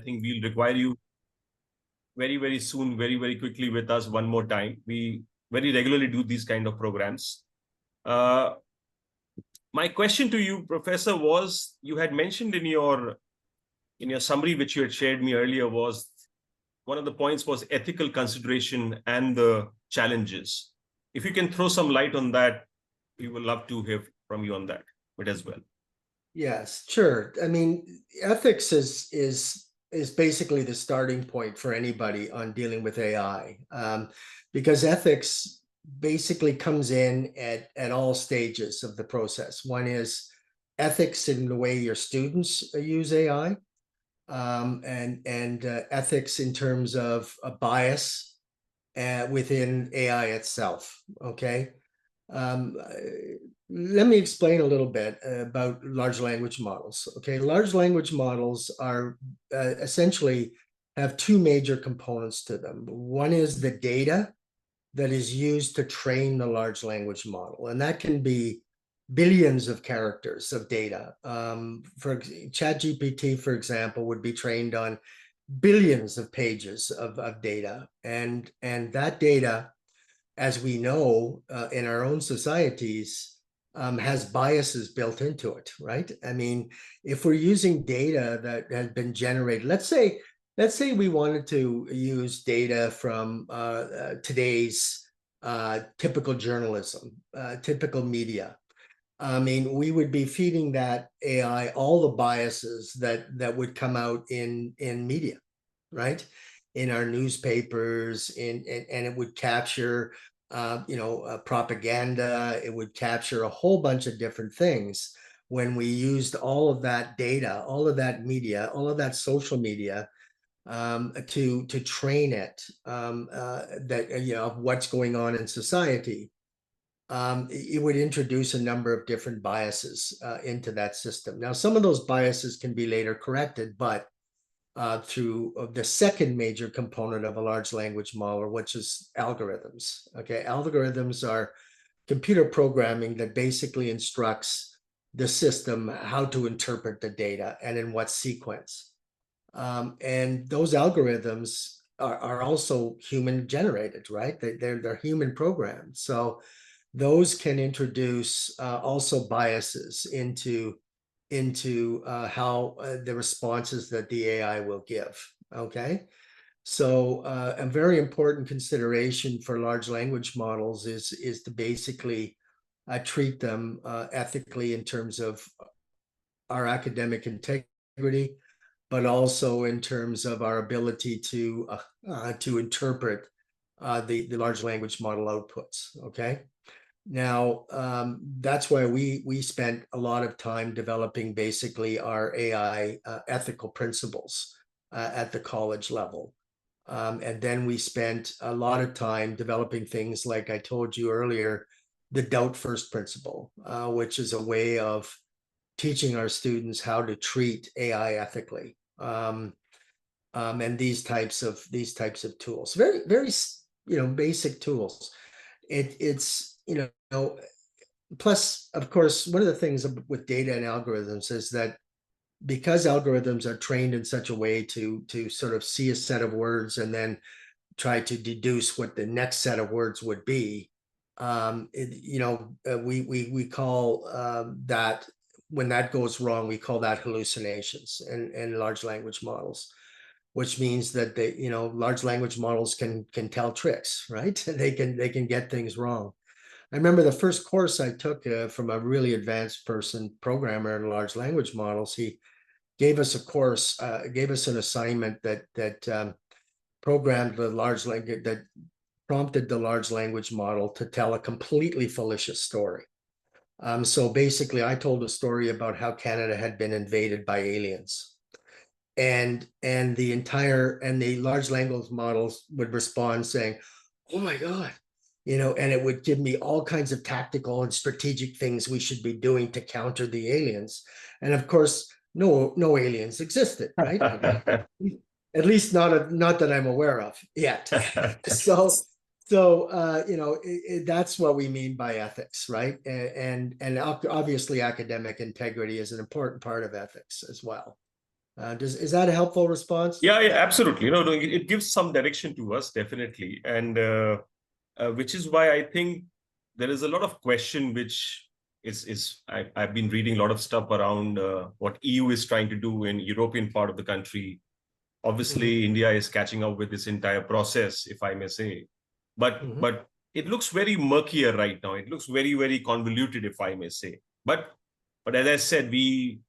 think we'll require you very, very soon, very, very quickly with us one more time. We very regularly do these kind of programs. My question to you, Professor, was you had mentioned in your summary, which you had shared me earlier, was one of the points was ethical consideration and the challenges. If you can throw some light on that, we would love to hear from you on that, but as well. Yes, sure. I mean, ethics is basically the starting point for anybody on dealing with AI, because ethics basically comes in at all stages of the process. One is ethics in the way your students use AI, and ethics in terms of a bias within AI itself. Okay. Let me explain a little bit about large language models. Okay, large language models are essentially have two major components to them. One is the data that is used to train the large language model, and that can be billions of characters of data. For ChatGPT, for example, would be trained on billions of pages of data, and that data, as we know in our own societies, has biases built into it, right? I mean, if we're using data that has been generated, let's say we wanted to use data from today's typical journalism, typical media. I mean, we would be feeding that AI all the biases that would come out in media, right? In our newspapers, and it would capture propaganda. It would capture a whole bunch of different things when we used all of that data, all of that media, all of that social media to train it, that of what's going on in society. It would introduce a number of different biases into that system. Now, some of those biases can be later corrected, but through the second major component of a large language model, which is algorithms. Okay, algorithms are computer programming that basically instructs the system how to interpret the data and in what sequence. And those algorithms are also human generated, right? They're human programmed. So those can introduce also biases into how the responses that the AI will give. Okay, so a very important consideration for large language models is to basically treat them ethically in terms of our academic integrity, but also in terms of our ability to interpret the large language model outputs. Okay. Now, that's why we spent a lot of time developing basically our AI ethical principles at the college level. And then we spent a lot of time developing things like I told you earlier, the doubt first principle, which is a way of teaching our students how to treat AI ethically. And these types of tools, very, very, basic tools. It's plus, of course, one of the things with data and algorithms is that because algorithms are trained in such a way to sort of see a set of words and then try to deduce what the next set of words would be, we call that, when that goes wrong, we call that hallucinations in large language models, which means that large language models can tell tricks, right? They can get things wrong. I remember the first course I took from a really advanced programmer in large language models. He gave us a course, gave us an assignment that programmed the large language, that prompted the large language model to tell a completely fallacious story. So basically, I told a story about how Canada had been invaded by aliens, and the large language models would respond saying, "Oh my God." And it would give me all kinds of tactical and strategic things we should be doing to counter the aliens. And of course, no aliens existed, right? At least not that I'm aware of yet. So that's what we mean by ethics, right? And obviously academic integrity is an important part of ethics as well. Is that a helpful response? Yeah, absolutely. No, it gives some direction to us, definitely. And which is why I think there is a lot of question which I've been reading a lot of stuff around what EU is trying to do in European part of the country. Obviously, India is catching up with this entire process, if I may say. But it looks very murkier right now. It looks very, very convoluted, if I may say. But as I said, we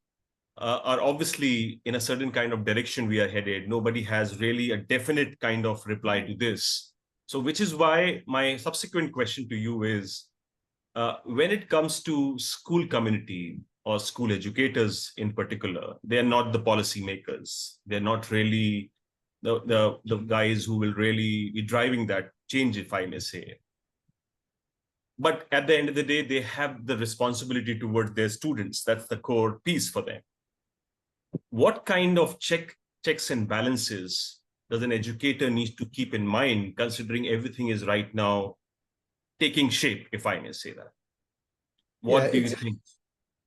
are obviously in a certain kind of direction we are headed. Nobody has really a definite kind of reply to this. So which is why my subsequent question to you is, when it comes to school community or school educators in particular, they're not the policymakers. They're not really the guys who will really be driving that change, if I may say. But at the end of the day, they have the responsibility towards their students. That's the core piece for them. What kind of checks and balances does an educator need to keep in mind, considering everything is right now taking shape, if I may say that? What do you think?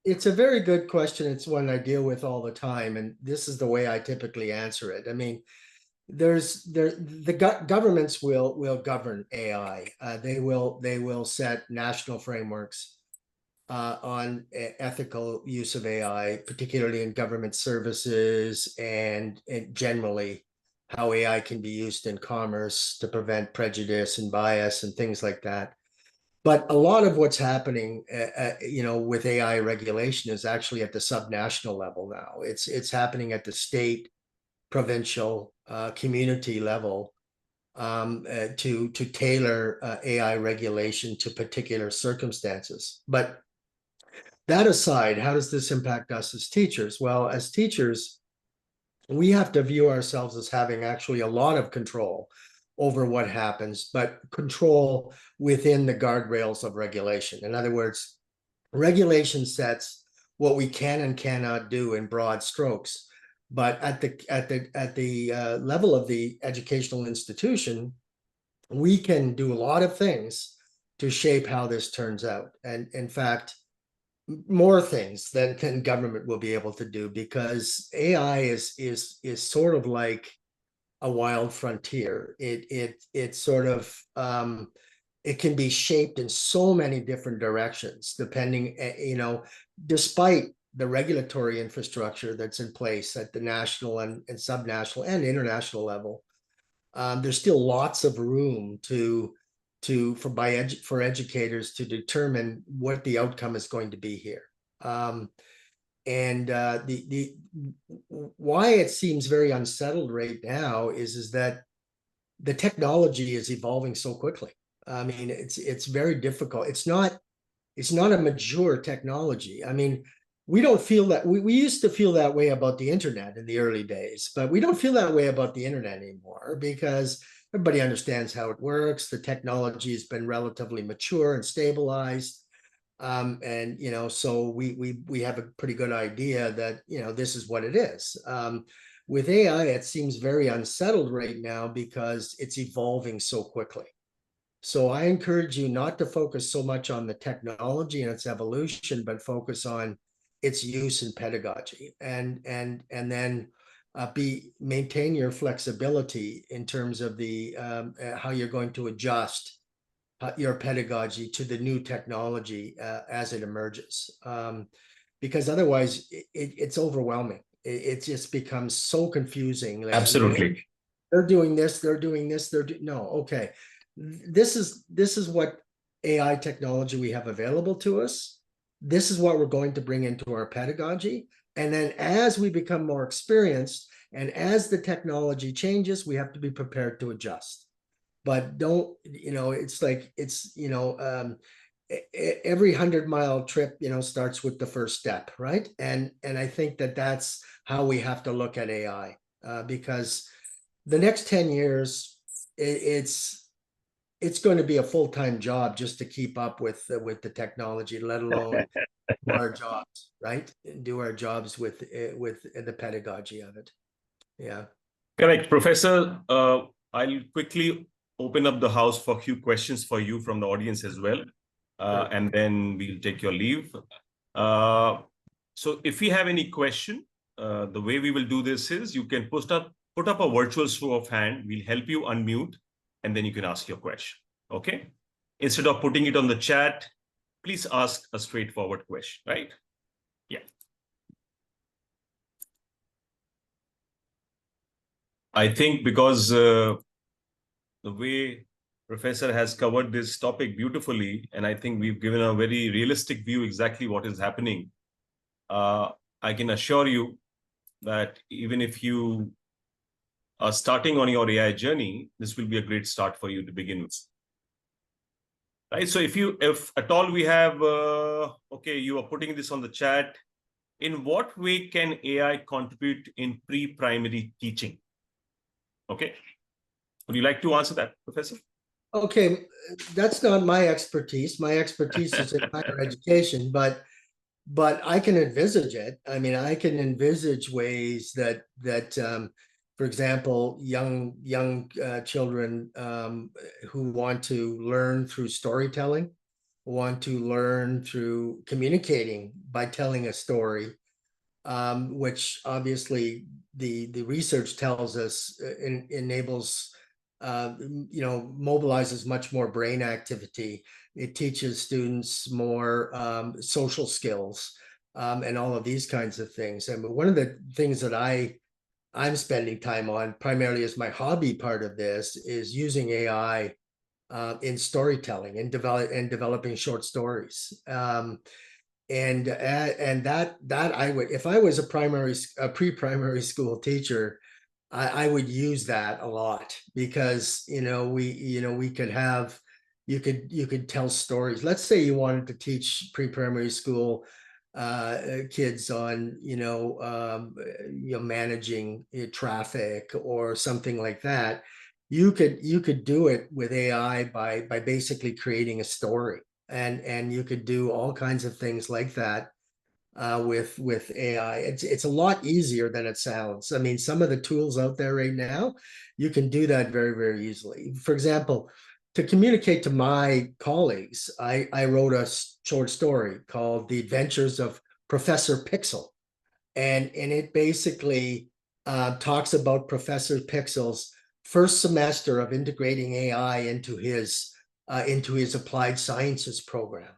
It's a very good question. It's one I deal with all the time, and this is the way I typically answer it. I mean, governments will govern AI. They will set national frameworks on ethical use of AI, particularly in government services and generally how AI can be used in commerce to prevent prejudice and bias and things like that. But a lot of what's happening, with AI regulation is actually at the subnational level now. It's happening at the state, provincial, community level to tailor AI regulation to particular circumstances. But that aside, how does this impact us as teachers? Well, as teachers, we have to view ourselves as having actually a lot of control over what happens, but control within the guardrails of regulation. In other words, regulation sets what we can and cannot do in broad strokes. But at the level of the educational institution, we can do a lot of things to shape how this turns out. And in fact, more things than government will be able to do, because AI is sort of like a wild frontier. It sort of it can be shaped in so many different directions, depending, despite the regulatory infrastructure that's in place at the national and subnational and international level. There's still lots of room for educators to determine what the outcome is going to be here. The why it seems very unsettled right now is that the technology is evolving so quickly. I mean, it's very difficult. It's not a mature technology. I mean, we don't feel that we used to feel that way about the internet in the early days, but we don't feel that way about the internet anymore because everybody understands how it works. The technology has been relatively mature and stabilized. So we have a pretty good idea that, this is what it is. With AI, it seems very unsettled right now because it's evolving so quickly. So I encourage you not to focus so much on the technology and its evolution, but focus on its use in pedagogy, and then maintain your flexibility in terms of the how you're going to adjust your pedagogy to the new technology as it emerges, because otherwise it's overwhelming. It just becomes so confusing. Absolutely. They're doing this, no, okay. This is what AI technology we have available to us. This is what we're going to bring into our pedagogy. And then as we become more experienced and as the technology changes, we have to be prepared to adjust. But don't, it's like, every 100-mile trip, starts with the first step, right? And I think that's how we have to look at AI, because the next 10 years, it's going to be a full-time job just to keep up with the technology, let alone do our jobs, right? Do our jobs with the pedagogy of it. Yeah. Correct, Professor. I'll quickly open up the house for a few questions for you from the audience as well. Sure. And then we'll take your leave. So if you have any question, the way we will do this is you can put up a virtual show of hand. We'll help you unmute, and then you can ask your question. Okay. Instead of putting it on the chat, please ask a straightforward question, right? Yeah. I think because the way Professor has covered this topic beautifully, and I think we've given a very realistic view exactly what is happening. I can assure you that even if you are starting on your AI journey, this will be a great start for you to begin with. Right. So if at all we have, okay, you are putting this on the chat. In what way can AI contribute in pre-primary teaching? Okay. Would you like to answer that, Professor? Okay, that's not my expertise. My expertise is in higher education, but I can envisage it. I mean, I can envisage ways that for example, young children who want to learn through storytelling, want to learn through communicating by telling a story, which obviously the research tells us enables mobilizes much more brain activity. It teaches students more social skills and all of these kinds of things. And one of the things that I'm spending time on primarily as my hobby part of this is using AI in storytelling and developing short stories. And that I would, if I was a pre-primary school teacher, I would use that a lot because we could have you could tell stories. Let's say you wanted to teach pre-primary school kids on managing traffic or something like that. You could do it with AI by basically creating a story, and you could do all kinds of things like that with AI. It's a lot easier than it sounds. I mean, some of the tools out there right now, you can do that very, very easily. For example, to communicate to my colleagues, I wrote a short story called The Adventures of Professor Pixel. And it basically talks about Professor Pixel's first semester of integrating AI into his applied sciences program.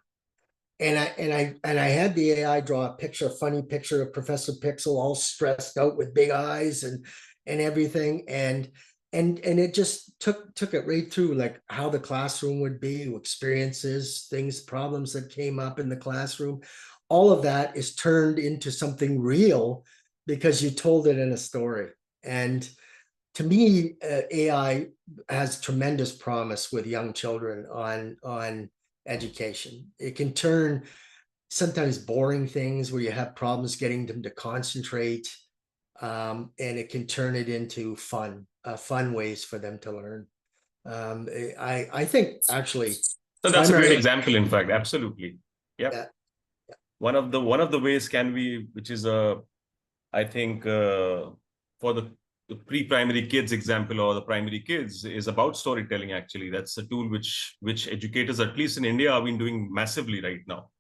And I had the AI draw a funny picture of Professor Pixel all stressed out with big eyes and everything. And it just took it right through, like how the classroom would be, experiences, things, problems that came up in the classroom. All of that is turned into something real because you told it in a story. And to me, AI has tremendous promise with young children on education. It can turn sometimes boring things where you have problems getting them to concentrate, and it can turn it into fun ways for them to learn. I think actually, So that's a great example. In fact, absolutely. Yep. Yeah. One of the ways can be, which is I think for the pre-primary kids example or the primary kids, is about storytelling. Actually, that's a tool which educators, at least in India, have been doing massively right now.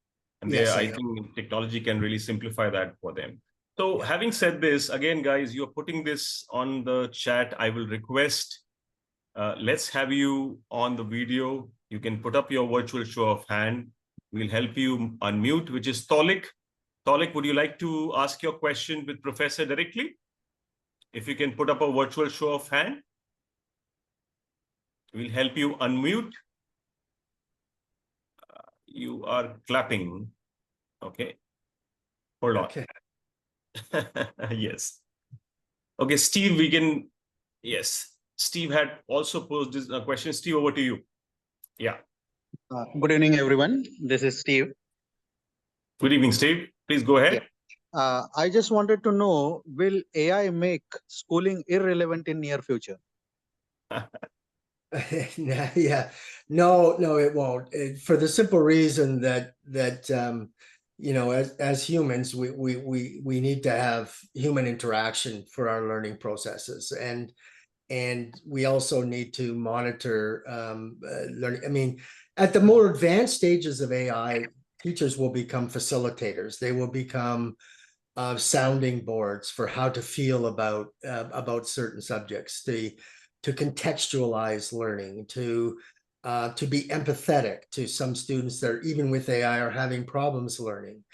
And Yes, I think technology can really simplify that for them. So having said this, again, guys, you're putting this on the chat. I will request, let's have you on the video. You can put up your virtual show of hand. We'll help you unmute, which is Tolik. Tolik, would you like to ask your question with Professor directly? If you can put up a virtual show of hand, we'll help you unmute. You are clapping. Okay. Hold on. Okay. Yes. Okay, Steve, we can. Yes. Steve had also posed this question. Steve, over to you. Yeah. Good evening, everyone. This is Steve. Good evening, Steve. Please go ahead. Yeah. I just wanted to know, will AI make schooling irrelevant in near future? Yeah, no, it won't. For the simple reason that as humans, we need to have human interaction for our learning processes, and we also need to monitor learning. I mean, at the more advanced stages of AI, teachers will become facilitators. They will become sounding boards for how to feel about certain subjects, to contextualize learning, to be empathetic to some students that are, even with AI, are having problems learning.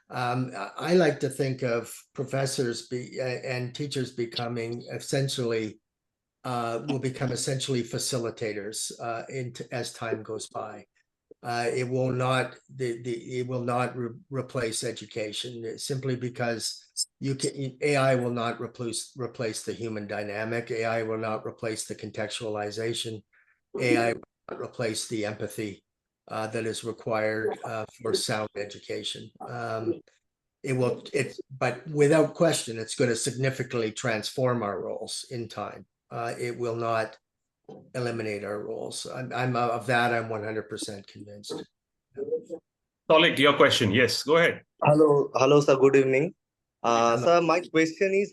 I like to think of professors and teachers becoming essentially will become essentially facilitators as time goes by. It will not replace education, simply because AI will not replace the human dynamic. AI will not replace the contextualization. AI will not replace the empathy that is required for sound education. But without question, it's going to significantly transform our roles in time. It will not eliminate our roles. I'm of that. I'm 100% convinced. Talik, your question. Yes, go ahead. Hello, sir. Good evening. Hello. Sir, my question is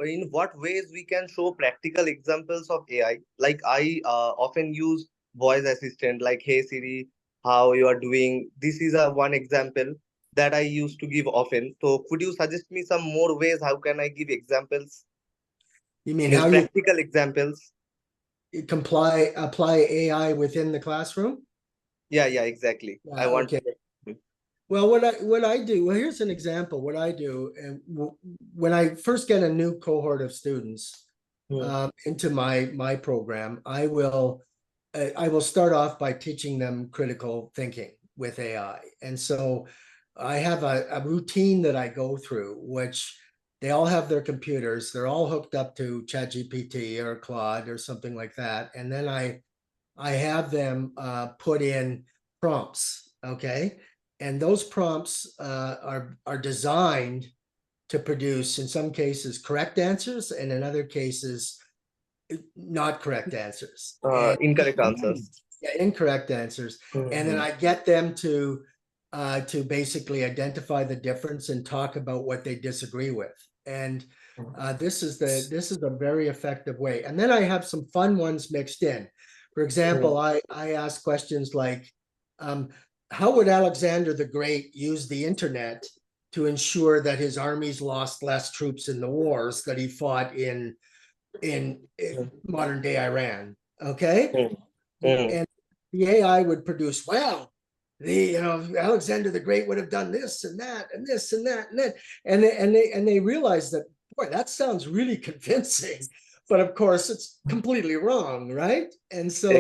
in what ways we can show practical examples of AI? Like I often use voice assistant, like, "Hey Siri, how you are doing?" This is one example that I used to give often. So could you suggest me some more ways? How can I give examples? You mean Means how you practical examples? apply AI within the classroom? Yeah, exactly. I want. Okay. Well, what I do, well, here's an example. What I do, and when I first get a new cohort of students into my program, I will start off by teaching them critical thinking with AI. And so I have a routine that I go through, which they all have their computers. They're all hooked up to ChatGPT or Claude or something like that. And then I have them put in prompts, okay? And those prompts are designed to produce, in some cases, correct answers, and in other cases, not correct answers. Incorrect answers. Yeah, incorrect answers. And then I get them to basically identify the difference and talk about what they disagree with. And this is a very effective way. And then I have some fun ones mixed in. For example, I ask questions like, how would Alexander the Great use the internet to ensure that his armies lost less troops in the wars that he fought in modern day Iran? Okay. And the AI would produce, well, Alexander the Great would have done this and that and this and that and that, and they realize that, boy, that sounds really convincing, but of course it's completely wrong, right? And so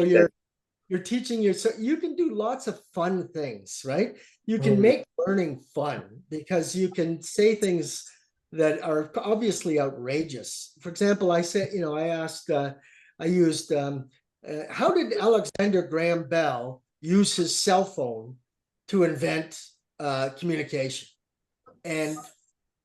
you're teaching so you can do lots of fun things, right? You can make learning fun because you can say things that are obviously outrageous. For example, I said, I used, how did Alexander Graham Bell use his cell phone to invent communication? And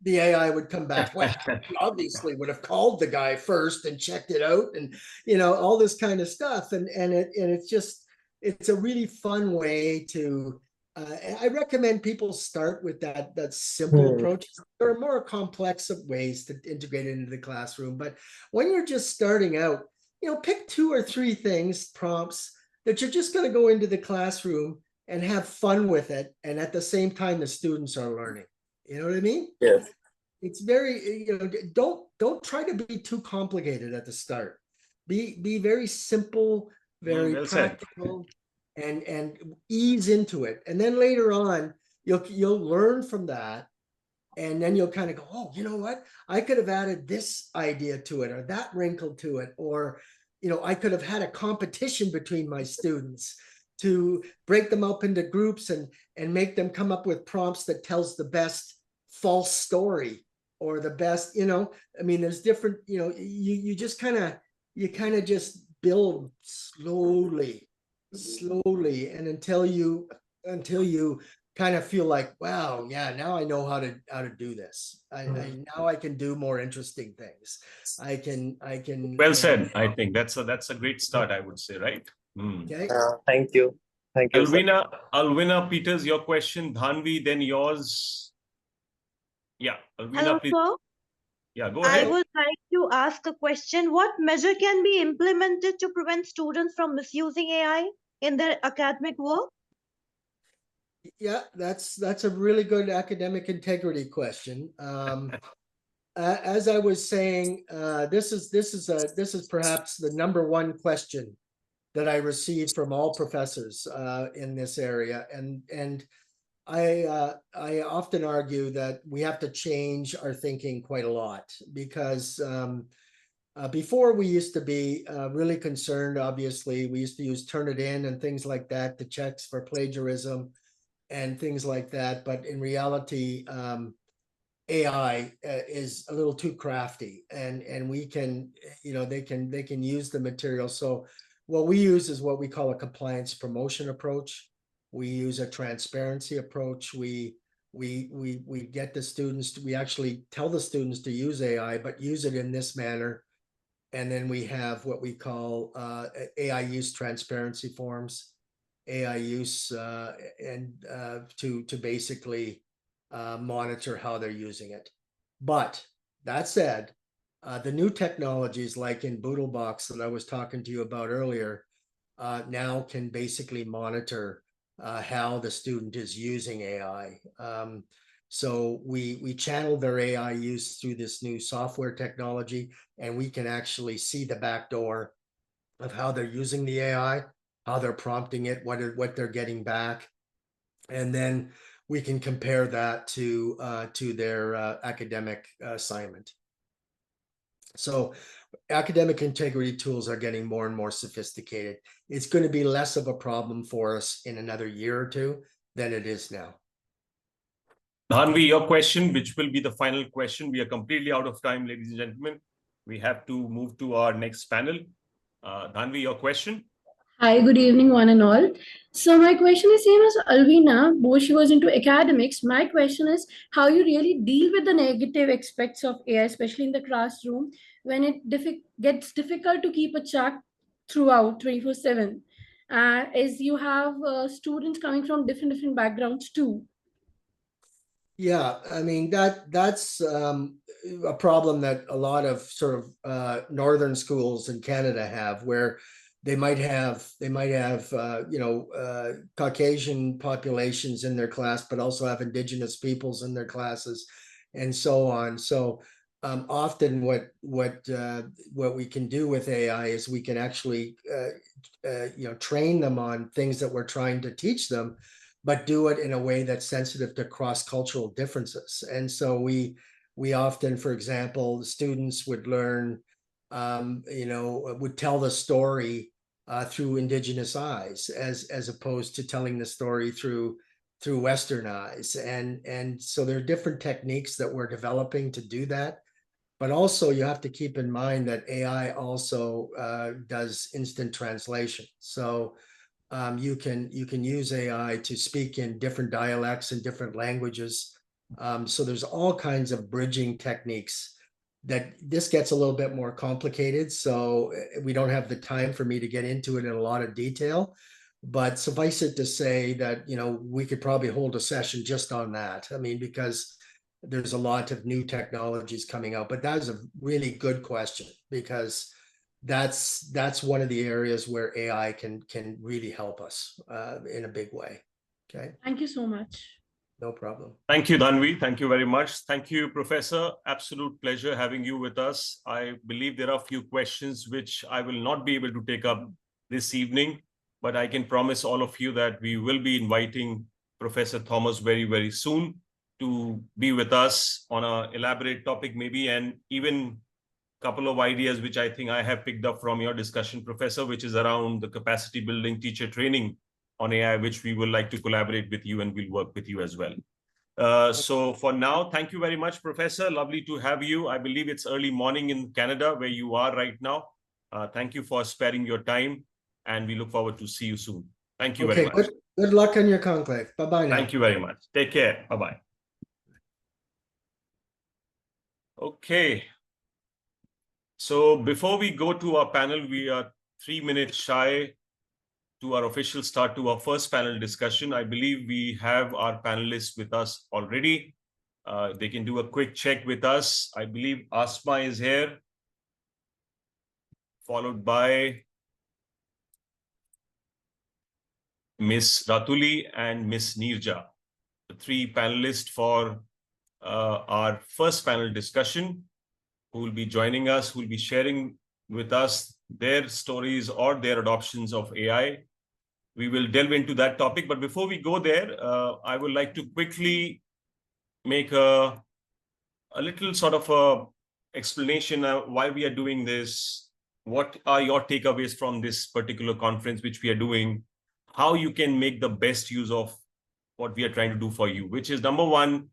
the AI would come back, well, he obviously would have called the guy first and checked it out, and all this kind of stuff. And it's a really fun way to I recommend people start with that simple approach. There are more complex ways to integrate it into the classroom, but when you're just starting out, pick 2 or 3 things, prompts that you're just going to go into the classroom and have fun with it, and at the same time the students are learning. You know what I mean? Yes. It's very, don't try to be too complicated at the start. Be very simple, very practical, and ease into it. And then later on, you'll learn from that. And then you'll kind of go, oh, you know what? I could have added this idea to it, or that wrinkle to it, or I could have had a competition between my students to break them up into groups and make them come up with prompts that tells the best false story, or the best, I mean, there's different, you just kind of just build slowly, and until you kind of feel like, wow, yeah, now I know how to do this. Now I can do more interesting things. I can. Well said. I think that's a great start, I would say, right? Okay. Thank you. Thank you, Alvina Peters, your question. Dhanvi, then yours. Yeah, Alvina, Hello, please. sir. Yeah, go ahead. I would like to ask a question. What measure can be implemented to prevent students from misusing AI in their academic work? Yeah, that's a really good academic integrity question. As I was saying, this is perhaps the number one question that I receive from all professors in this area, and I often argue that we have to change our thinking quite a lot because before we used to be really concerned. Obviously, we used to use Turnitin and things like that to check for plagiarism and things like that. But in reality, AI is a little too crafty, and we can, they can use the material. So what we use is what we call a compliance promotion approach. We use a transparency approach. We get the students. We actually tell the students to use AI, but use it in this manner. And then we have what we call AI use transparency forms, AI use and to basically monitor how they're using it. But that said, the new technologies like in Boodlebox that I was talking to you about earlier now can basically monitor how the student is using AI. So we channel their AI use through this new software technology, and we can actually see the back door of how they're using the AI, how they're prompting it, what they're getting back, and then we can compare that to their academic assignment. So academic integrity tools are getting more and more sophisticated. It's going to be less of a problem for us in another year or two than it is now. Dhanvi, your question, which will be the final question. We are completely out of time, ladies and gentlemen. We have to move to our next panel. Dhanvi, your question. Hi, good evening, one and all. So my question is same as Alvina, though she was into academics. My question is how you really deal with the negative aspects of AI, especially in the classroom, when it gets difficult to keep a check throughout 24/7, as you have students coming from different backgrounds too. Yeah, I mean that's a problem that a lot of sort of northern schools in Canada have, where they might have Caucasian populations in their class, but also have Indigenous peoples in their classes, and so on. So often, what we can do with AI is we can actually train them on things that we're trying to teach them, but do it in a way that's sensitive to cross-cultural differences. And so we often, for example, the students would learn, would tell the story through Indigenous eyes, as opposed to telling the story through Western eyes. And so there are different techniques that we're developing to do that. But also you have to keep in mind that AI also does instant translation. So you can use AI to speak in different dialects and different languages. So there's all kinds of bridging techniques. That this gets a little bit more complicated, so we don't have the time for me to get into it in a lot of detail. But suffice it to say that we could probably hold a session just on that. I mean, because there's a lot of new technologies coming out. But that is a really good question, because that's one of the areas where AI can really help us in a big way. Okay. Thank you so much. No problem. Thank you, Dhanvi. Thank you very much. Thank you, Professor. Absolute pleasure having you with us. I believe there are a few questions which I will not be able to take up this evening, but I can promise all of you that we will be inviting Professor Thomas very, very soon to be with us on an elaborate topic maybe, and even couple of ideas which I think I have picked up from your discussion, Professor, which is around the capacity building teacher training on AI, which we would like to collaborate with you, and we'll work with you as well. So for now, thank you very much, Professor. Lovely to have you. I believe it's early morning in Canada where you are right now. Thank you for sparing your time, and we look forward to see you soon. Thank you very much. Good luck on your conclave. Bye-bye now. Thank you very much. Take care. Bye-bye. Okay. So before we go to our panel, we are 3 minutes shy to our official start to our first panel discussion. I believe we have our panelists with us already. They can do a quick check with us. I believe Asma is here, followed by Miss Ratuli and Miss Neerja, the three panelists for our first panel discussion, who will be joining us, who will be sharing with us their stories or their adoptions of AI. We will delve into that topic. But before we go there, I would like to quickly make a little sort of a explanation why we are doing this. What are your takeaways from this particular conference, which we are doing? How you can make the best use of what we are trying to do for you, which is number one,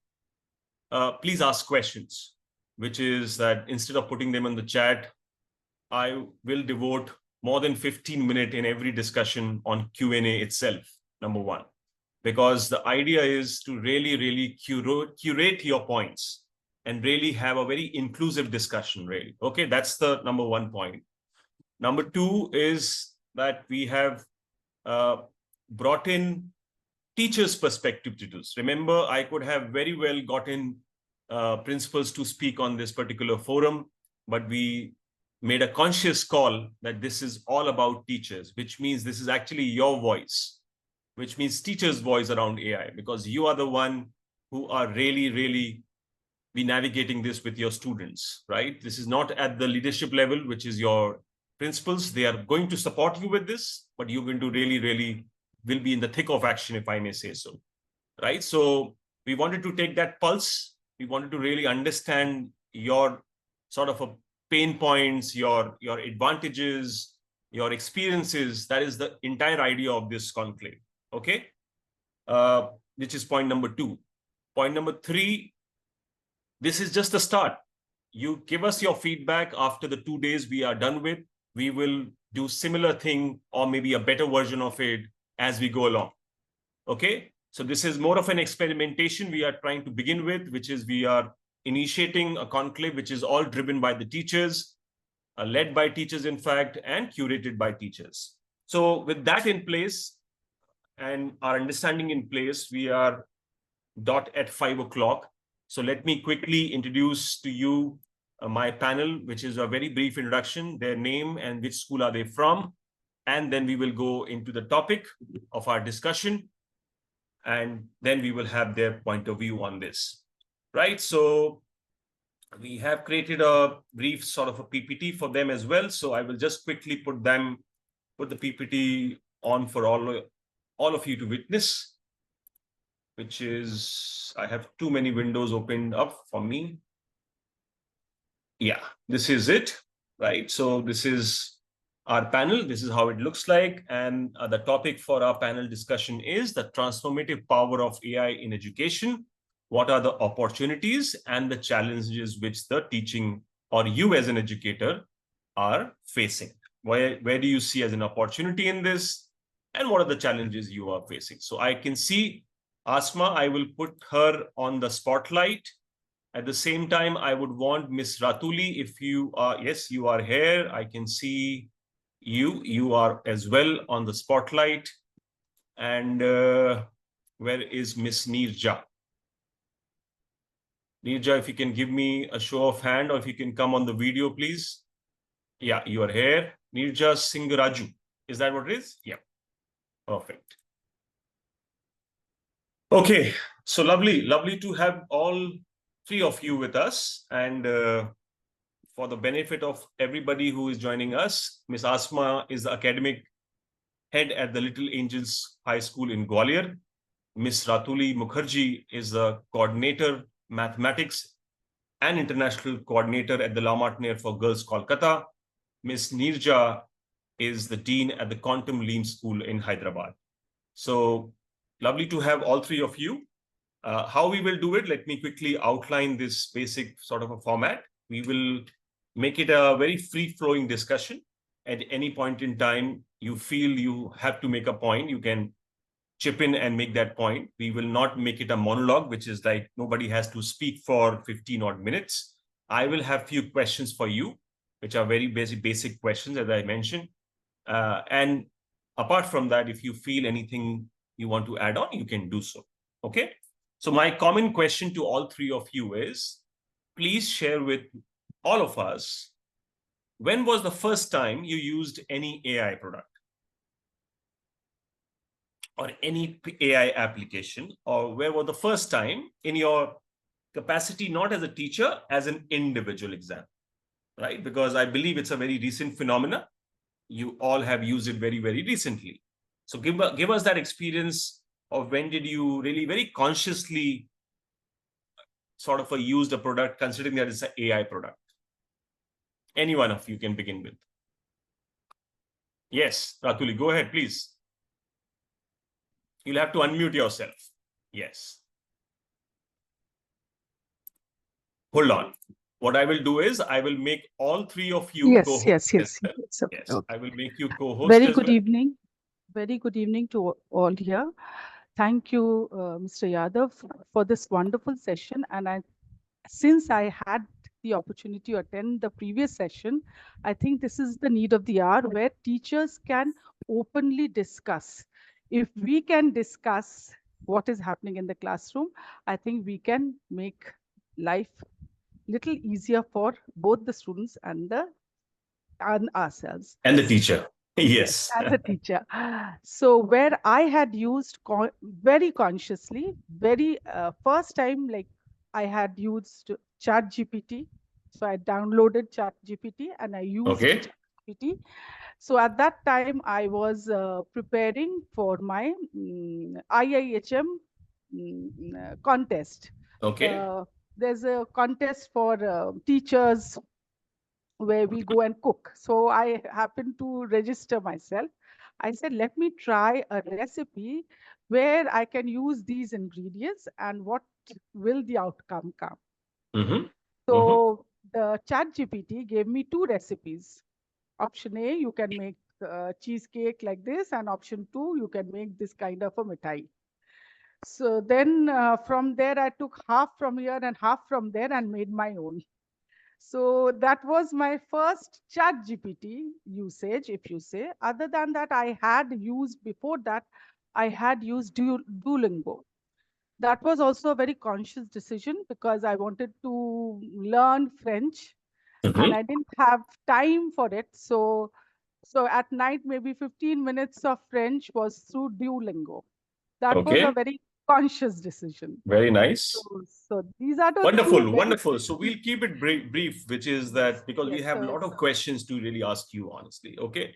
please ask questions, which is that instead of putting them in the chat, I will devote more than 15 minutes in every discussion on Q&A itself, number one, because the idea is to really curate your points and really have a very inclusive discussion, really. Okay, that's the number one point. Number two is that we have brought in teachers' perspective to this. Remember, I could have very well gotten principals to speak on this particular forum, but we made a conscious call that this is all about teachers, which means this is actually your voice, which means teachers' voice around AI, because you are the one who are really be navigating this with your students, right? This is not at the leadership level, which is your principals. They are going to support you with this, but you're going to really will be in the thick of action, if I may say so, right? So we wanted to take that pulse. We wanted to really understand your sort of a pain points, your advantages, your experiences. That is the entire idea of this conclave, okay? Which is point number two. Point number three, this is just the start. You give us your feedback after the 2 days we are done with. We will do similar thing or maybe a better version of it as we go along, okay? So this is more of an experimentation we are trying to begin with, which is we are initiating a conclave, which is all driven by the teachers, led by teachers, in fact, and curated by teachers. So with that in place and our understanding in place, we are dot at 5 o'clock. So let me quickly introduce to you my panel, which is a very brief introduction, their name and which school are they from. And then we will go into the topic of our discussion. And then we will have their point of view on this, right? So we have created a brief sort of a PPT for them as well. So I will just quickly put the PPT on for all of you to witness, which is, I have too many windows opened up for me. Yeah, this is it, right? So this is our panel. This is how it looks like. And the topic for our panel discussion is the transformative power of AI in education. What are the opportunities and the challenges which the teaching or you as an educator are facing? Where do you see as an opportunity in this? And what are the challenges you are facing? So I can see Asma, I will put her on the spotlight. At the same time, I would want Miss Ratuli, if you are, yes, you are here. I can see you are as well on the spotlight. And where is Miss Neerja? Neerja, if you can give me a show of hand, or if you can come on the video, please. Yeah, you are here. Neerja Singaraju. Is that what it is? Yeah. Perfect. Okay. So lovely to have all three of you with us. And for the benefit of everybody who is joining us, Miss Asma is the academic head at the Little Angels High School in Gwalior. Miss Ratuli Mukherjee is the coordinator, mathematics and international coordinator at the La Martiniere for Girls, Kolkata. Miss Neerja is the dean at the Quantum Lean School in Hyderabad. So lovely to have all three of you. How we will do it, let me quickly outline this basic sort of a format. We will make it a very free-flowing discussion. At any point in time, you feel you have to make a point, you can chip in and make that point. We will not make it a monologue, which is like nobody has to speak for 15 odd minutes. I will have few questions for you, which are very basic questions, as I mentioned. And apart from that, if you feel anything you want to add on, you can do so. Okay. So my common question to all three of you is, please share with all of us, when was the first time you used any AI product? or any AI application, or where was the first time in your capacity, not as a teacher, as an individual example, right? Because I believe it's a very recent phenomena. You all have used it very, very recently. So give us that experience of when did you really very consciously sort of used a product, considering that it's an AI product. Any one of you can begin with. Yes, Ratuli, go ahead, please. You'll have to unmute yourself. Yes. Hold on. What I will do is I will make all three of you Yes, co-hosts. yes, yes, as well. yes. Okay, Yes, okay. I will make you co-host Very as good well. evening. Very good evening to all here. Thank you, Mr. Yadav, for this wonderful session. And since I had the opportunity to attend the previous session, I think this is the need of the hour where teachers can openly discuss. If we can discuss what is happening in the classroom, I think we can make life little easier for both the students and ourselves. And the teacher. Yes. As a teacher. So where I had used very consciously, very first time, like I had used ChatGPT. So I downloaded ChatGPT and I used Okay. ChatGPT. So at that time, I was preparing for my IIHM contest. Okay. There's a contest for teachers where we go and cook. So I happened to register myself. I said, let me try a recipe where I can use these ingredients and what will the outcome come. Mm-hmm. So the ChatGPT gave me two recipes. Option A, you can make cheesecake like this, and option 2, you can make this kind of a mithai. So then from there, I took half from here and half from there and made my own. So that was my first ChatGPT usage, if you say. Other than that, I had used before that, I had used Duolingo. That was also a very conscious decision because I wanted to learn French and I didn't have time for it. So at night, maybe 15 minutes of French was through Duolingo. That was a Okay. very conscious decision. Very nice. So these are the two Wonderful, very wonderful. So we'll keep it brief, which is that because we Yes, have a so- lot of questions to really ask you, honestly. Okay.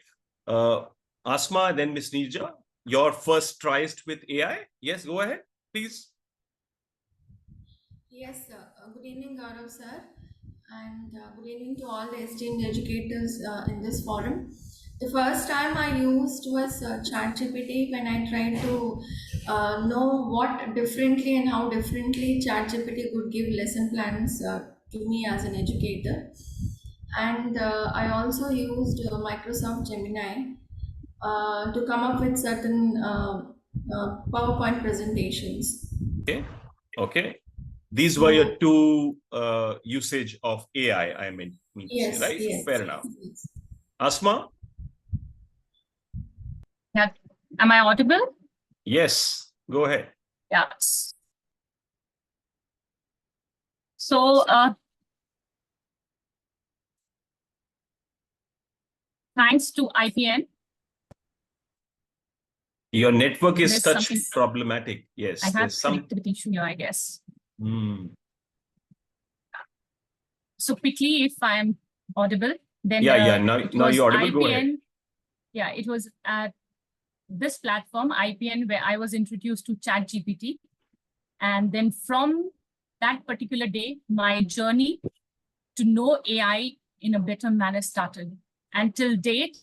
Asma, then Miss Nirja, your first tries with AI. Yes, go ahead, please. Yes, sir. Good evening, Gaurav sir, and good evening to all the esteemed educators in this forum. The first time I used was ChatGPT when I tried to know what differently and how differently ChatGPT could give lesson plans to me as an educator. And I also used Microsoft Gemini to come up with certain PowerPoint presentations. Okay. Okay. These were your two usage of AI, I mean to Yes, say, right? yes. Fair enough. Yes. Asma? Yeah. Am I audible? Yes, go ahead. Yes. So, thanks to IPN. Your network is There's such something- problematic. Yes, I have there's some. connectivity issue here, I guess. Hmm. So quickly, if I'm audible, then Yeah. Now it you're was audible. Go ahead. IPN. Yeah, it was at this platform, IPN, where I was introduced to ChatGPT. And then from that particular day, my journey to know AI in a better manner started. And till date,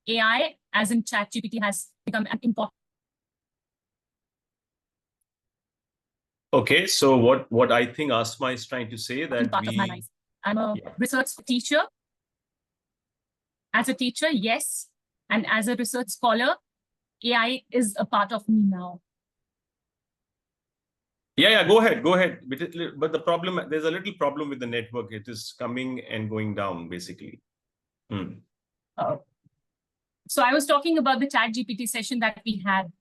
AI, as in ChatGPT, has become an important Okay, so what I think Asma is trying to say that part of my life. I'm a research teacher. As a teacher, yes. And as a research scholar, AI is a part of me now. Yeah, go ahead. But the problem, there's a little problem with the network. It is coming and going down, basically. So I was talking about the ChatGPT session that we had.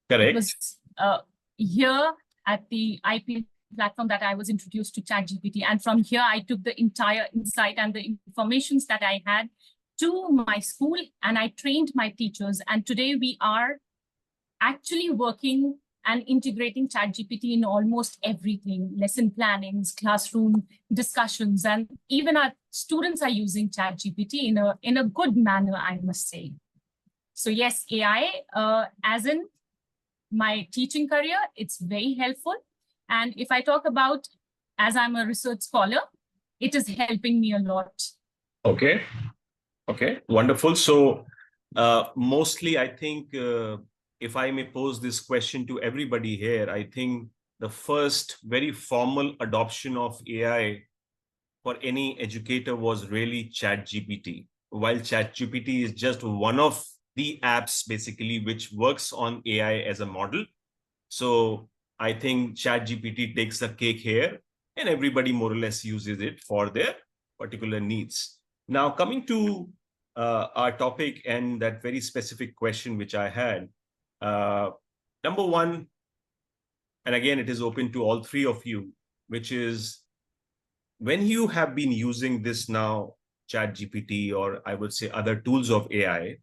Correct. It was here at the IPN platform that I was introduced to ChatGPT. And from here, I took the entire insight and the informations that I had to my school and I trained my teachers. And today we are actually working and integrating ChatGPT in almost everything, lesson plannings, classroom discussions, and even our students are using ChatGPT in a good manner, I must say. So yes, AI, as in my teaching career, it's very helpful. And if I talk about, as I'm a research scholar, it is helping me a lot. Okay. Okay, wonderful. So mostly, I think if I may pose this question to everybody here, I think the first very formal adoption of AI for any educator was really ChatGPT. While ChatGPT is just one of the apps basically which works on AI as a model. So I think ChatGPT takes the cake here and everybody more or less uses it for their particular needs. Now, coming to our topic and that very specific question which I had, number one, and again, it is open to all three of you, which is when you have been using this now, ChatGPT, or I would say other tools of AI,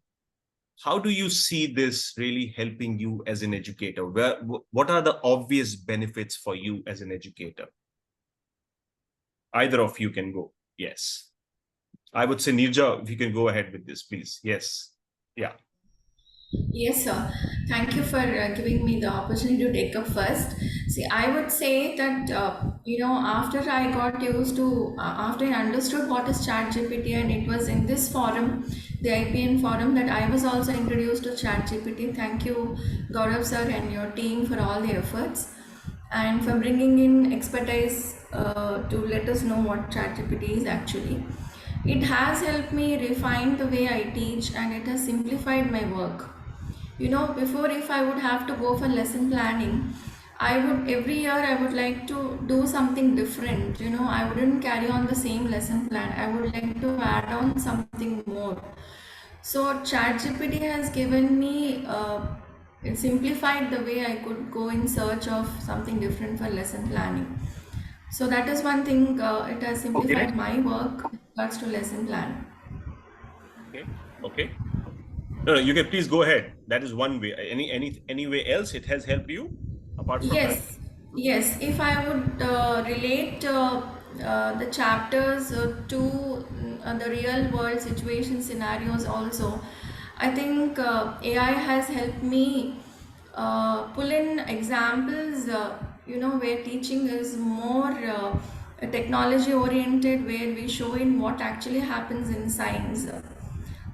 how do you see this really helping you as an educator? What are the obvious benefits for you as an educator? Either of you can go. Yes. I would say, Nirja, if you can go ahead with this, please. Yes. Yeah. Yes, sir. Thank you for giving me the opportunity to take up first. See, I would say that, after I got used to, after I understood what is ChatGPT, and it was in this forum, the IPN forum, that I was also introduced to ChatGPT. Thank you, Gaurav sir, and your team for all the efforts and for bringing in expertise to let us know what ChatGPT is actually. It has helped me refine the way I teach and it has simplified my work. Before, if I would have to go for lesson planning, every year I would like to do something different. I wouldn't carry on the same lesson plan. I would like to add on something more. So ChatGPT has given me, it simplified the way I could go in search of something different for lesson planning. So that is one thing, it has simplified Okay. my work with regards to lesson plan. Okay. Okay. No, you can please go ahead. That is one way. Any way else it has helped you apart from that? Yes. If I would relate the chapters to the real world situation scenarios also, I think AI has helped me pull in examples, where teaching is more technology oriented, where we show in what actually happens in science.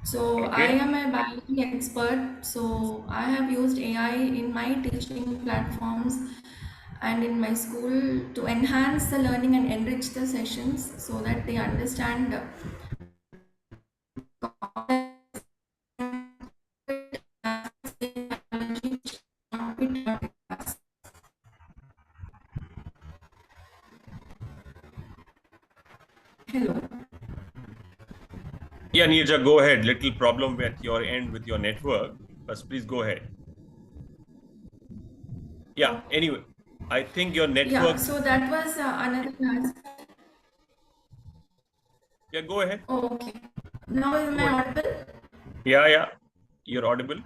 So I Okay. am a biology expert, so I have used AI in my teaching platforms and in my school to enhance the learning and enrich the sessions so that they understand. Hello. Yeah, Nirja, go ahead. Little problem at your end with your network, but please go ahead. Yeah, anyway, I think your Yeah, network. so that was another class. Yeah, go ahead. Oh, okay. Now is Go my ahead. audible? Yeah, you're audible.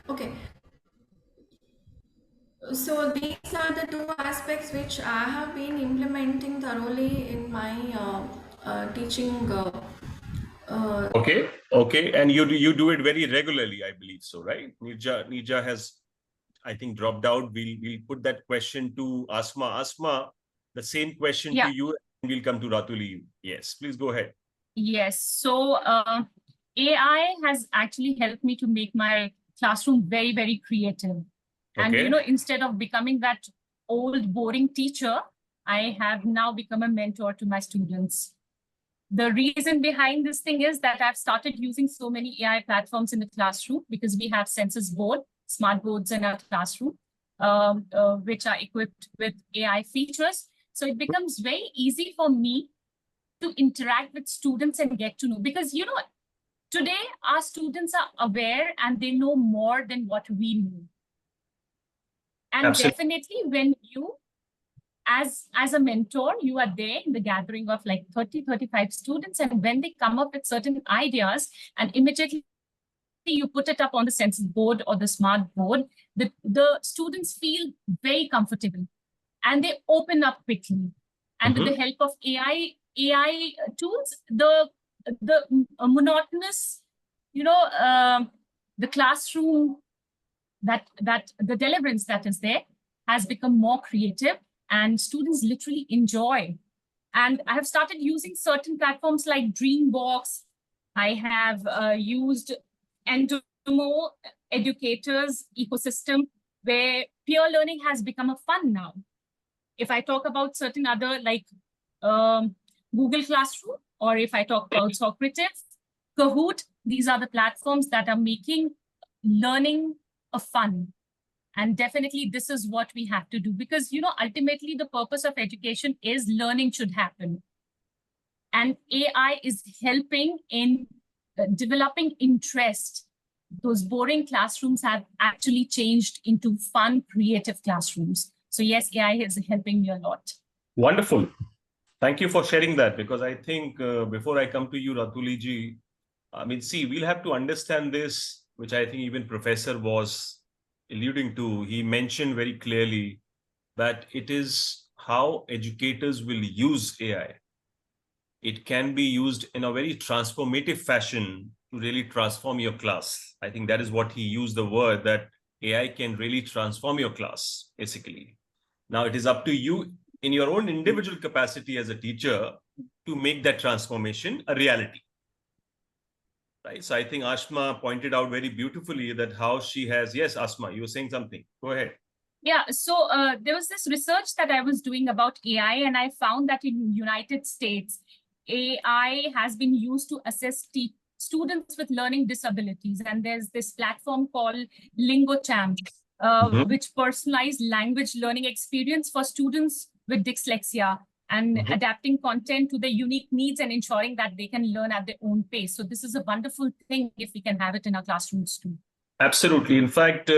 Okay. So these are the two aspects which I have been implementing thoroughly in my teaching. Okay, and you do it very regularly, I believe so, right? Nirja has, I think, dropped out. We'll put that question to Asma. Asma, the same question to you, and we'll come to Ratuli. Yes, please go ahead. Yes. So AI has actually helped me to make my classroom very, very creative. And, instead of becoming that old, boring teacher, I have now become a mentor to my students. The reason behind this thing is that I've started using so many AI platforms in the classroom because we have census board, smart boards in our classroom, which are equipped with AI features. So it becomes very easy for me to interact with students and get to know, because today our students are aware and they know more than what we know. And Absolutely. definitely when you as a mentor, you are there in the gathering of like 30, 35 students. And when they come up with certain ideas and immediately you put it up on the census board or the smart board, the students feel very comfortable and they open up quickly. And with the help of AI tools, the monotonous, the classroom, that the deliverance that is there has become more creative and students literally enjoy. And I have started using certain platforms like Dreambox. I have used Endomo educators ecosystem, where peer learning has become a fun now. If I talk about certain other like Google Classroom, or if I talk about Socrative, Kahoot, these are the platforms that are making learning a fun. And definitely this is what we have to do, because, ultimately the purpose of education is learning should happen. And AI is helping in developing interest. Those boring classrooms have actually changed into fun, creative classrooms. So yes, AI is helping me a lot. Wonderful. Thank you for sharing that, because I think before I come to you, Ratuli ji, we'll have to understand this, which I think even Professor was alluding to. He mentioned very clearly that it is how educators will use AI. It can be used in a very transformative fashion to really transform your class. I think that is what he used the word, that AI can really transform your class, basically. Now it is up to you in your own individual capacity as a teacher to make that transformation a reality. Right. So I think Ashma pointed out very beautifully that how she has, yes, Ashma, you were saying something. Go ahead. Yeah, so there was this research that I was doing about AI, and I found that in United States, AI has been used to assess students with learning disabilities. And there's this platform called LingoChamp, which personalized language learning experience for students with dyslexia, and adapting content to their unique needs and ensuring that they can learn at their own pace. So this is a wonderful thing if we can have it in our classrooms too. Absolutely. In fact,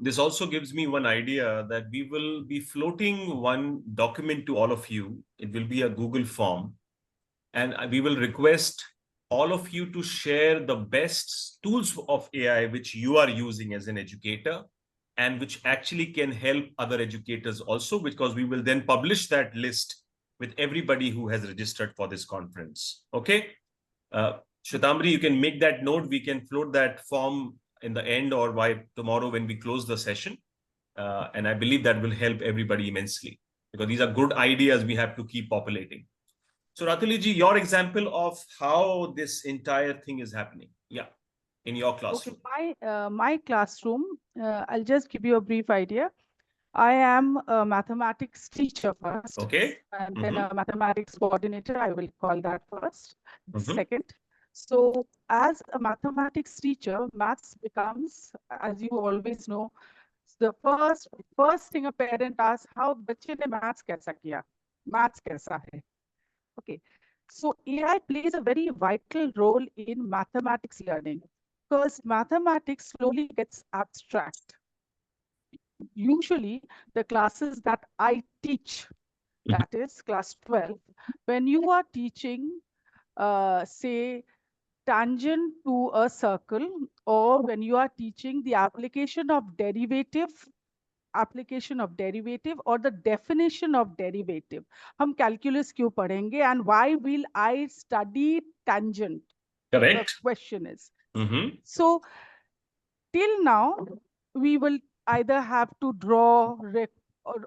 this also gives me one idea that we will be floating one document to all of you. It will be a Google form. And we will request all of you to share the best tools of AI which you are using as an educator, and which actually can help other educators also, because we will then publish that list with everybody who has registered for this conference. Okay. Shwetambre, you can make that note. We can float that form in the end or by tomorrow when we close the session. And I believe that will help everybody immensely, because these are good ideas we have to keep populating. So Ratuli ji, your example of how this entire thing is happening. Yeah. In your classroom. Okay, my classroom, I'll just give you a brief idea. I am a mathematics teacher first. Okay. And then a mathematics coordinator, I will call that first. Second. So as a mathematics teacher, maths becomes, as you always know, the first thing a parent asks, how बच्चे ने maths कैसा किया? Maths कैसा है? Okay. So AI plays a very vital role in mathematics learning, because mathematics slowly gets abstract. Usually the classes that I teach, that is class 12, when you are teaching, say, tangent to a circle, or when you are teaching the application of derivative or the definition of derivative, हम calculus क्यों पढ़ेंगे, and why will I study tangent? Correct. The question is. So till now, we will either have to draw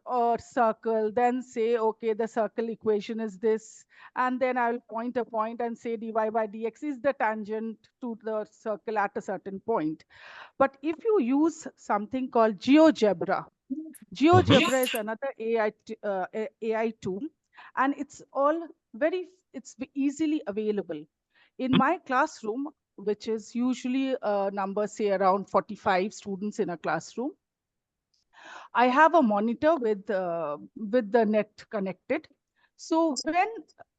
or circle, then say, okay, the circle equation is this, and then I'll point a point and say dy by dx is the tangent to the circle at a certain point. But if you use something called GeoGebra is another AI tool, and it's easily available. In my classroom, which is usually a number, say around 45 students in a classroom, I have a monitor with the net connected. So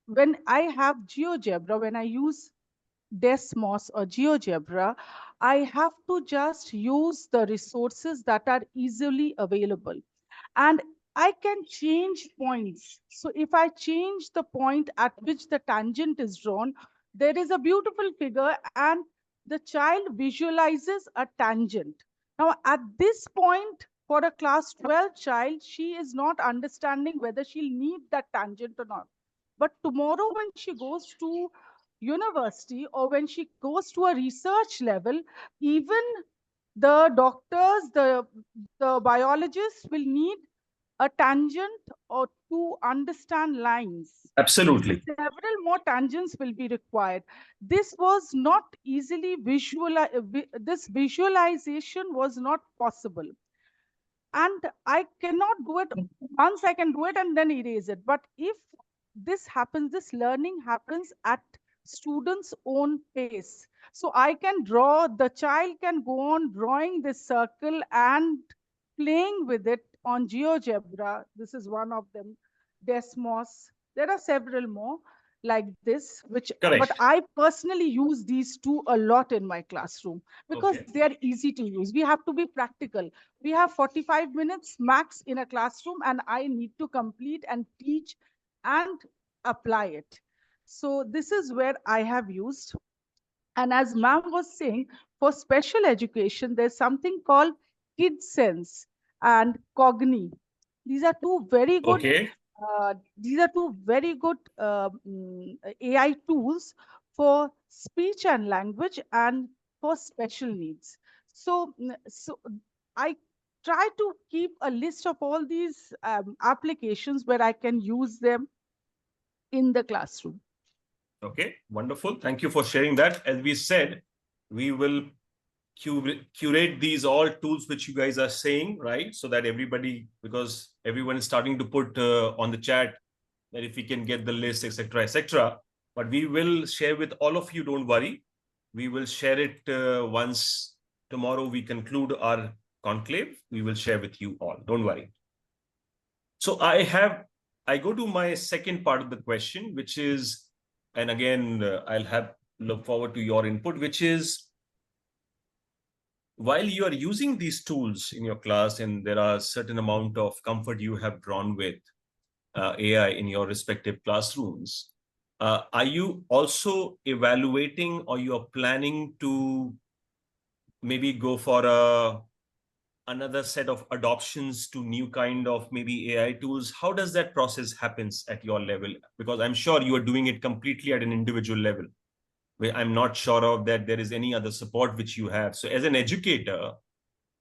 when I have GeoGebra, when I use Desmos or GeoGebra, I have to just use the resources that are easily available. And I can change points. So if I change the point at which the tangent is drawn, there is a beautiful figure and the child visualizes a tangent. Now, at this point, for a class 12 child, she is not understanding whether she'll need that tangent or not. But tomorrow, when she goes to university or when she goes to a research level, even the doctors, the biologists will need a tangent or to understand lines. Absolutely. Several more tangents will be required. This was not easily this visualization was not possible. And I cannot do it once. I can do it and then erase it. But if this happens, this learning happens at students' own pace. So I can draw, the child can go on drawing this circle and playing with it on GeoGebra. This is one of them. Desmos. There are several more like this, which, Correct. but I personally use these two a lot in my classroom because Okay. they are easy to use. We have to be practical. We have 45 minutes max in a classroom and I need to complete and teach and apply it. So this is where I have used. And as ma'am was saying, for special education, there's something called KidSense and Cogni. These are two very good. Okay. These are two very good AI tools for speech and language and for special needs. So, so I try to keep a list of all these applications where I can use them in the classroom. Okay, wonderful. Thank you for sharing that. As we said, we will curate these all tools which you guys are saying, right? So that everybody, because everyone is starting to put on the chat that if we can get the list, etc., etc. But we will share with all of you, don't worry. We will share it once tomorrow we conclude our conclave. We will share with you all, don't worry. So I go to my second part of the question, which is, and again, I'll look forward to your input, which is, while you are using these tools in your class and there are a certain amount of comfort you have drawn with AI in your respective classrooms, are you also evaluating or you are planning to maybe go for another set of adoptions to new kind of maybe AI tools? How does that process happens at your level? Because I'm sure you are doing it completely at an individual level. I'm not sure of that there is any other support which you have. So as an educator,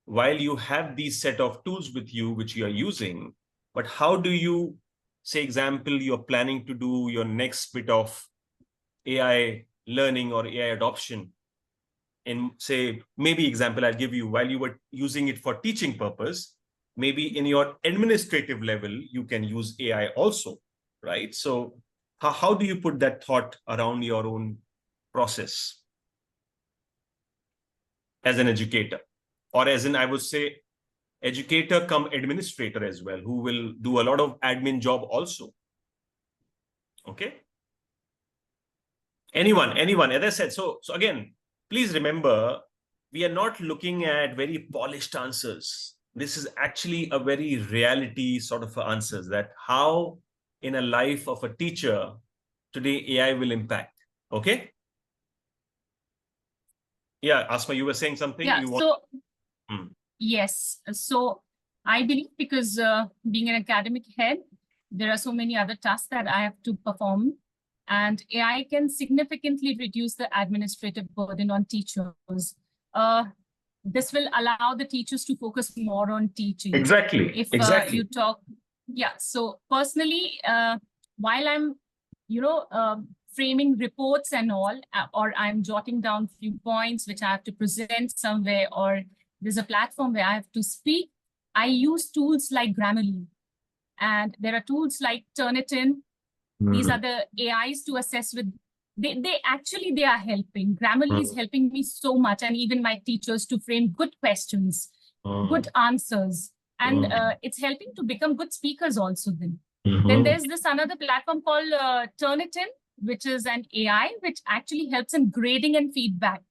while you have these set of tools with you, which you are using, but how do you, say example, you're planning to do your next bit of AI learning or AI adoption, and say, maybe example I'll give you, while you were using it for teaching purpose, maybe in your administrative level, you can use AI also, right? So how do you put that thought around your own process as an educator, or as in, I would say, educator come administrator as well, who will do a lot of admin job also? Okay. Anyone, as I said, so again, please remember, we are not looking at very polished answers. This is actually a very reality sort of answers, that how in a life of a teacher today AI will impact. Okay. Yeah, Asma, you were saying something. Yeah, yes. So I believe because being an academic head, there are so many other tasks that I have to perform, and AI can significantly reduce the administrative burden on teachers. This will allow the teachers to focus more on teaching. Exactly. If exactly. you talk, yeah. So personally, while I'm, framing reports and all, or I'm jotting down few points which I have to present somewhere, or there's a platform where I have to speak, I use tools like Grammarly. And there are tools like Turnitin. These are the AIs to assess with, they are helping. Grammarly is helping me so much, and even my teachers, to frame good questions, good answers. And it's helping to become good speakers also then. Then there's this another platform called Turnitin, which is an AI which actually helps in grading and feedback.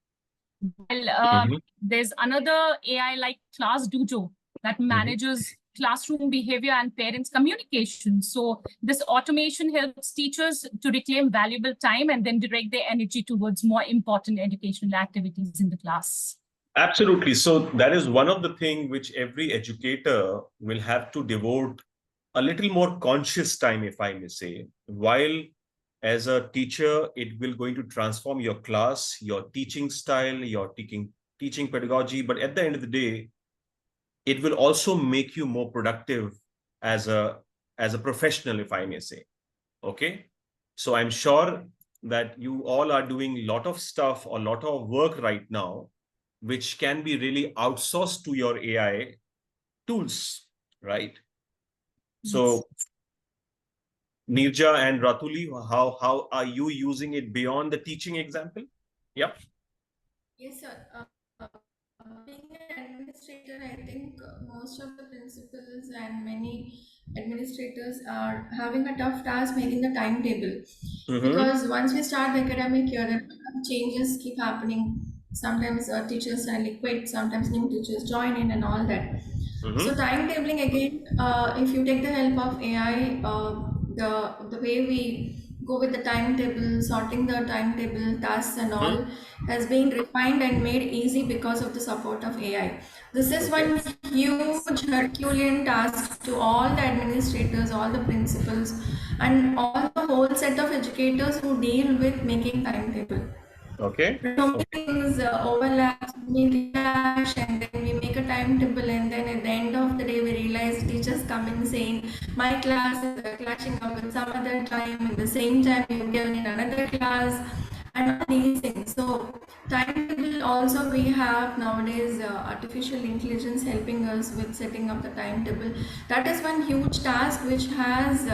Well, there's another AI like Class Dojo that manages classroom behavior and parents communication. So this automation helps teachers to reclaim valuable time and then direct their energy towards more important educational activities in the class. Absolutely. So that is one of the things which every educator will have to devote a little more conscious time, if I may say. While as a teacher, it will going to transform your class, your teaching style, your teaching pedagogy. But at the end of the day, it will also make you more productive as a professional, if I may say. Okay. So I'm sure that you all are doing a lot of stuff, a lot of work right now, which can be really outsourced to your AI tools, right? So Nirja and Ratuli, how are you using it beyond the teaching example? Yep. Yes, sir. Being an administrator, I think most of the principals and many administrators are having a tough task making the timetable. Because once we start the academic year, changes keep happening. Sometimes teachers suddenly quit, sometimes new teachers join in and all that. So timetabling again, if you take the help of AI, the way we go with the timetable, sorting the timetable tasks and all has been refined and made easy because of the support of AI. This is one huge Herculean task to all the administrators, all the principals, and all the whole set of educators who deal with making timetable. Okay. So many things overlap, we clash, and then we make a timetable, and then at the end of the day, we realize teachers come in saying, my class is clashing up with some other time, at the same time, you've given in another class, and all these things. So, timetable also, we have nowadays artificial intelligence helping us with setting up the timetable. That is one huge task which has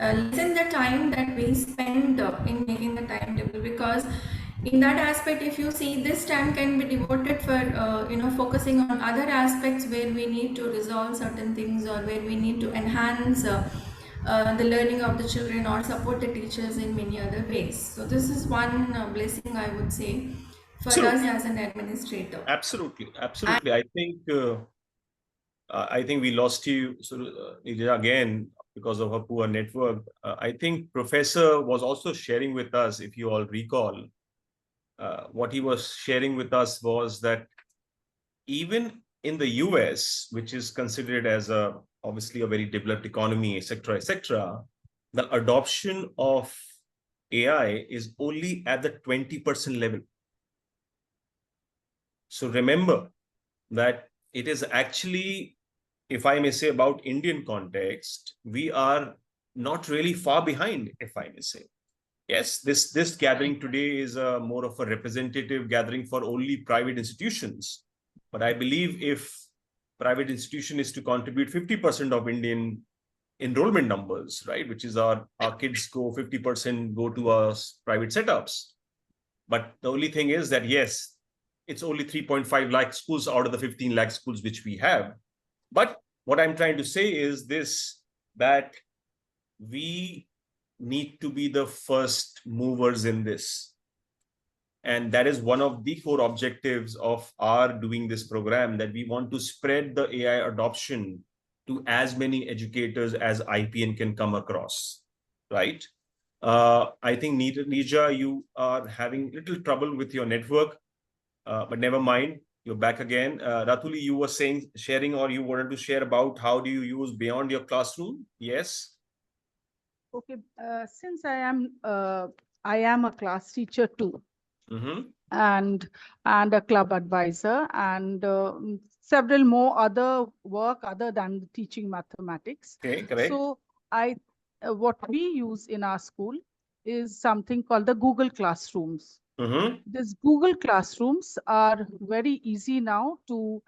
lessen the time that we spend in making the timetable, because in that aspect, if you see, this time can be devoted for focusing on other aspects where we need to resolve certain things, or where we need to enhance the learning of the children or support the teachers in many other ways. So this is one blessing, I would say, for us as an administrator. Absolutely. I think we lost you again because of a poor network. I think Professor was also sharing with us, if you all recall, what he was sharing with us was that even in the US, which is considered as obviously a very developed economy, etc., the adoption of AI is only at the 20% level. So remember that it is actually, if I may say, about Indian context, we are not really far behind, if I may say. Yes, this gathering today is more of a representative gathering for only private institutions. But I believe if private institution is to contribute 50% of Indian enrollment numbers, right, which is our kids go 50% go to our private setups. But the only thing is that, yes, it's only 3.5 lakh schools out of the 15 lakh schools which we have. But what I'm trying to say is this, that we need to be the first movers in this. And that is one of the core objectives of our doing this program, that we want to spread the AI adoption to as many educators as IPN can come across, right? I think, Nija, you are having little trouble with your network, but never mind, you're back again. Ratuli, you were sharing, or you wanted to share about how do you use beyond your classroom? Yes. Okay, since I am a class teacher too, and a club advisor, and several more other work other than teaching mathematics. Okay, correct. So what we use in our school is something called the Google Classrooms. These Google Classrooms are very easy now to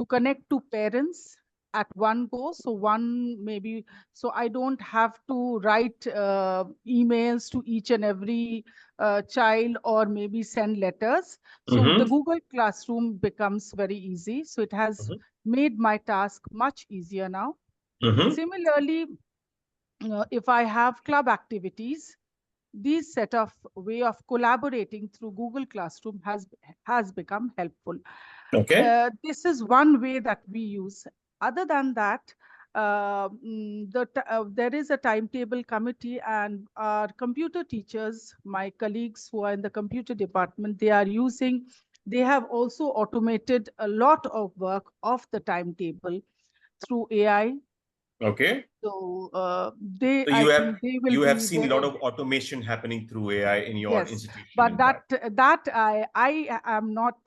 connect to parents at one go. So I don't have to write emails to each and every child, or maybe send letters. So the Google Classroom becomes very easy. So it has made my task much easier now. Similarly, if I have club activities, these set of way of collaborating through Google Classroom has become helpful. Okay. This is one way that we use. Other than that, there is a timetable committee, and our computer teachers, my colleagues who are in the computer department, they have also automated a lot of work of the timetable through AI. Okay. So So I think they will you have be seen a very, lot of automation happening through AI in your yes, institution, but in fact. that I am not,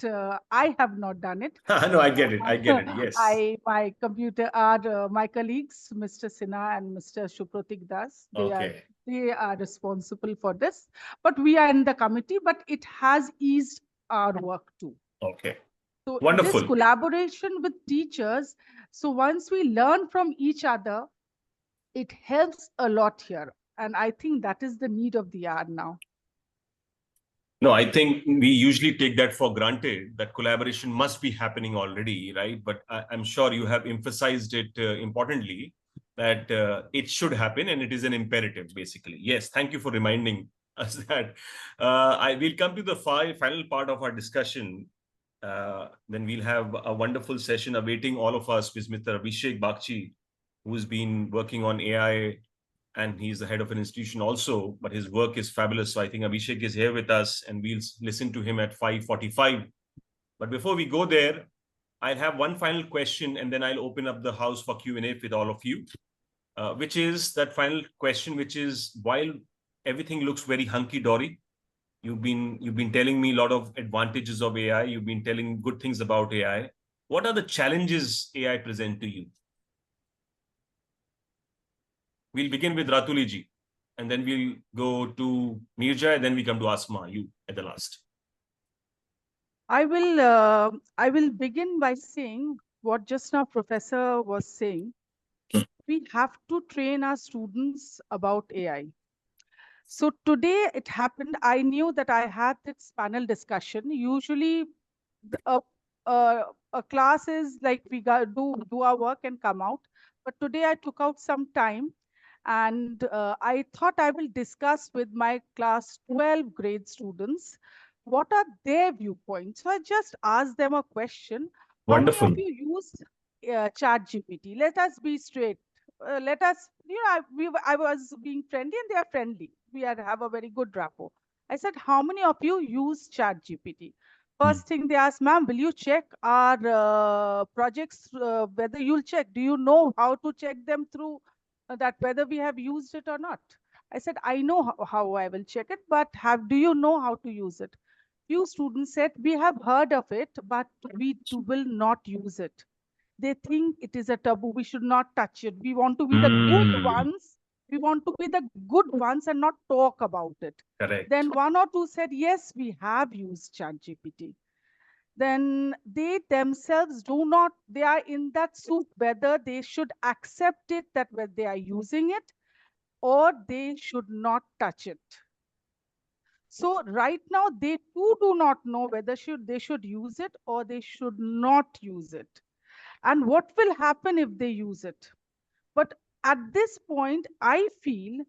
I have not done it. No, I get it. I get it. Yes. My colleagues, Mr. Sinha and Mr. Supratik Das, Okay. they are responsible for this. But we are in the committee, but it has eased our work too. Okay. So Wonderful. this collaboration with teachers, so once we learn from each other, it helps a lot here. And I think that is the need of the hour now. No, I think we usually take that for granted, that collaboration must be happening already, right? But I'm sure you have emphasized it importantly, that it should happen and it is an imperative, basically. Yes, thank you for reminding us that. I will come to the final part of our discussion. Then we'll have a wonderful session awaiting all of us with Mr. Abhishek Bagchi, who's been working on AI, and he's the head of an institution also, but his work is fabulous. So I think Abhishek is here with us, and we'll listen to him at 5:45. But before we go there, I'll have one final question, and then I'll open up the house for Q&A with all of you, which is that final question, which is, while everything looks very hunky-dory, you've been telling me a lot of advantages of AI. You've been telling good things about AI. What are the challenges AI present to you? We'll begin with Ratuli ji, and then we'll go to Nirja, and then we come to Asma, you at the last. I will begin by saying what just now Professor was saying. We have to train our students about AI. So today it happened, I knew that I had this panel discussion. Usually a class is like we do our work and come out. But today I took out some time, and I thought I will discuss with my class 12 grade students what are their viewpoints. So I just asked them a question. Wonderful. How many of you use ChatGPT? Let us be straight. Let us, I was being friendly and they are friendly. We have a very good rapport. I said, how many of you use ChatGPT? First thing they asked, ma'am, will you check our projects, whether you'll check? Do you know how to check them through that, whether we have used it or not? I said, I know how I will check it, but do you know how to use it? Few students said, we have heard of it, but we will not use it. They think it is a taboo. We should not touch it. We want to be the good ones. We want to be the good ones and not talk about it. Correct. Then one or two said, yes, we have used ChatGPT. Then they themselves they are in that soup, whether they should accept it, that whether they are using it, or they should not touch it. So right now, they too do not know whether they should use it or they should not use it. And what will happen if they use it? But at this point, I feel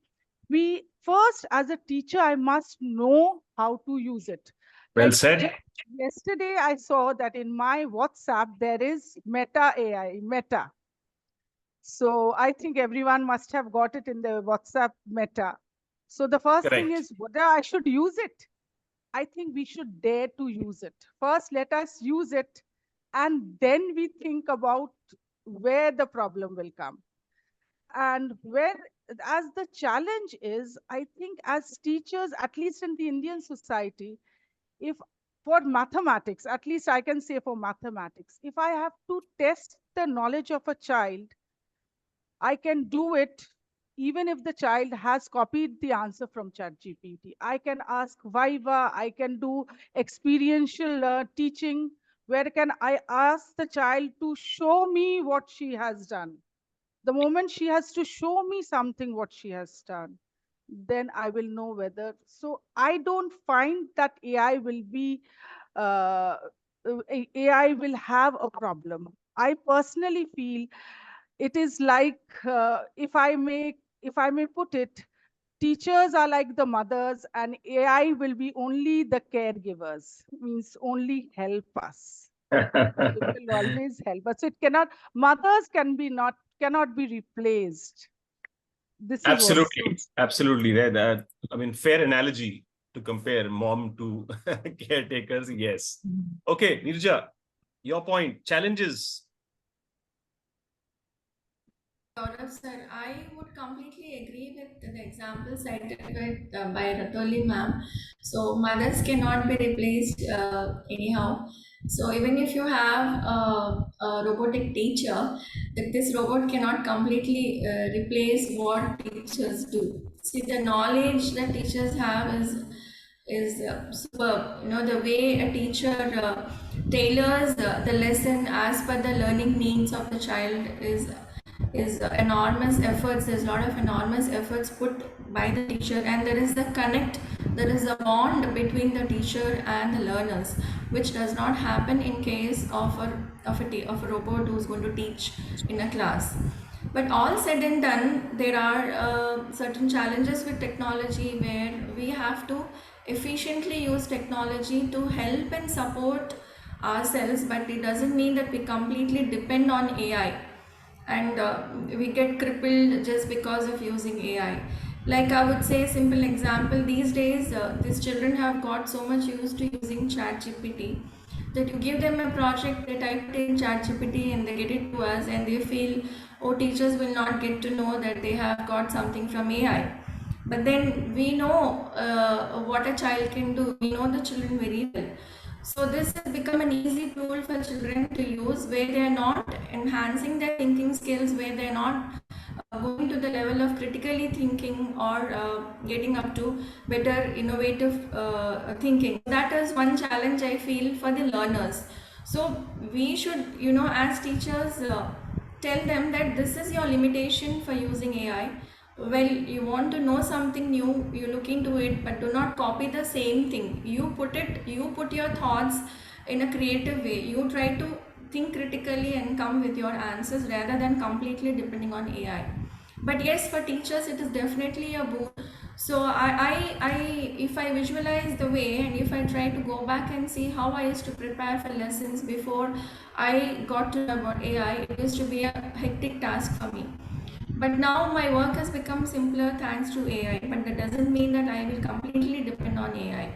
first, as a teacher, I must know how to use it. Well said. Yesterday, I saw that in my WhatsApp, there is Meta AI, Meta. So I think everyone must have got it in the WhatsApp Meta. So the first thing is whether I should use it. I think we should dare to use it. First, let us use it, and then we think about where the problem will come. And as the challenge is, I think as teachers, at least in the Indian society, if for mathematics, at least I can say for mathematics, if I have to test the knowledge of a child, I can do it even if the child has copied the answer from ChatGPT. I can ask Viva, I can do experiential teaching, where can I ask the child to show me what she has done. The moment she has to show me something, what she has done, then I will know whether. So I don't find that AI will have a problem. I personally feel it is like, if I may put it, teachers are like the mothers and AI will be only the caregivers, means only help us. It will always help us. It cannot, mothers cannot be replaced. This is Absolutely, absolutely. That I mean, fair analogy to compare mom to caretakers. Yes. Okay, Nirja, your point. Challenges. Gaurav sir, I would completely agree with the example cited by Ratoli ma'am. So mothers cannot be replaced anyhow. So even if you have a robotic teacher, that this robot cannot completely replace what teachers do. See, the knowledge that teachers have is superb. You know, the way a teacher tailors the lesson as per the learning needs of the child is enormous efforts. There's a lot of enormous efforts put by the teacher, and there is the connect, there is a bond between the teacher and the learners, which does not happen in case of a robot who's going to teach in a class. But all said and done, there are certain challenges with technology where we have to efficiently use technology to help and support ourselves, but it doesn't mean that we completely depend on AI and we get crippled just because of using AI. Like I would say, simple example, these days these children have got so much used to using ChatGPT that you give them a project, they type it in ChatGPT and they get it to us, and they feel, oh, teachers will not get to know that they have got something from AI. But then we know what a child can do. We know the children very well. So this has become an easy tool for children to use, where they are not enhancing their thinking skills, where they are not going to the level of critically thinking or getting up to better innovative thinking. That is one challenge I feel for the learners. So we should, you know, as teachers, tell them that this is your limitation for using AI. Well, you want to know something new, you look into it, but do not copy the same thing. You put your thoughts in a creative way. You try to think critically and come with your answers rather than completely depending on AI. But yes, for teachers, it is definitely a boon. So if I visualize the way, and if I try to go back and see how I used to prepare for lessons before I got to know about AI, it used to be a hectic task for me. But now my work has become simpler thanks to AI, but that doesn't mean that I will completely depend on AI.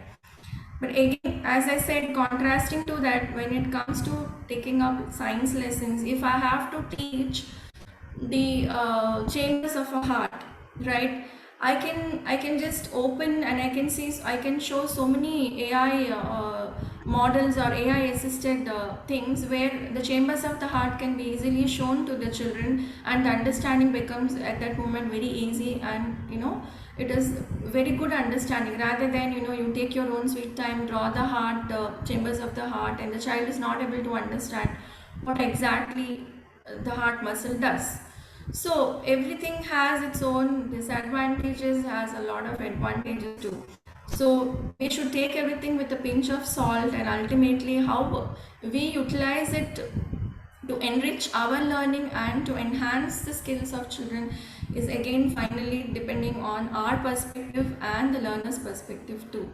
But again, as I said, contrasting to that, when it comes to taking up science lessons, if I have to teach the chambers of a heart, right, I can just open and I can see, I can show so many AI models or AI assisted things where the chambers of the heart can be easily shown to the children, and the understanding becomes at that moment very easy, and you know, it is very good understanding, rather than, you know, you take your own sweet time, draw the heart, chambers of the heart, and the child is not able to understand what exactly the heart muscle does. So everything has its own disadvantages, has a lot of advantages too. So we should take everything with a pinch of salt, and ultimately how we utilize it to enrich our learning and to enhance the skills of children is again finally depending on our perspective and the learner's perspective too.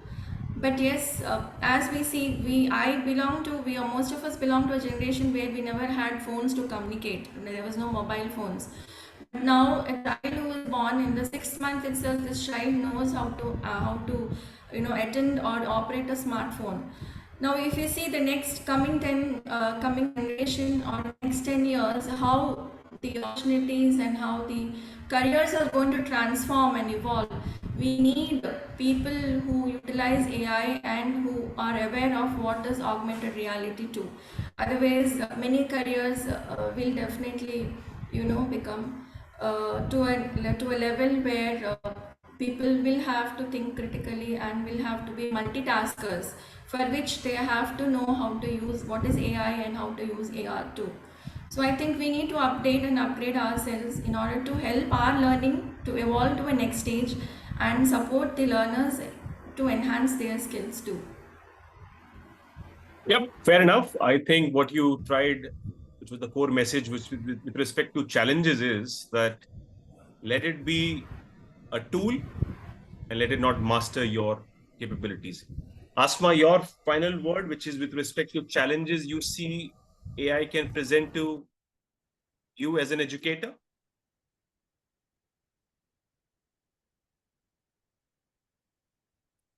But yes, as we see, we are, most of us belong to a generation where we never had phones to communicate. There was no mobile phones. But now a child who is born in the 6th month itself, this child knows how to you know, attend or operate a smartphone. Now, if you see the next coming generation or next 10 years, how the opportunities and how the careers are going to transform and evolve, we need people who utilize AI and who are aware of what is augmented reality too. Otherwise, many careers will definitely, you know, become to a level where people will have to think critically and will have to be multitaskers, for which they have to know how to use what is AI and how to use AR too. So I think we need to update and upgrade ourselves in order to help our learning to evolve to a next stage and support the learners to enhance their skills too. Yep, fair enough. I think what you tried, which was the core message, which with respect to challenges, is that let it be a tool and let it not master your capabilities. Asma, your final word, which is with respect to challenges you see AI can present to you as an educator?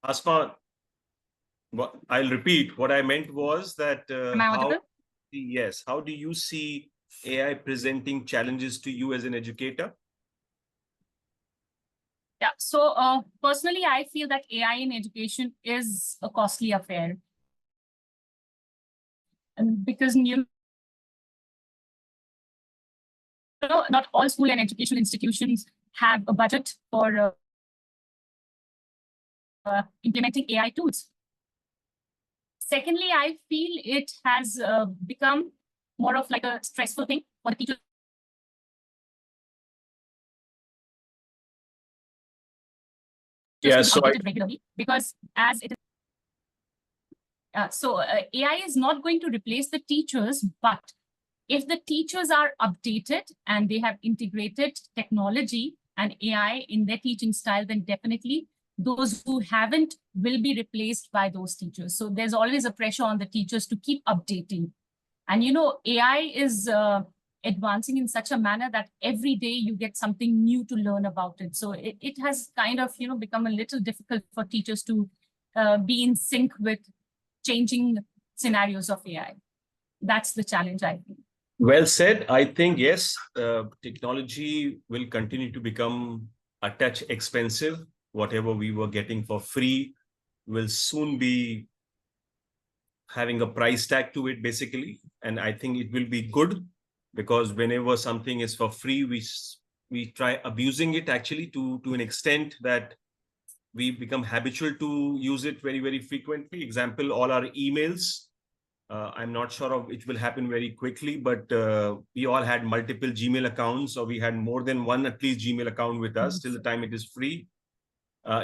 Asma, I'll repeat. What I meant was that Am I audible? yes, how do you see AI presenting challenges to you as an educator? Yeah, so personally, I feel that AI in education is a costly affair. And because, you know, not all school and educational institutions have a budget for implementing AI tools. Secondly, I feel it has become more of like a stressful thing for the teachers. Yeah, To so update it regularly, because as it is, AI is not going to replace the teachers, but if the teachers are updated and they have integrated technology and AI in their teaching style, then definitely those who haven't will be replaced by those teachers. So there's always a pressure on the teachers to keep updating. And, you know, AI is advancing in such a manner that every day you get something new to learn about it. So it has kind of, you know, become a little difficult for teachers to be in sync with changing scenarios of AI. That's the challenge, I think. Well said. I think, yes, technology will continue to become a touch expensive. Whatever we were getting for free will soon be having a price tag to it, basically. And I think it will be good, because whenever something is for free, we try abusing it actually to an extent that we become habitual to use it very, very frequently. Example, all our emails. I'm not sure of it will happen very quickly, but we all had multiple Gmail accounts, or we had more than one at least Gmail account with us till the time it is free.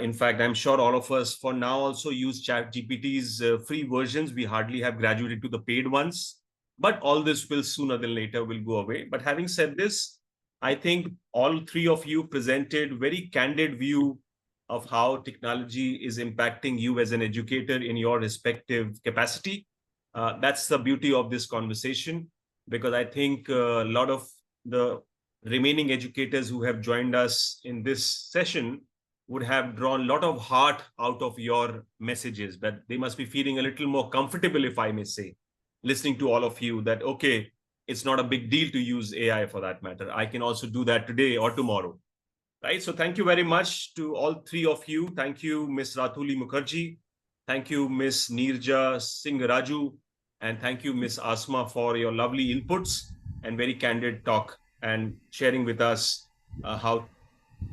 In fact, I'm sure all of us for now also use ChatGPT's free versions. We hardly have graduated to the paid ones, but all this will sooner than later will go away. But having said this, I think all three of you presented very candid view of how technology is impacting you as an educator in your respective capacity. That's the beauty of this conversation, because I think a lot of the remaining educators who have joined us in this session would have drawn a lot of heart out of your messages, but they must be feeling a little more comfortable, if I may say, listening to all of you, that, okay, it's not a big deal to use AI for that matter. I can also do that today or tomorrow, right? So thank you very much to all three of you. Thank you, Ms. Ratuli Mukherjee. Thank you, Ms. Neerja Singh Raju. And thank you, Ms. Asma, for your lovely inputs and very candid talk and sharing with us how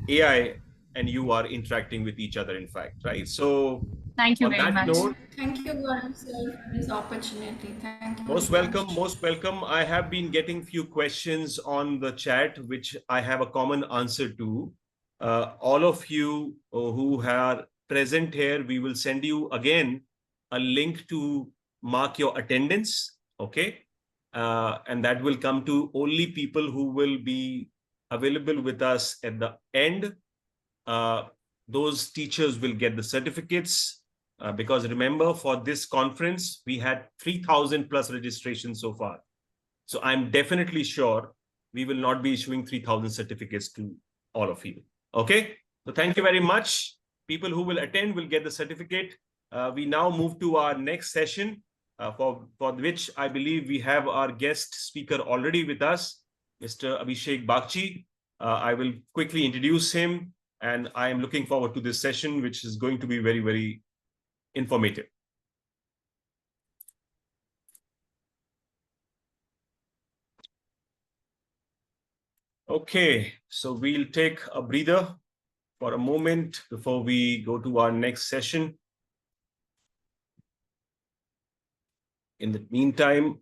AI and you are interacting with each other, in fact, right? So thank you on very that much. note, Thank you, Gaurav sir, for this opportunity. Thank you most very welcome, much. most welcome. I have been getting few questions on the chat, which I have a common answer to. All of you who are present here, we will send you again a link to mark your attendance, okay? And that will come to only people who will be available with us at the end. Those teachers will get the certificates, because remember, for this conference, we had 3,000 plus registrations so far. So I'm definitely sure we will not be issuing 3,000 certificates to all of you. Okay. So thank you very much. People who will attend will get the certificate. We now move to our next session, for which I believe we have our guest speaker already with us, Mr. Abhishek Bagchi. I will quickly introduce him, and I am looking forward to this session, which is going to be very, very informative. Okay, so we'll take a breather for a moment before we go to our next session. In the meantime,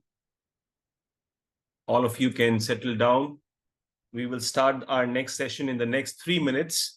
all of you can settle down. We will start our next session in the next 3 minutes.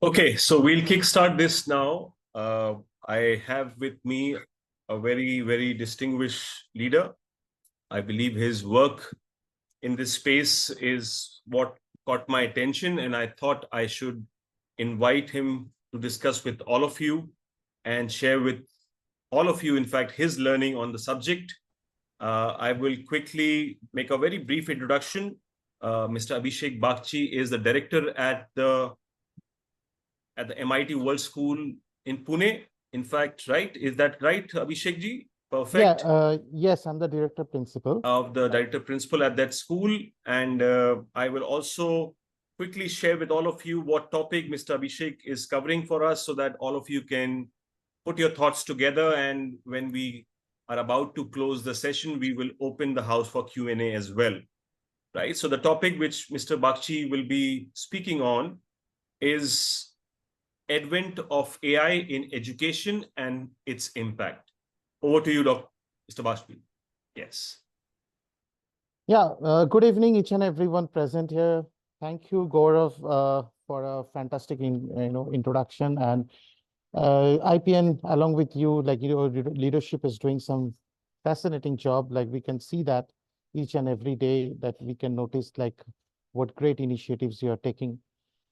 Okay, so we'll kickstart this now. I have with me a very, very distinguished leader. I believe his work in this space is what caught my attention, and I thought I should invite him to discuss with all of you and share with all of you, in fact, his learning on the subject. I will quickly make a very brief introduction. Mr. Abhishek Bagchi is the director at the MIT World School in Pune. In fact, right? Is that right, Abhishek ji? Perfect. Yeah, yes, I'm the director principal. Of the director principal at that school. And I will also quickly share with all of you what topic Mr. Abhishek is covering for us so that all of you can put your thoughts together. And when we are about to close the session, we will open the house for Q&A as well. Right. So the topic which Mr. Bagchi will be speaking on is advent of AI in education and its impact. Over to you, Mr. Bagchi. Yes. Yeah, good evening, each and everyone present here. Thank you, Gaurav, for a fantastic introduction. And IPN, along with you, leadership is doing some fascinating job. Like we can see that each and every day that we can notice like what great initiatives you are taking.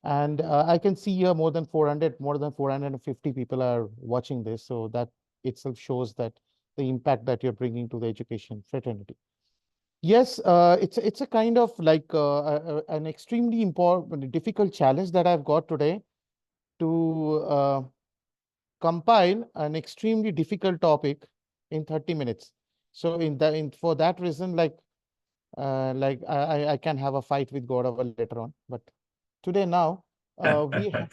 And I can see here more than 450 people are watching this. So that itself shows that the impact that you're bringing to the education fraternity. Yes, it's a kind of like an extremely important, difficult challenge that I've got today to compile an extremely difficult topic in 30 minutes. So for that reason, I can have a fight with Gaurav later on, but today now we have.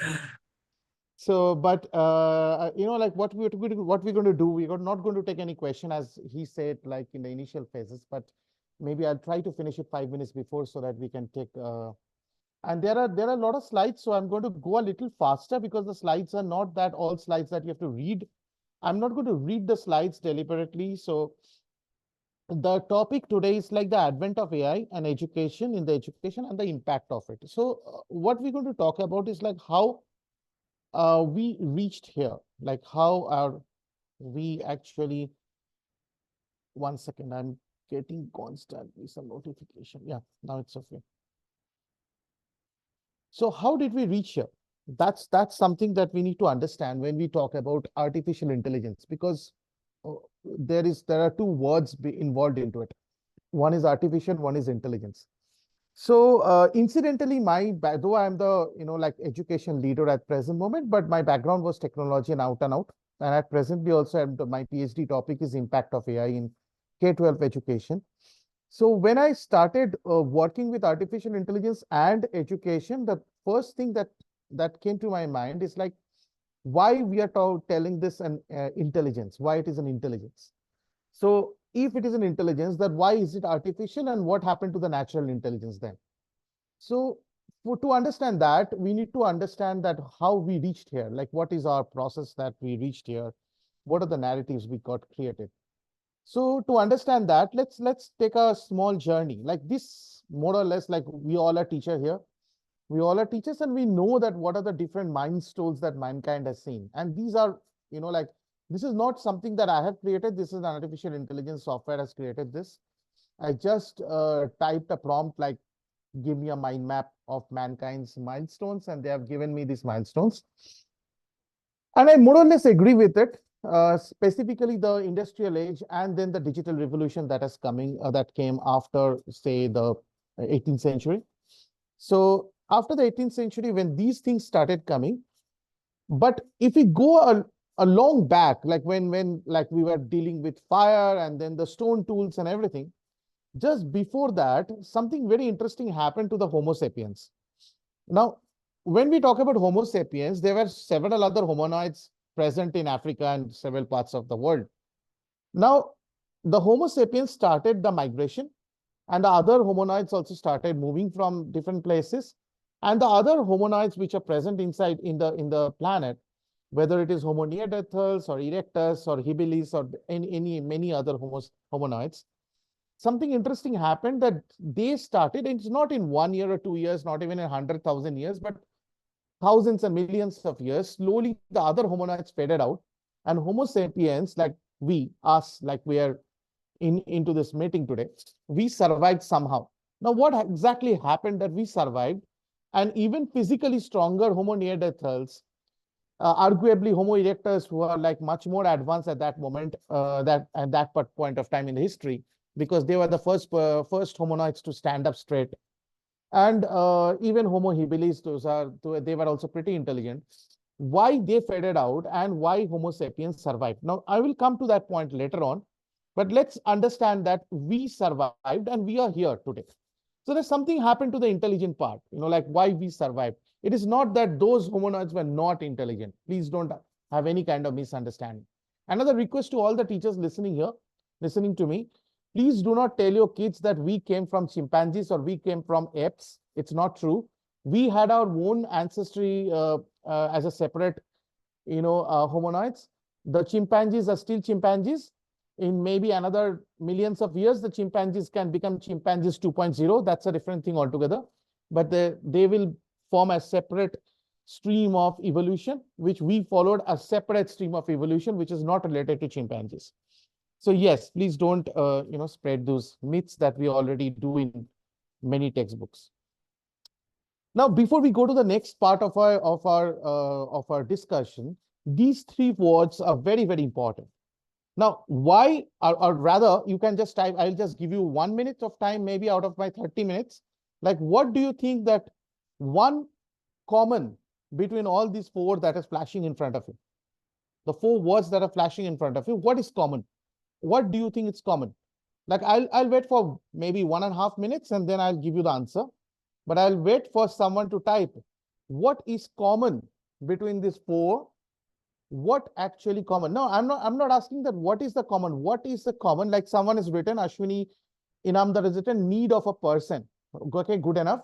So, but like what we're going to do, we're not going to take any question as he said, like in the initial phases, but maybe I'll try to finish it 5 minutes before so that we can take. And there are a lot of slides, so I'm going to go a little faster because the slides are not that all slides that you have to read. I'm not going to read the slides deliberately. So the topic today is like the advent of AI and education in the education and the impact of it. So what we're going to talk about is like how we reached here, like how are we actually, one second, I'm getting constantly some notification. Yeah, now it's okay. So how did we reach here? That's something that we need to understand when we talk about artificial intelligence, because there are two words involved into it. One is artificial, one is intelligence. So incidentally, though I'm the like education leader at present moment, but my background was technology and out. And at presently also my PhD topic is impact of AI in K-12 education. So when I started working with artificial intelligence and education, the first thing that came to my mind is like why we are telling this an intelligence, why it is an intelligence. So if it is an intelligence, then why is it artificial and what happened to the natural intelligence then? So to understand that, we need to understand that how we reached here, like what is our process that we reached here? What are the narratives we got created? So to understand that, let's take a small journey like this, more or less, like we all are teachers here. We all are teachers and we know that what are the different milestones that mankind has seen. And these are, like, this is not something that I have created. This is an artificial intelligence software has created this. I just typed a prompt like, give me a mind map of mankind's milestones, and they have given me these milestones. And I more or less agree with it, specifically the industrial age and then the digital revolution that is coming, that came after, say, the 18th century. So after the 18th century, when these things started coming, but if we go a long back, like when like we were dealing with fire and then the stone tools and everything, just before that, something very interesting happened to the Homo sapiens. Now, when we talk about Homo sapiens, there were several other hominoids present in Africa and several parts of the world. Now, the Homo sapiens started the migration, and the other hominoids also started moving from different places. And the other hominoids which are present inside in the planet, whether it is Homo neanderthals or erectus or habilis or many other hominoids, something interesting happened that they started, and it's not in 1 year or 2 years, not even in 100,000 years, but thousands and millions of years, slowly the other hominoids faded out, and Homo sapiens, like us, like we are into this meeting today, we survived somehow. Now, what exactly happened that we survived? And even physically stronger Homo neanderthals, arguably Homo erectus, who are like much more advanced at that moment, at that point of time in history, because they were the first hominoids to stand up straight. And even Homo habilis, they were also pretty intelligent. Why they faded out and why Homo sapiens survived. Now, I will come to that point later on, but let's understand that we survived and we are here today. So there's something happened to the intelligent part, like why we survived. It is not that those hominoids were not intelligent. Please don't have any kind of misunderstanding. Another request to all the teachers listening here, listening to me, please do not tell your kids that we came from chimpanzees or we came from apes. It's not true. We had our own ancestry as a separate, hominoids. The chimpanzees are still chimpanzees. In maybe another millions of years, the chimpanzees can become chimpanzees 2.0. That's a different thing altogether. But they will form a separate stream of evolution, which we followed a separate stream of evolution, which is not related to chimpanzees. So yes, please don't spread those myths that we already do in many textbooks. Now, before we go to the next part of our discussion, these three words are very, very important. Now, why, or rather, you can just type, I'll just give you 1 minute of time, maybe out of my 30 minutes. Like, what do you think that one common between all these four that is flashing in front of you? The four words that are flashing in front of you, what is common? What do you think is common? Like, I'll wait for maybe 1.5 minutes and then I'll give you the answer. But I'll wait for someone to type what is common between these four. What actually common? No, I'm not asking that what is the common. What is the common? Like someone has written, Ashwini Inamdar has written, need of a person. Okay, good enough.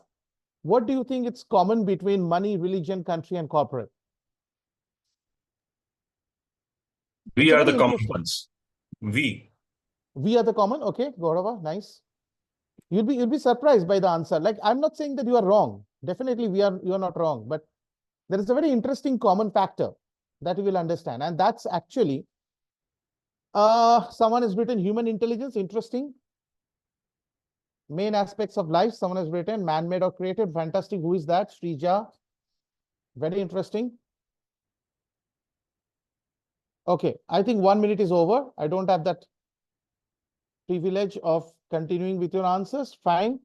What do you think it's common between money, religion, country, and corporate? We are the common ones. We are the common. Okay, Gaurava, nice. You'll be surprised by the answer. Like, I'm not saying that you are wrong. Definitely, you're not wrong. But there is a very interesting common factor that you will understand. And that's actually, someone has written human intelligence, interesting. Main aspects of life, someone has written man-made or created, fantastic. Who is that? Srija. Very interesting. Okay, I think 1 minute is over. I don't have that privilege of continuing with your answers. Fine.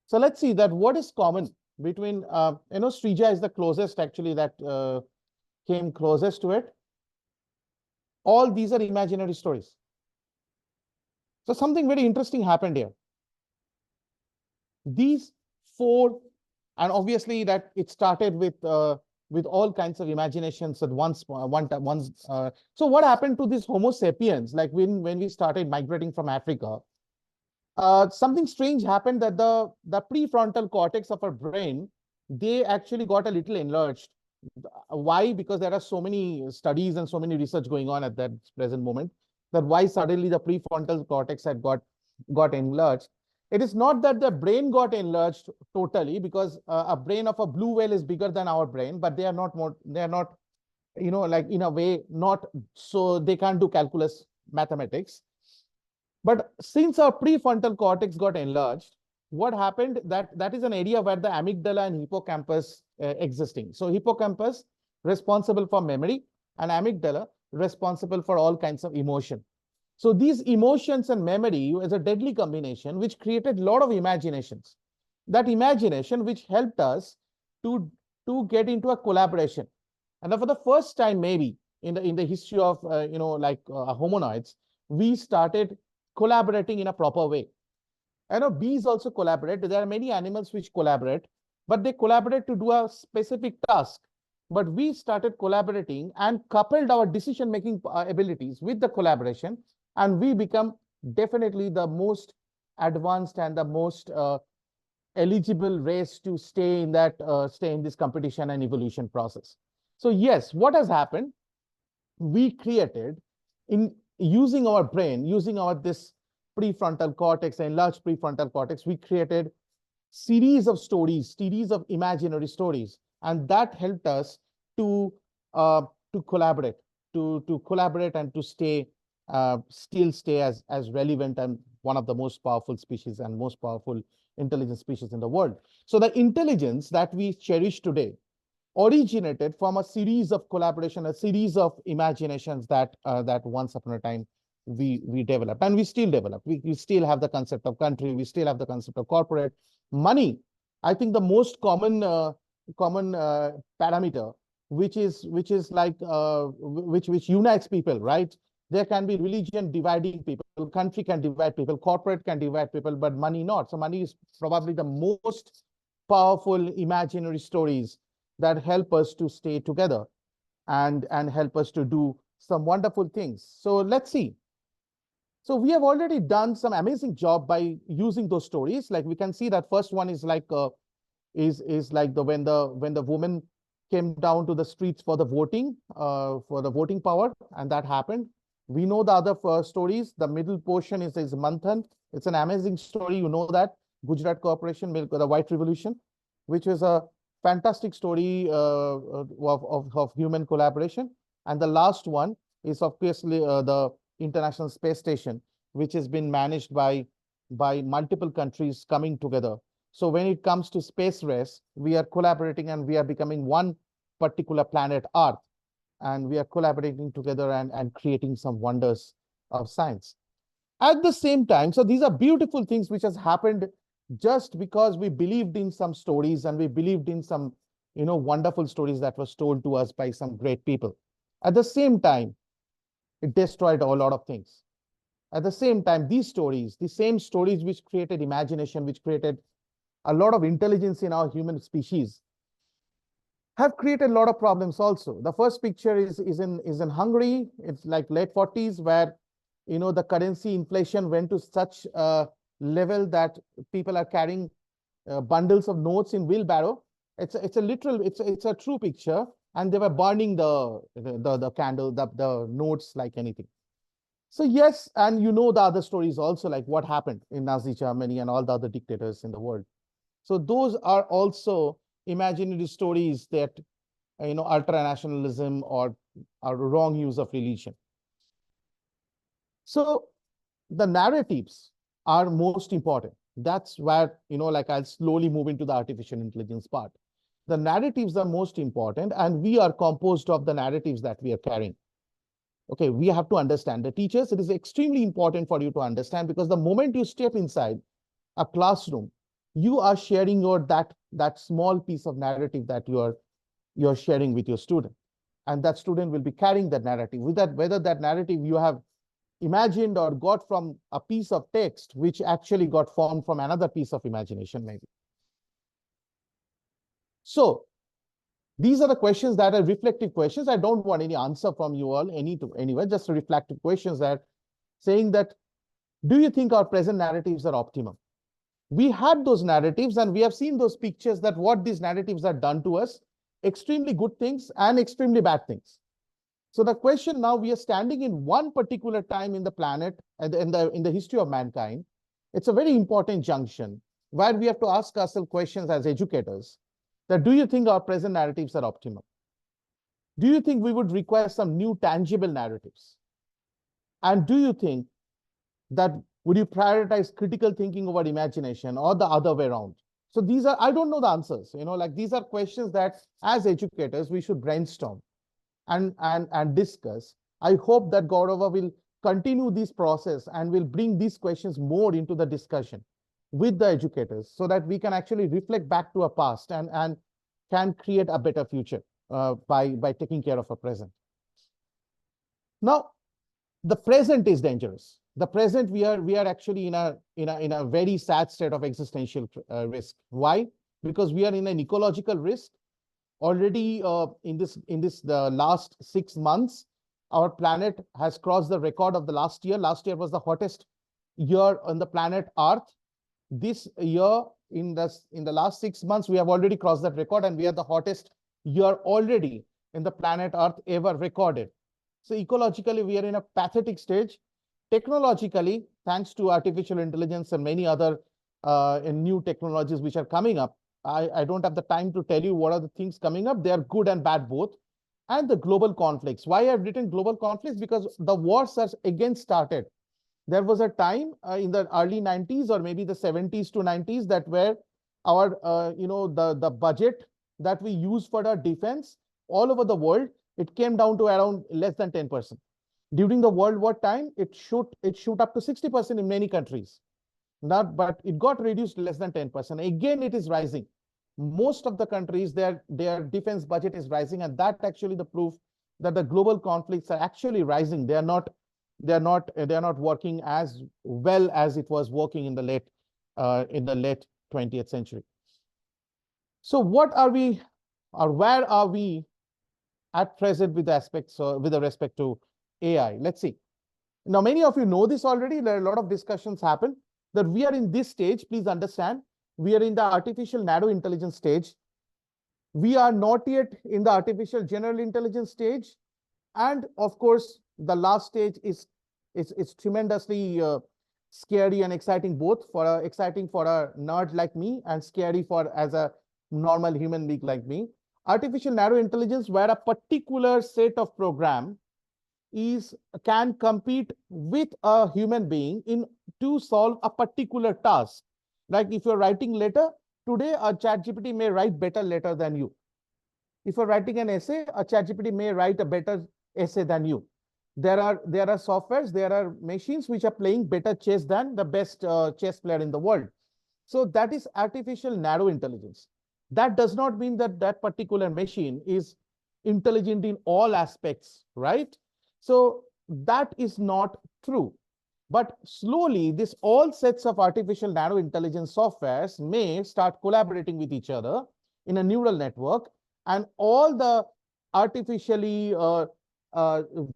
So let's see that what is common between, Srija is the closest actually that came closest to it. All these are imaginary stories. So something very interesting happened here. These four, and obviously that it started with all kinds of imaginations at once. So what happened to these Homo sapiens? Like when we started migrating from Africa, something strange happened that the prefrontal cortex of our brain, they actually got a little enlarged. Why? Because there are so many studies and so many research going on at that present moment, that why suddenly the prefrontal cortex had got enlarged. It is not that the brain got enlarged totally, because a brain of a blue whale is bigger than our brain, but they are not, like in a way, not so they can't do calculus mathematics. But since our prefrontal cortex got enlarged, what happened, that is an area where the amygdala and hippocampus existing. So hippocampus responsible for memory and amygdala responsible for all kinds of emotion. So these emotions and memory is a deadly combination which created a lot of imaginations. That imagination which helped us to get into a collaboration. And for the first time maybe in the history of hominoids, we started collaborating in a proper way. I know bees also collaborate. There are many animals which collaborate, but they collaborate to do a specific task. But we started collaborating and coupled our decision-making abilities with the collaboration, and we become definitely the most advanced and the most eligible race to stay in this competition and evolution process. So yes, what has happened? We created, in using our brain, using this prefrontal cortex, enlarged prefrontal cortex, we created series of stories, series of imaginary stories, And that helped us to collaborate, to collaborate and to still stay as relevant and one of the most powerful species and most powerful intelligent species in the world. So the intelligence that we cherish today originated from a series of collaboration, a series of imaginations that once upon a time we developed, and we still develop. We still have the concept of country, we still have the concept of corporate money. I think the most common parameter, which unites people, right? There can be religion dividing people, country can divide people, corporate can divide people, but money not. So money is probably the most powerful imaginary stories that help us to stay together and help us to do some wonderful things. So let's see. So we have already done some amazing job by using those stories. Like we can see that first one is like when the woman came down to the streets for the voting power, and that happened. We know the other stories. The middle portion is Manthan. It's an amazing story. You know that Gujarat Corporation, the White Revolution, which is a fantastic story of human collaboration. And the last one is obviously the International Space Station, which has been managed by multiple countries coming together. So when it comes to space race, we are collaborating and we are becoming one particular planet Earth, and we are collaborating together and creating some wonders of science. At the same time, so these are beautiful things which has happened just because we believed in some stories and we believed in some, wonderful stories that was told to us by some great people. At the same time, it destroyed a lot of things. At the same time, these stories, the same stories which created imagination, which created a lot of intelligence in our human species, have created a lot of problems also. The first picture is in Hungary. It's like late 40s, where the currency inflation went to such a level that people are carrying bundles of notes in wheelbarrow. It's a true picture, and they were burning the candle, the notes like anything. So yes, and the other stories also, like what happened in Nazi Germany and all the other dictators in the world. So those are also imaginary stories that ultranationalism or wrong use of religion. So the narratives are most important. That's where, like I'll slowly move into the artificial intelligence part. The narratives are most important, and we are composed of the narratives that we are carrying. Okay, we have to understand. The teachers, it is extremely important for you to understand, because the moment you step inside a classroom, you are sharing that small piece of narrative that you're sharing with your student, and that student will be carrying that narrative. Whether that narrative you have imagined or got from a piece of text, which actually got formed from another piece of imagination, maybe. So these are the questions that are reflective questions. I don't want any answer from you all anywhere, just reflective questions that saying that, do you think our present narratives are optimum? We had those narratives, and we have seen those pictures that what these narratives have done to us, extremely good things and extremely bad things. So the question now, we are standing in one particular time in the planet and in the history of mankind. It's a very important junction where we have to ask ourselves questions as educators, that do you think our present narratives are optimal? Do you think we would require some new tangible narratives? And do you think that would you prioritize critical thinking over imagination, or the other way around? So these are, I don't know the answers, like these are questions that as educators, we should brainstorm and discuss. I hope that Gaurava will continue this process and will bring these questions more into the discussion with the educators, so that we can actually reflect back to our past and can create a better future by taking care of our present. Now, the present is dangerous. The present, we are actually in a very sad state of existential risk. Why? Because we are in an ecological risk. Already in the last 6 months, our planet has crossed the record of the last year. Last year was the hottest year on the planet Earth. This year, in the last 6 months, we have already crossed that record, and we are the hottest year already in the planet Earth ever recorded. So ecologically, we are in a pathetic stage. Technologically, thanks to artificial intelligence and many other new technologies which are coming up, I don't have the time to tell you what are the things coming up. They are good and bad both. And the global conflicts. Why I've written global conflicts? Because the wars are again started. There was a time in the early 90s or maybe the 70s to 90s that where our, the budget that we use for our defense all over the world, it came down to around less than 10%. During the World War time, it shoot up to 60% in many countries. But it got reduced less than 10%. Again, it is rising. Most of the countries, their defense budget is rising, and that actually the proof that the global conflicts are actually rising. They're not working as well as it was working in the late 20th century. So what are we, or where are we at present with respect to AI? Let's see. Now, many of you know this already. There are a lot of discussions happen that we are in this stage. Please understand, we are in the artificial narrow intelligence stage. We are not yet in the artificial general intelligence stage. And of course, the last stage is tremendously scary and exciting, both exciting for a nerd like me and scary for as a normal human being like me. Artificial narrow intelligence, where a particular set of program can compete with a human being to solve a particular task. Like if you're writing letter, today a ChatGPT may write better letter than you. If you're writing an essay, a ChatGPT may write a better essay than you. There are softwares, there are machines which are playing better chess than the best chess player in the world. So that is artificial narrow intelligence. That does not mean that that particular machine is intelligent in all aspects, right? So that is not true. But slowly, this all sets of artificial narrow intelligence softwares may start collaborating with each other in a neural network, and all the artificially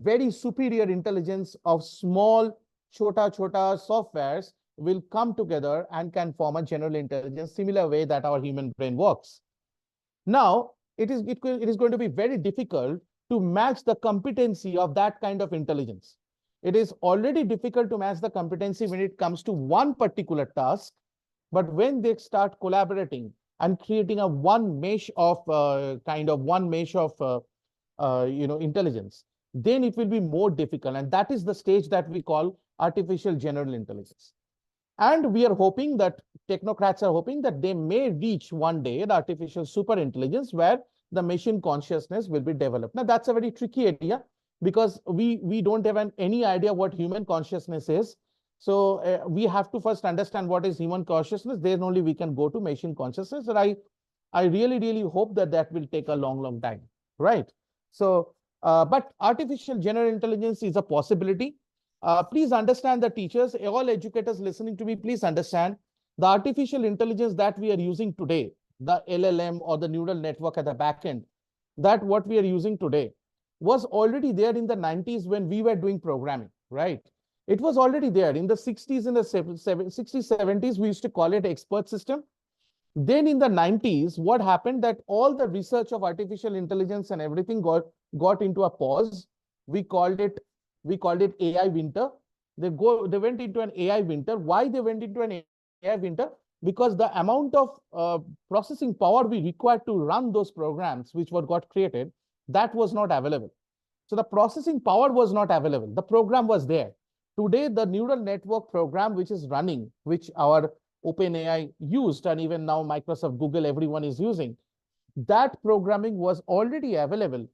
very superior intelligence of small chota softwares will come together and can form a general intelligence, similar way that our human brain works. Now, it is going to be very difficult to match the competency of that kind of intelligence. It is already difficult to match the competency when it comes to one particular task, but when they start collaborating and creating a one mesh of intelligence, then it will be more difficult, and that is the stage that we call artificial general intelligence. And we are hoping that technocrats are hoping that they may reach one day the artificial super intelligence where the machine consciousness will be developed. Now, that's a very tricky idea because we don't have any idea what human consciousness is. So we have to first understand what is human consciousness. Then only we can go to machine consciousness. And I really hope that that will take a long time, right? So, but artificial general intelligence is a possibility. Please understand, the teachers, all educators listening to me, please understand the artificial intelligence that we are using today, the LLM or the neural network at the back end, that what we are using today was already there in the 90s when we were doing programming, right? It was already there in the 60s, in the 60s, 70s, we used to call it expert system. Then in the 90s, what happened that all the research of artificial intelligence and everything got into a pause. We called it AI winter. They went into an AI winter. Why they went into an AI winter? Because the amount of processing power we required to run those programs which got created, that was not available. So the processing power was not available. The program was there. Today, the neural network program which is running, which our OpenAI used, and even now Microsoft, Google, everyone is using, that programming was already available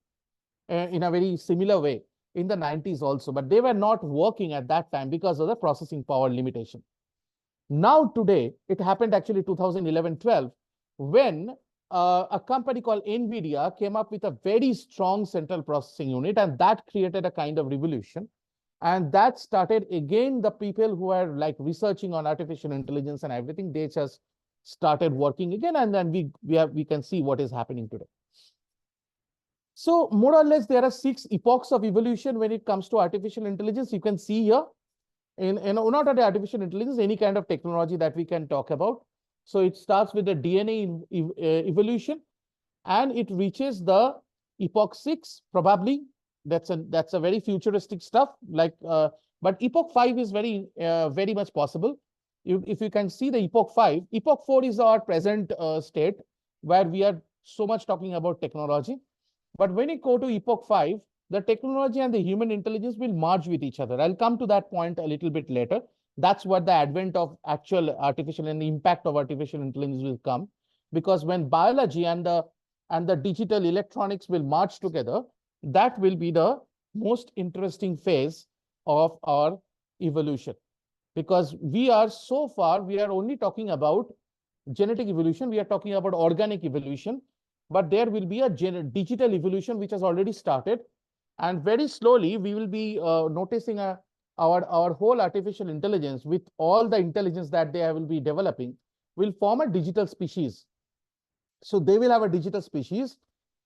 in a very similar way in the 90s also, but they were not working at that time because of the processing power limitation. Now today, it happened actually 2011-12, when a company called NVIDIA came up with a very strong central processing unit, and that created a kind of revolution. And that started again, the people who are like researching on artificial intelligence and everything, they just started working again, and then we can see what is happening today. So more or less, there are 6 epochs of evolution when it comes to artificial intelligence. You can see here, not only artificial intelligence, any kind of technology that we can talk about. So it starts with the DNA evolution, and it reaches the epoch 6, probably. That's a very futuristic stuff. Like, but epoch 5 is very much possible. if you can see the Epoch 5, Epoch 4 is our present state where we are so much talking about technology. But when you go to Epoch 5, the technology and the human intelligence will merge with each other. I'll come to that point a little bit later. That's what the advent of actual artificial and the impact of artificial intelligence will come. Because when biology and the digital electronics will merge together, that will be the most interesting phase of our evolution. Because we are only talking about genetic evolution, we are talking about organic evolution, but there will be a digital evolution which has already started. And very slowly, we will be noticing our whole artificial intelligence with all the intelligence that they will be developing will form a digital species. So they will have a digital species.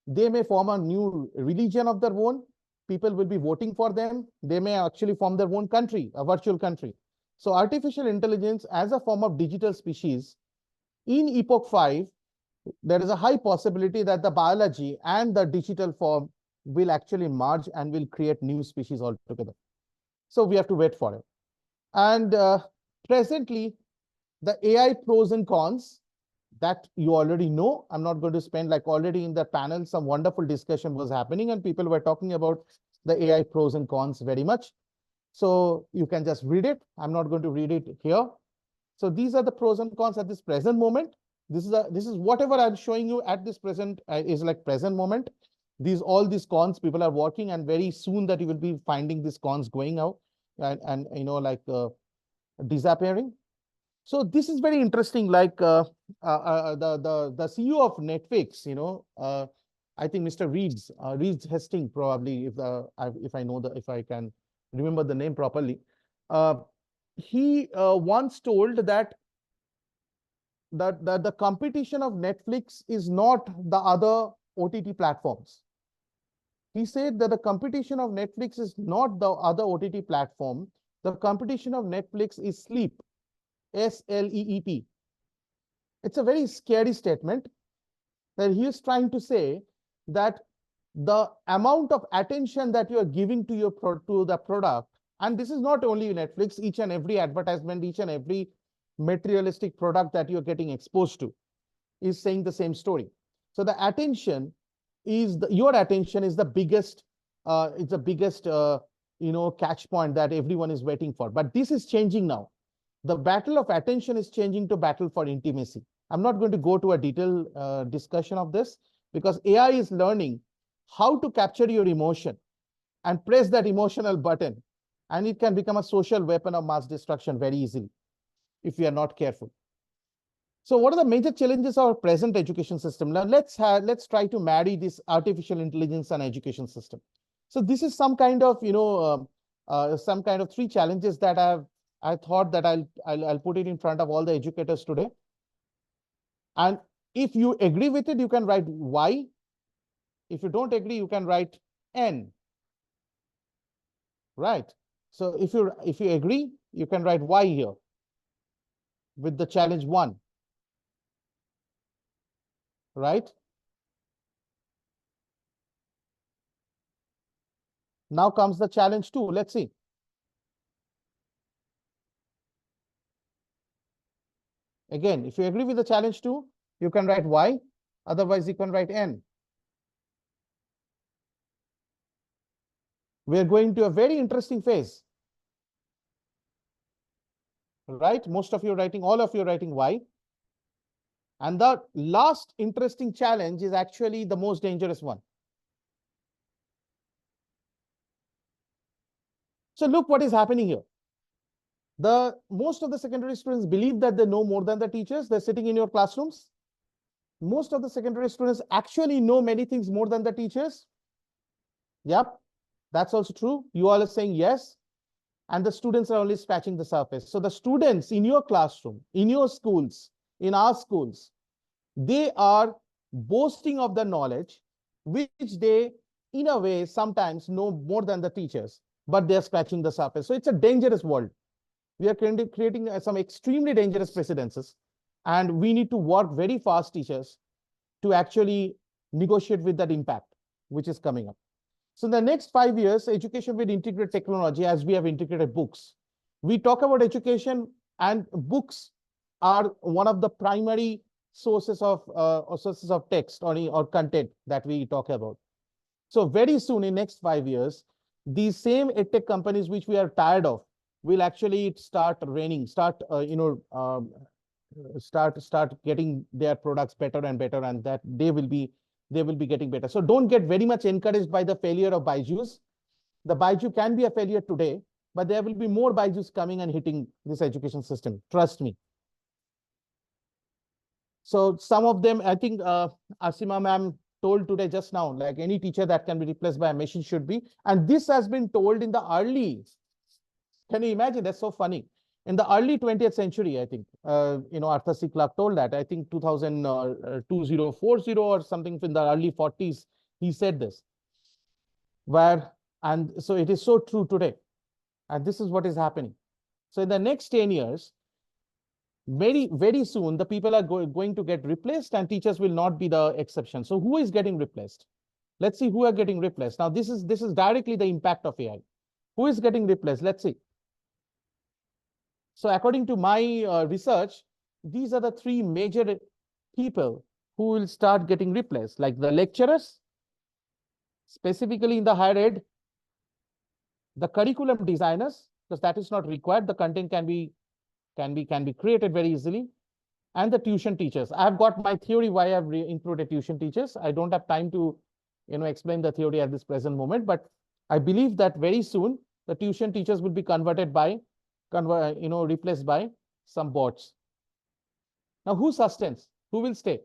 They may form a new religion of their own. People will be voting for them. They may actually form their own country, a virtual country. So artificial intelligence as a form of digital species, in Epoch 5, there is a high possibility that the biology and the digital form will actually merge and will create new species altogether. So we have to wait for it. And presently, the AI pros and cons that you already know. I'm not going to spend, like already in the panel, some wonderful discussion was happening and people were talking about the AI pros and cons very much. So you can just read it. I'm not going to read it here. So these are the pros and cons at this present moment. This is whatever I'm showing you at this present is like present moment. All these cons people are working, and very soon that you will be finding these cons going out and disappearing. So this is very interesting. Like the CEO of Netflix, I think Mr. Reed Hastings, probably, if I can remember the name properly. He once told that the competition of Netflix is not the other OTT platforms. He said that the competition of Netflix is not the other OTT platform. The competition of Netflix is sleep, SLEEP. It's a very scary statement that he is trying to say that the amount of attention that you are giving to the product, and this is not only Netflix, each and every advertisement, each and every materialistic product that you're getting exposed to is saying the same story. So the attention is your attention is the biggest, it's the biggest, catch point that everyone is waiting for. But this is changing now. The battle of attention is changing to battle for intimacy. I'm not going to go to a detailed discussion of this because AI is learning how to capture your emotion and press that emotional button, and it can become a social weapon of mass destruction very easily if we are not careful. So what are the major challenges of our present education system? Now let's try to marry this artificial intelligence and education system. So this is some kind of three challenges that I thought that I'll put it in front of all the educators today. And if you agree with it, you can write Y. If you don't agree, you can write N. Right. So if you agree, you can write Y here with the challenge 1. Right. Now comes the challenge 2. Let's see. Again, if you agree with the challenge 2, you can write Y. Otherwise, you can write N. We are going to a very interesting phase. Right? Most of you are writing, all of you are writing Y. And the last interesting challenge is actually the most dangerous one. So look what is happening here. Most of the secondary students believe that they know more than the teachers. They're sitting in your classrooms. Most of the secondary students actually know many things more than the teachers. Yep, that's also true. You all are saying yes. And the students are only scratching the surface. So the students in your classroom, in your schools, in our schools, they are boasting of the knowledge, which they, in a way, sometimes know more than the teachers, but they're scratching the surface. So it's a dangerous world. We are creating some extremely dangerous precedences, and we need to work very fast, teachers, to actually negotiate with that impact, which is coming up. So in the next 5 years, education will integrate technology as we have integrated books. We talk about education And books are one of the primary sources of text or content that we talk about. So very soon, in next 5 years, these same edtech companies which we are tired of will actually start getting their products better and better, and that they will be getting better. So don't get very much encouraged by the failure of Byju's. The Byju can be a failure today, but there will be more Byju's coming and hitting this education system. Trust me. So some of them, I think Asima ma'am told today just now, like any teacher that can be replaced by a machine should be. And this has been told in the early, can you imagine? That's so funny. In the early 20th century, I think, Arthur C. Clarke told that, I think 2040 or something in the early 40s, he said this. And so it is so true today. And this is what is happening. So in the next 10 years, very, very soon, the people are going to get replaced and teachers will not be the exception. So who is getting replaced? Let's see who are getting replaced. Now, this is directly the impact of AI. Who is getting replaced? Let's see. So according to my research, these are the 3 major people who will start getting replaced, like the lecturers, specifically in the higher ed, the curriculum designers, because that is not required. The content can be created very easily, and the tuition teachers. I've got my theory why I've included tuition teachers. I don't have time to, explain the theory at this present moment, but I believe that very soon the tuition teachers will be replaced by some bots. Now, who sustains? Who will stay?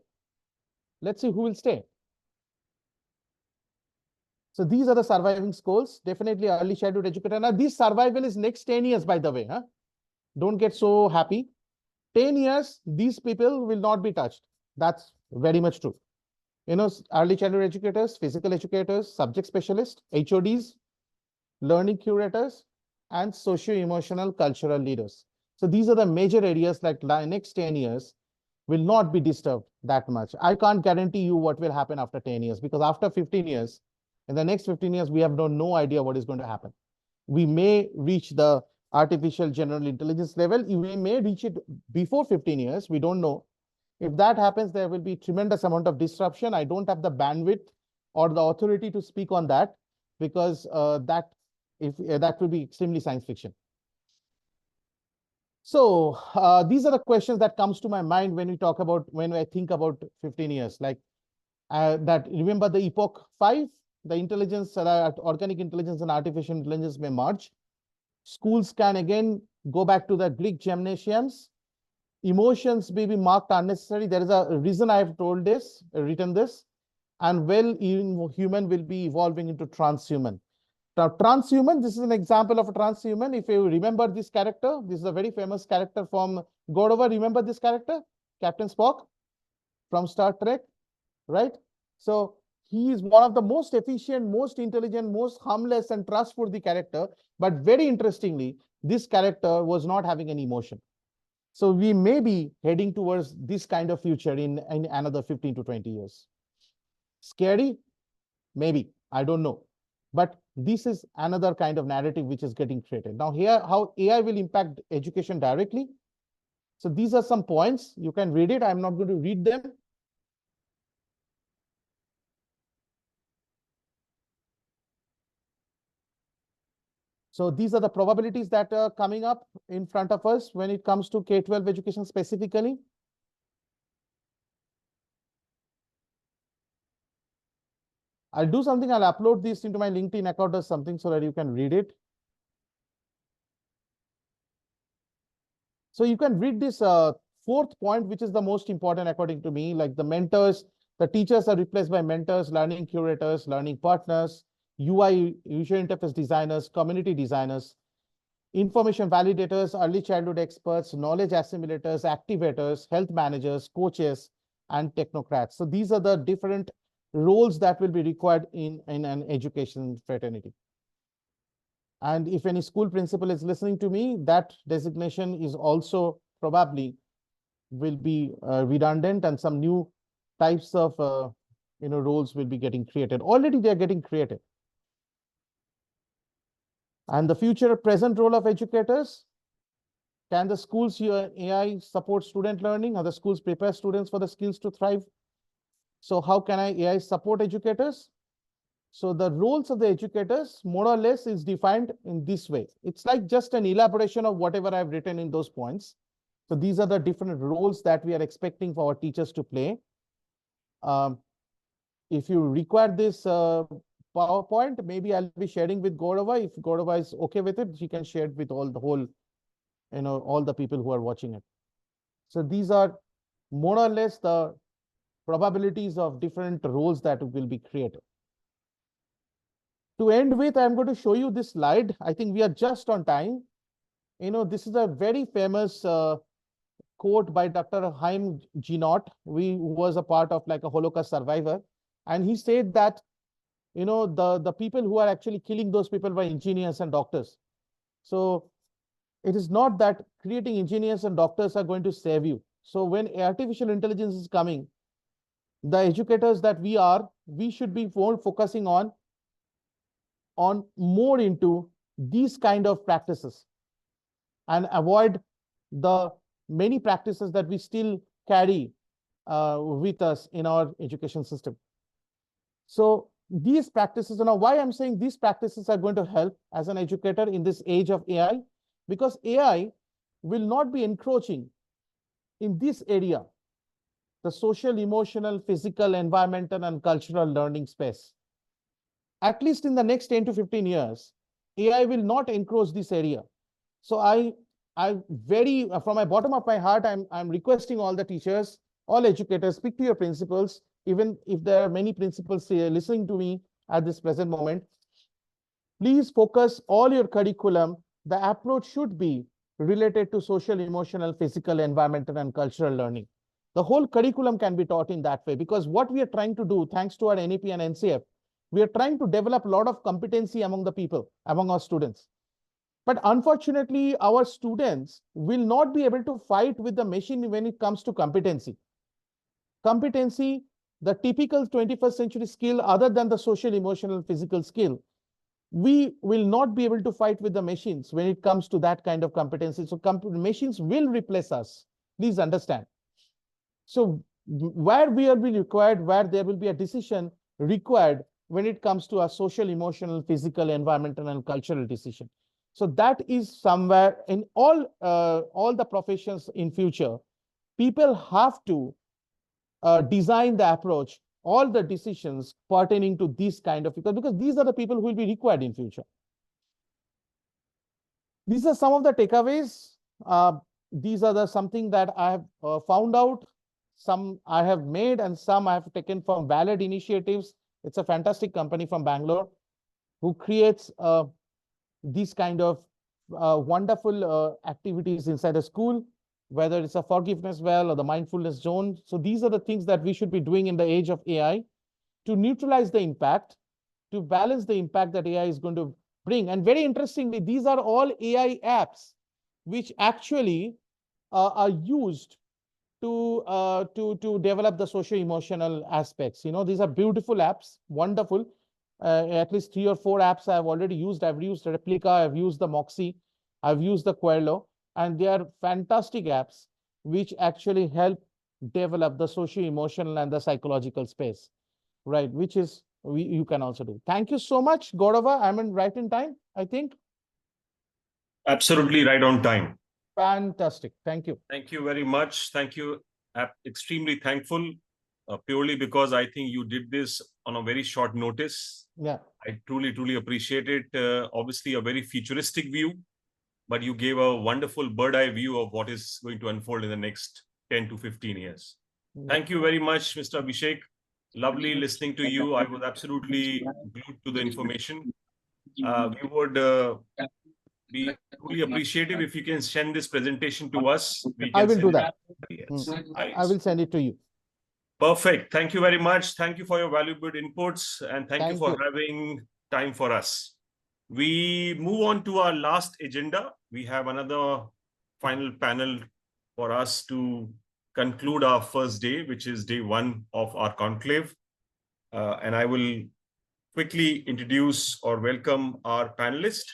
Let's see who will stay. So these are the surviving schools. Definitely early childhood educator. Now, this survival is next 10 years, by the way. Don't get so happy. 10 years, these people will not be touched. That's very much true. Early childhood educators, physical educators, subject specialists, HODs, learning curators, and socio-emotional cultural leaders. So these are the major areas like next 10 years will not be disturbed that much. I can't guarantee you what will happen after 10 years, because after 15 years, in the next 15 years, we have no idea what is going to happen. We may reach the artificial general intelligence level. We may reach it before 15 years. We don't know. If that happens, there will be tremendous amount of disruption. I don't have the bandwidth or the authority to speak on that, because that will be extremely science fiction. So these are the questions that comes to my mind when I think about 15 years. Like that, remember the epoch 5, the intelligence, organic intelligence and artificial intelligence may merge. Schools can again go back to the Greek gymnasiums. Emotions may be marked unnecessary. There is a reason I have written this. And human will be evolving into transhuman. Now, transhuman, this is an example of a transhuman. If you remember this character, this is a very famous character from Godova. Remember this character? Captain Spock from Star Trek, right? So he is one of the most efficient, most intelligent, most harmless and trustworthy character. But very interestingly, this character was not having any emotion. So we may be heading towards this kind of future in another 15 to 20 years. Scary? Maybe. I don't know. But this is another kind of narrative which is getting created. Now here, how AI will impact education directly. So these are some points. You can read it. I'm not going to read them. So these are the probabilities that are coming up in front of us when it comes to K-12 education specifically. I'll do something. I'll upload this into my LinkedIn account or something so that you can read it. So you can read this 4th point, which is the most important according to me, like the mentors, the teachers are replaced by mentors, learning curators, learning partners, UI, user interface designers, community designers, information validators, early childhood experts, knowledge assimilators, activators, health managers, coaches, and technocrats. So these are the different roles that will be required in an education fraternity. And if any school principal is listening to me, that designation is also probably will be redundant, and some new types of roles will be getting created. Already they are getting created. And the future present role of educators, Can the schools use AI support student learning? Are the schools prepare students for the skills to thrive? So how can AI support educators? So the roles of the educators, more or less, is defined in this way. It's like just an elaboration of whatever I've written in those points. So these are the different roles that we are expecting for our teachers to play. If you require this PowerPoint, maybe I'll be sharing with Gaurava. If Gaurava is okay with it, she can share it with all the people who are watching it. So these are more or less the probabilities of different roles that will be created. To end with, I'm going to show you this slide. I think we are just on time. This is a very famous quote by Dr. Haim Ginott, who was a part of like a Holocaust survivor. And he said that, the people who are actually killing those people were engineers and doctors. So it is not that creating engineers and doctors are going to save you. So when artificial intelligence is coming, the educators that we should be more focusing on more into these kind of practices and avoid the many practices that we still carry with us in our education system. So these practices, why I'm saying these practices are going to help as an educator in this age of AI, because AI will not be encroaching in this area, the social, emotional, physical, environmental, and cultural learning space. At least in the next 10 to 15 years, AI will not encroach this area. So I from my bottom of my heart, I'm requesting all the teachers, all educators, speak to your principals, even if there are many principals listening to me at this present moment. Please focus all your curriculum. The approach should be related to social, emotional, physical, environmental, and cultural learning. The whole curriculum can be taught in that way, because what we are trying to do, thanks to our NEP and NCF, we are trying to develop a lot of competency among the people, among our students. But unfortunately, our students will not be able to fight with the machine when it comes to competency. Competency, the typical 21st century skill, other than the social, emotional, physical skill, we will not be able to fight with the machines when it comes to that kind of competency. So machines will replace us. Please understand. So where we will be required, where there will be a decision required when it comes to a social, emotional, physical, environmental, and cultural decision. So that is somewhere in all the professions in future, people have to design the approach, all the decisions pertaining to these kind of people, because these are the people who will be required in future. These are some of the takeaways. These are something that I have found out. Some I have made and some I have taken from Valid Initiatives. It's a fantastic company from Bangalore who creates these kind of wonderful activities inside a school, whether it's a forgiveness well or the mindfulness zone. So these are the things that we should be doing in the age of AI to neutralize the impact, to balance the impact that AI is going to bring. And very interestingly, these are all AI apps which actually are used to develop the socio-emotional aspects. These are beautiful apps, wonderful. At least 3 or 4 apps I've already used. I've used Replica, I've used the Moxie, I've used the Querlo, and they are fantastic apps which actually help develop the socio-emotional and the psychological space, right? Which is you can also do. Thank you so much, Gaurava. I'm right in time, I think. Absolutely right on time. Fantastic. Thank you. Thank you very much. Thank you. I'm extremely thankful, purely because I think you did this on a very short notice. Yeah. I truly, truly appreciate it. Obviously, a very futuristic view, but you gave a wonderful bird-eye view of what is going to unfold in the next 10 to 15 years. Yeah. Thank you very much, Mr. Abhishek. Lovely listening to you. I was absolutely glued to the information. We would be truly appreciative if you can send this presentation to us. I will do that. Yes. I will send it to you. Perfect. Thank you very much. Thank you for your valuable inputs, and thank you for having time for us. We move on to our last agenda. We have another final panel for us to conclude our first day, which is day 1 of our conclave. And I will quickly introduce or welcome our panelists.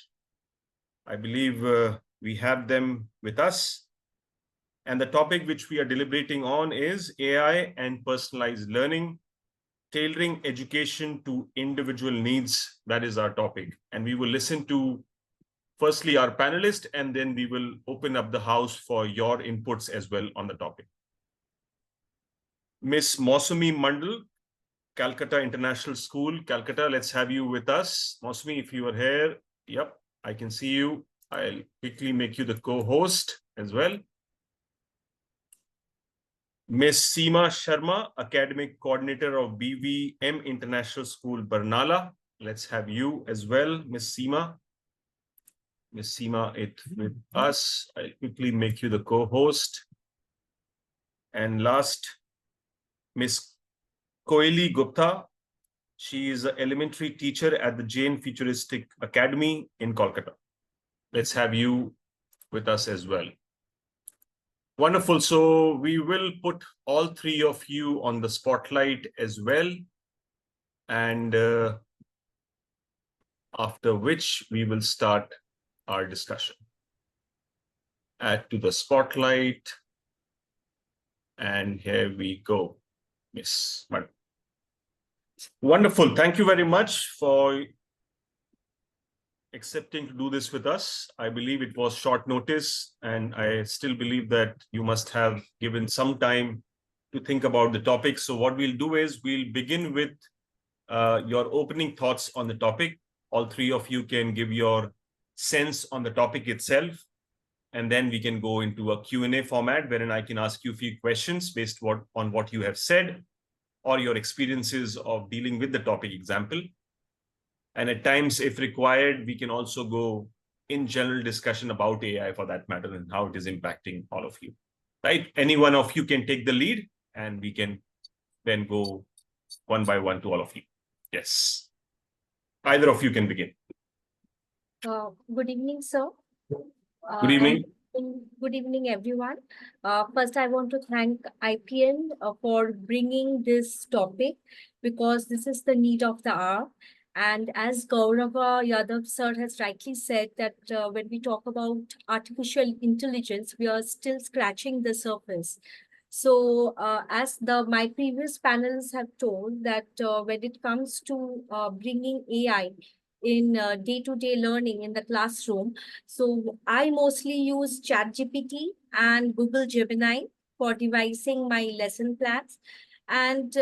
I believe We have them with us. And the topic which we are deliberating on is AI and personalized learning, tailoring education to individual needs. That is our topic. And we will listen to firstly our panelists, and then we will open up the house for your inputs as well on the topic. Miss Mausumi Mandal, Calcutta International School, Calcutta, let's have you with us. Mausumi, if you are here, yep, I can see you. I'll quickly make you the co-host as well. Miss Seema Sharma, Academic Coordinator of BVM International School, Barnala. Let's have you as well, Miss Seema. Miss Seema is with us. I'll quickly make you the co-host. And last, Miss Koeli Gupta. She is an elementary teacher at the Jain Futuristic Academy in Kolkata. Let's have you with us as well. Wonderful. So we will put all three of you on the spotlight as well. And after which we will start our discussion. Add to the spotlight. And here we go, Miss Madam. Wonderful. Thank you very much for accepting to do this with us. I believe it was short notice, and I still believe that you must have given some time to think about the topic. So what we'll do is we'll begin with your opening thoughts on the topic. All three of you can give your sense on the topic itself, and then we can go into a Q&A format wherein I can ask you a few questions based on what you have said or your experiences of dealing with the topic example. And at times, if required, we can also go in general discussion about AI for that matter and how it is impacting all of you, right? Any one of you can take the lead and we can then go one by one to all of you. Yes. Either of you can begin. Good evening, sir. Good evening. Good evening, everyone. First, I want to thank IPN for bringing this topic because this is the need of the hour. And as Gaurava Yadav sir has rightly said that when we talk about artificial intelligence, we are still scratching the surface. So as my previous panels have told that when it comes to bringing AI in day-to-day learning in the classroom, so I mostly use ChatGPT and Google Gemini for devising my lesson plans. And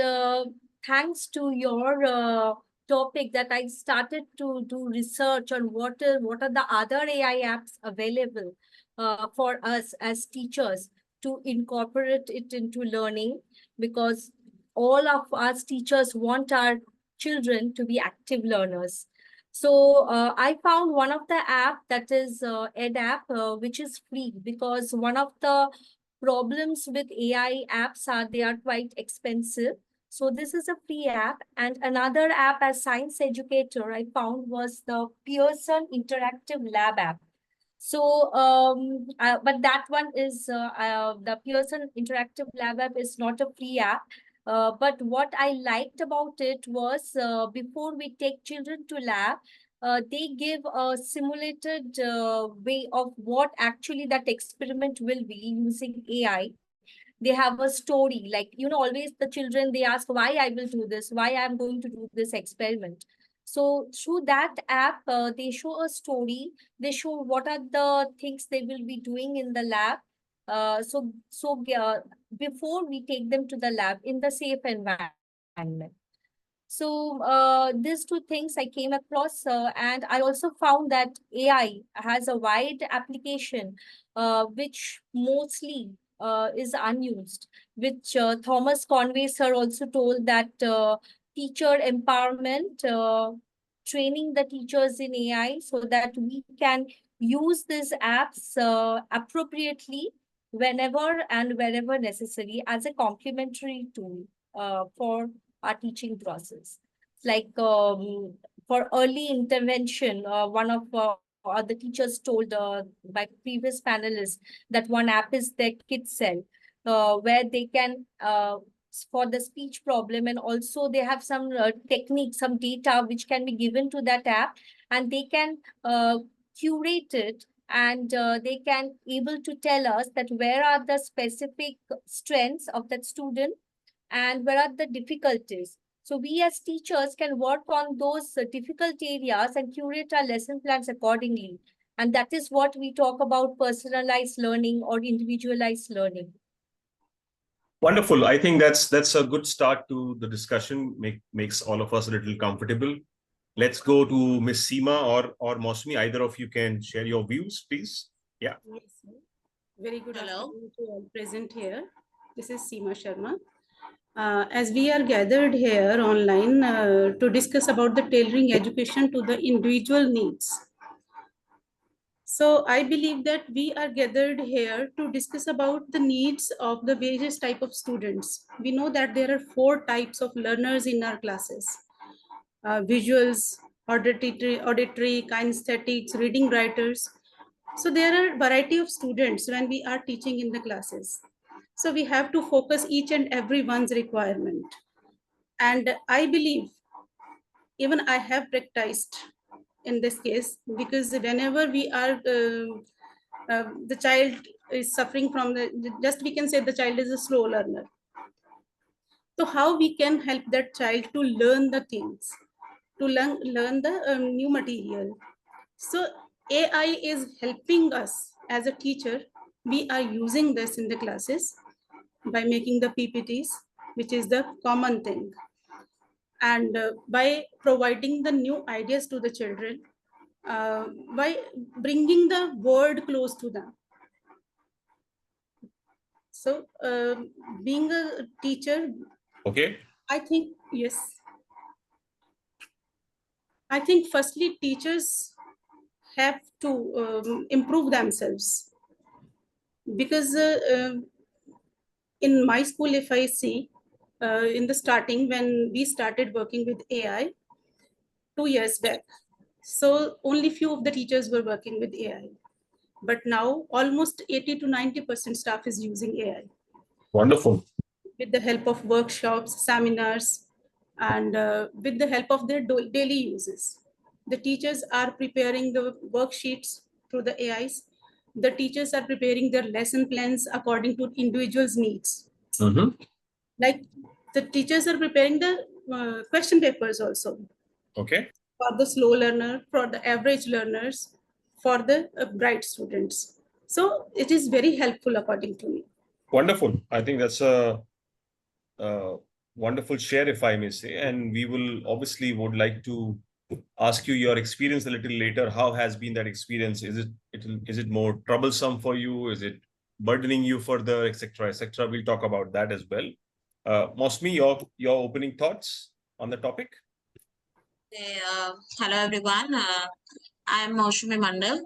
thanks to your topic that I started to do research on what are the other AI apps available for us as teachers to incorporate it into learning, because all of us teachers want our children to be active learners. So I found one of the app that is EdApp, which is free, because one of the problems with AI apps are they are quite expensive. So this is a free app. And another app as science educator I found was the Pearson Interactive Lab app. So, but that one is the Pearson Interactive Lab app is not a free app. But what I liked about it was before we take children to lab, they give a simulated way of what actually that experiment will be using AI. They have a story, like, always the children, they ask why I will do this, why I'm going to do this experiment. So through that app, they show a story, they show what are the things they will be doing in the lab. So before we take them to the lab in the safe environment. So these two things I came across, and I also found that AI has a wide application, which mostly is unused, which Thomas Conway sir also told that teacher empowerment, training the teachers in AI so that we can use these apps appropriately whenever and wherever necessary as a complementary tool for our teaching process. Like for early intervention, one of the teachers told by previous panelists that one app is their Kid Cell, where they can, for the speech problem, and also they have some techniques, some data which can be given to that app, and they can curate it and they can able to tell us that where are the specific strengths of that student and where are the difficulties. So we as teachers can work on those difficult areas and curate our lesson plans accordingly. And that is what we talk about personalized learning or individualized learning. Wonderful. I think that's a good start to the discussion. Makes all of us a little comfortable. Let's go to Miss Seema or Mosmi. Either of you can share your views, please. Yeah. Yes, sir. Very good afternoon to all present here. This is Seema Sharma. As we are gathered here online to discuss about the tailoring education to the individual needs. So I believe that we are gathered here to discuss about the needs of the various type of students. We know that there are 4 types of learners in our classes. Visuals, auditory, kinesthetics, reading writers. So there are variety of students when we are teaching in the classes. So we have to focus each and every one's requirement. And I believe even I have practiced in this case, because whenever we are, the child is suffering from just we can say the child is a slow learner. So how we can help that child to learn the things, to learn the new material. So AI is helping us as a teacher. We are using this in the classes by making the PPTs, which is the common thing. And by providing the new ideas to the children, by bringing the word close to them. So being a teacher, okay, I think, yes. I think firstly, teachers have to improve themselves, because in my school, if I see in the starting, when we started working with AI 2 years back, so only few of the teachers were working with AI, but now almost 80 to 90% staff is using AI. Wonderful. With the help of workshops, seminars, and with the help of their daily uses. The teachers are preparing the worksheets through the AIs. The teachers are preparing their lesson plans according to individuals' needs. Like the teachers are preparing the question papers also. Okay. For the slow learner, for the average learners, for the bright students. So it is very helpful according to me. Wonderful. I think that's a wonderful share, if I may say. And we will obviously would like to ask you your experience a little later. How has been that experience? Is it more troublesome for you? Is it burdening you further, etc., etc.? We'll talk about that as well. Mosmi, your opening thoughts on the topic? Hello everyone. I am Mosmi Mandal.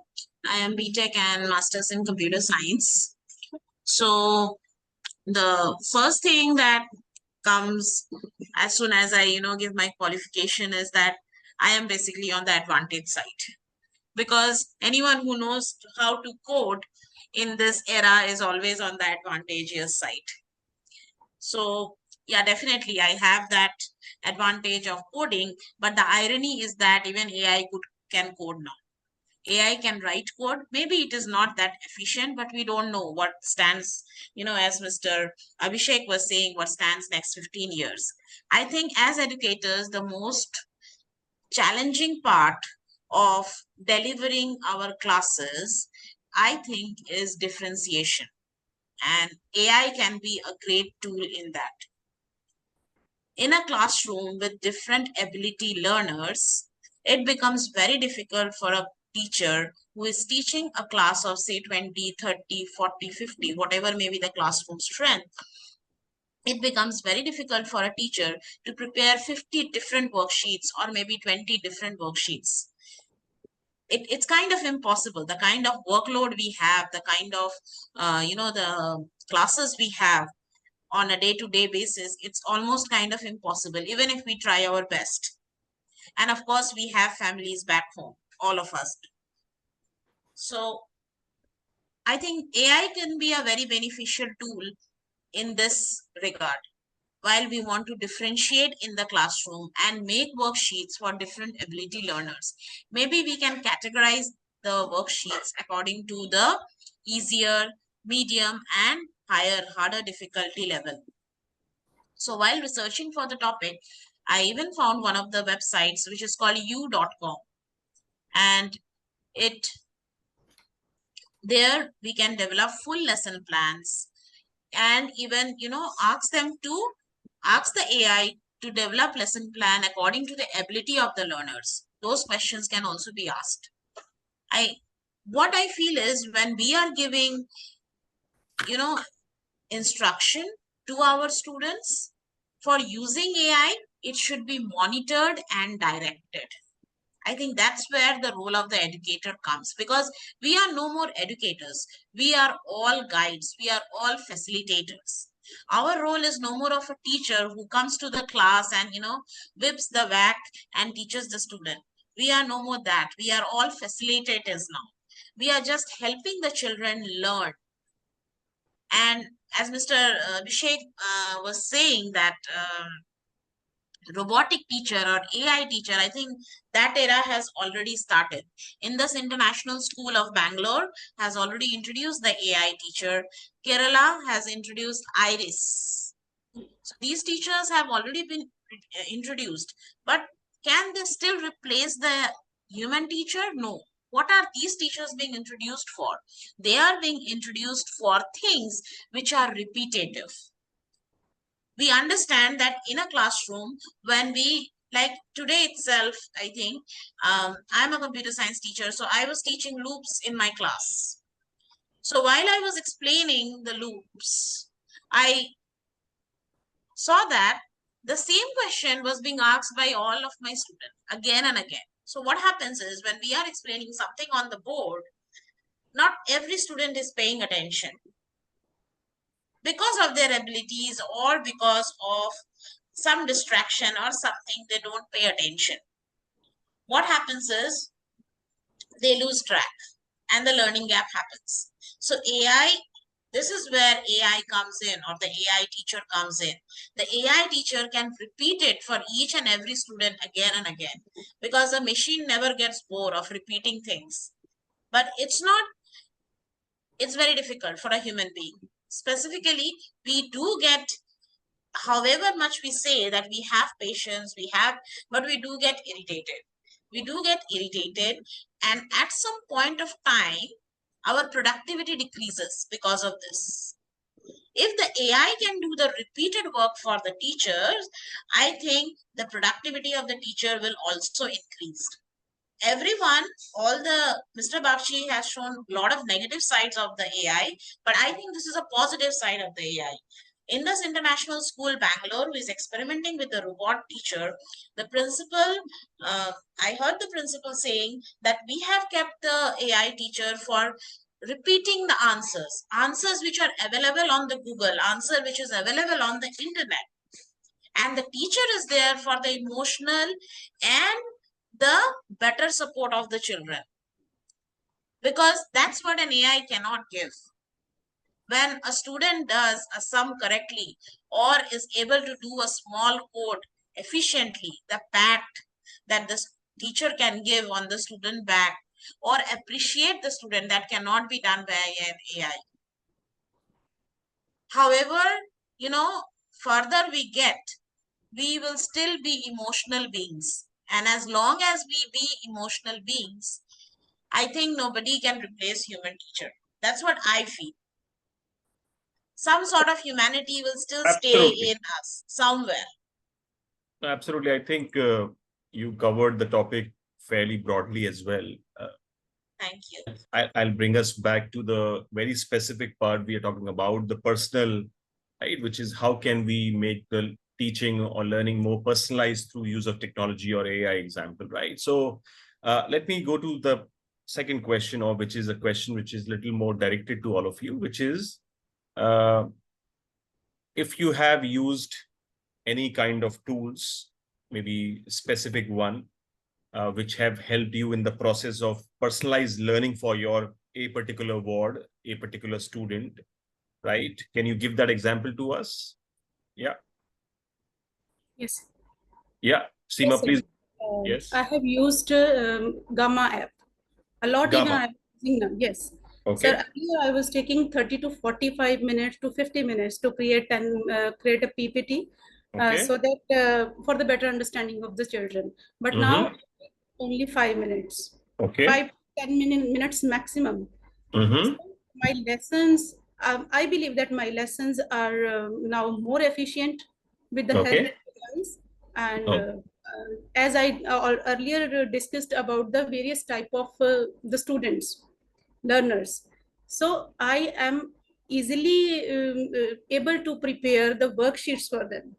I am BTech and Masters in Computer Science. So the first thing that comes as soon as I give my qualification is that I am basically on the advantage side, because anyone who knows how to code in this era is always on the advantageous side. So yeah, definitely I have that advantage of coding, but the irony is that even AI can code now. AI can write code. Maybe it is not that efficient, but we don't know what stands, as Mr. Abhishek was saying, what stands next 15 years. I think as educators, the most challenging part of delivering our classes, I think, is differentiation. And AI can be a great tool in that. In a classroom with different ability learners, it becomes very difficult for a teacher who is teaching a class of say 20, 30, 40, 50, whatever may be the classroom strength. It becomes very difficult for a teacher to prepare 50 different worksheets or maybe 20 different worksheets. It's kind of impossible. The kind of workload we have, the kind of, the classes we have on a day-to-day basis, it's almost kind of impossible, even if we try our best. And of course, we have families back home, all of us. So I think AI can be a very beneficial tool in this regard. While we want to differentiate in the classroom and make worksheets for different ability learners, maybe we can categorize the worksheets according to the easier, medium, and harder difficulty level. So while researching for the topic, I even found one of the websites which is called u.com, and there we can develop full lesson plans, and even ask the AI to develop lesson plan according to the ability of the learners. Those questions can also be asked. What I feel is, when we are giving instruction to our students for using AI, it should be monitored and directed. I think that's where the role of the educator comes, because we are no more educators. We are all guides. We are all facilitators. Our role is no more of a teacher who comes to the class and, whips the whack and teaches the student. We are no more that. We are all facilitators now. We are just helping the children learn. And as Mr. Abhishek was saying, that robotic teacher or AI teacher, I think that era has already started. Indus International School of Bangalore has already introduced the AI teacher. Kerala has introduced Iris. So these teachers have already been introduced, but can they still replace the human teacher? No. What are these teachers being introduced for? They are being introduced for things which are repetitive. We understand that in a classroom, when we, like today itself, I think, I'm a computer science teacher, so I was teaching loops in my class. So while I was explaining the loops, I saw that the same question was being asked by all of my students again and again. So what happens is, when we are explaining something on the board, not every student is paying attention because of their abilities or because of some distraction or something. They don't pay attention. What happens is, they lose track and the learning gap happens. So AI, this is where AI comes in, or the AI teacher comes in. The AI teacher can repeat it for each and every student again and again, because the machine never gets bored of repeating things. But it's very difficult for a human being. Specifically, we do get, however much we say that we have patience, but we do get irritated. And at some point of time, our productivity decreases because of this. If the AI can do the repeated work for the teachers, I think the productivity of the teacher will also increase. Mr. Bakshi has shown a lot of negative sides of the AI, but I think this is a positive side of the AI. Indus International School, Bangalore, who is experimenting with the robot teacher, the principal, I heard the principal saying that we have kept the AI teacher for repeating the answers which are available on the Google, answer which is available on the internet. And the teacher is there for the emotional and the better support of the children, because that's what an AI cannot give. When a student does a sum correctly or is able to do a small code efficiently, the pat that the teacher can give on the student back or appreciate the student, that cannot be done by an AI. However, further we will still be emotional beings. And as long as we be emotional beings, I think nobody can replace human teacher. That's what I feel. Some sort of humanity will still stay in us somewhere. Absolutely. I think you covered the topic fairly broadly as well. Thank you. I'll bring us back to the very specific part we are talking about, the personal, right? Which is, how can we make the teaching or learning more personalized through use of technology or AI example, right? So let me go to the second question, or which is a question which is a little more directed to all of you, which is, if you have used any kind of tools, maybe specific one, which have helped you in the process of personalized learning for a particular ward, a particular student, right? Can you give that example to us? Yeah. Yes. Yeah, Seema, Yes, please. Yes. I have used Gamma app. A lot even Gamma. I'm using now. Yes. Okay. Sir, earlier I was taking 30 to 45 minutes to 50 minutes to create create a PPT, Okay. so that for the better understanding of the children. But now only 5 minutes. Okay. 5 to 10 minutes maximum. Mm-hmm. My lessons, I believe that my lessons are now more efficient with the help of guys. And as I earlier discussed about the various type of the students, learners. So I am easily able to prepare the worksheets for them.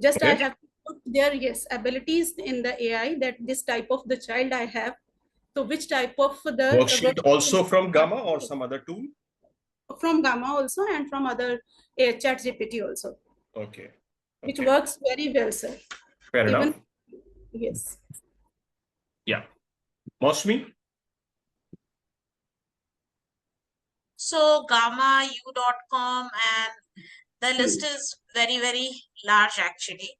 Just I have to put their, yes, abilities in the AI, that this type of the child I have. So which type of the Worksheet also from Gamma or some other tool? From Gamma also, and from other chat GPT also. Okay. Which works very well, sir. Fair enough. Yes. Yeah. Mosmi? So gamma.u.com, and the list is very, very large actually.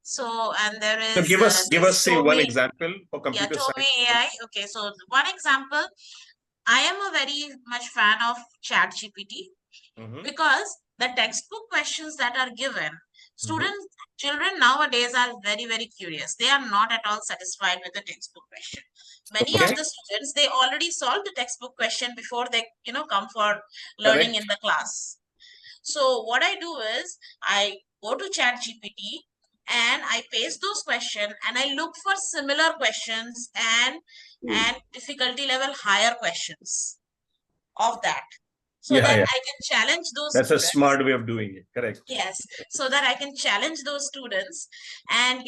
So, and there is So give us say one example for computer Tomy science. AI. Okay, so one example, I am a very much fan of ChatGPT because the textbook questions that are given, children nowadays are very, very curious. They are not at all satisfied with the textbook question. Many of the students, they already solve the textbook question before they, come for learning in the class. So what I do is I go to ChatGPT and I paste those questions and I look for similar questions and difficulty level higher questions of that. So that I can challenge those That's students. a smart way of doing it. Correct. Yes. So that I can challenge those students and,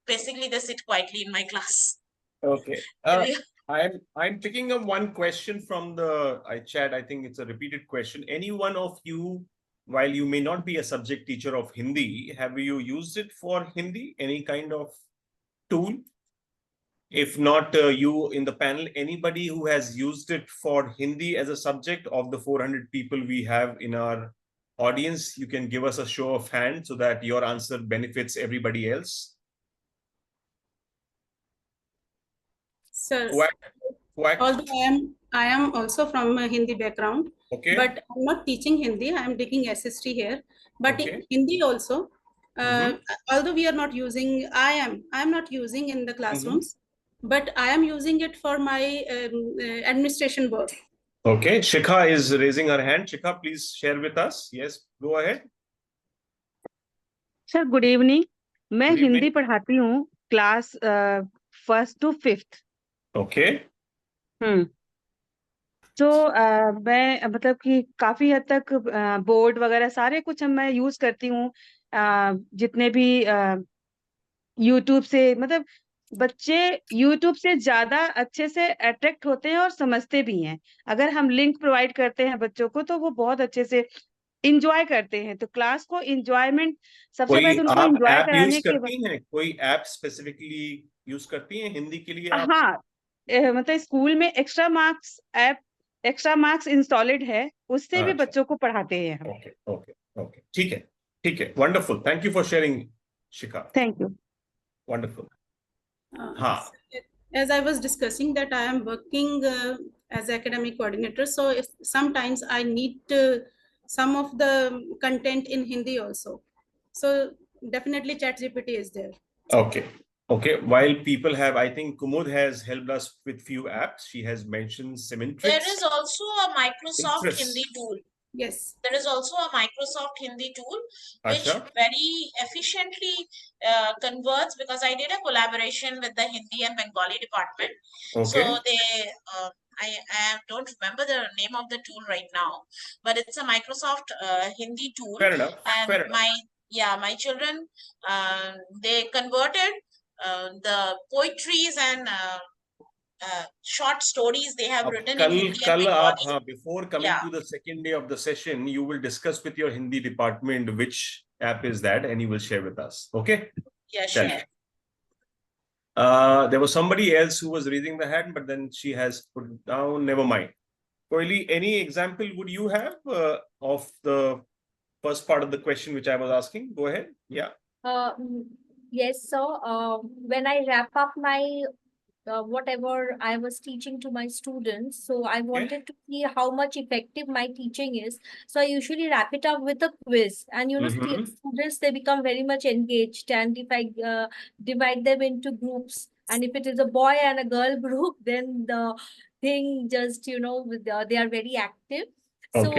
basically they sit quietly in my class. Okay. I'm picking up one question from the chat. I think it's a repeated question. Any one of you, while you may not be a subject teacher of Hindi, have you used it for Hindi? Any kind of tool? If not you in the panel, anybody who has used it for Hindi as a subject of the 400 people we have in our audience, you can give us a show of hands so that your answer benefits everybody else. Sir, although I am also from a Hindi background, but I'm not teaching Hindi. I'm taking SST here. But in Hindi also, although we are not using, I am not using in the classrooms, but I am using it for my administration work. Okay, Shikha is raising her hand. Shikha, please share with us. Yes, go ahead. Sir good evening, मैं हिंदी पढ़ाती हूँ class 1st to 5th. Okay. तो मैं मतलब कि काफी हद तक बोर्ड वगैरह सारे कुछ मैं यूज करती हूँ, जितने भी यूट्यूब से, मतलब बच्चे यूट्यूब से ज्यादा अच्छे से अट्रैक्ट होते हैं और समझते भी हैं. अगर हम लिंक प्रोवाइड करते हैं बच्चों को तो वो बहुत अच्छे से इंजॉय करते हैं. तो क्लास को इंजॉयमेंट, सबसे पहले तो उनको इंजॉय कराने के बाद कोई ऐप स्पेसिफिकली यूज करती हैं हिंदी के लिए आप? हाँ, मतलब स्कूल में extra marks app, extra marks installed है, उससे भी बच्चों को पढ़ाते हैं हम. ओके ओके ओके, ठीक है, wonderful. Thank you for sharing Shikha. Thank you. Wonderful. As I was discussing that I am working as academic coordinator, so sometimes I need some of the content in Hindi also. So definitely ChatGPT is there. Okay. While people have, I think Kumud has helped us with few apps. She has mentioned Symmetrics. There is also a Microsoft Hindi tool. Yes. There is also a Microsoft Hindi tool which very efficiently converts, because I did a collaboration with the Hindi and Bengali department. So they, I don't remember the name of the tool right now, but it's a Microsoft Hindi tool. Fair enough. And my children, they converted the poetries and short stories they have written in Hindi and Bengali. Before coming to the second day of the session, you will discuss with your Hindi department which app is that, and you will share with us. Okay? Yeah, sure. There was somebody else who was raising the hand, but then she has put down. Never mind. Koili, any example would you have of the first part of the question which I was asking? Go ahead. Yeah. Yes, so when I wrap up my whatever I was teaching to my students. So I wanted to see how much effective my teaching is. So I usually wrap it up with a quiz, and students, they become very much engaged. And if I divide them into groups, and if it is a boy and a girl group, then the thing just, they are very active. So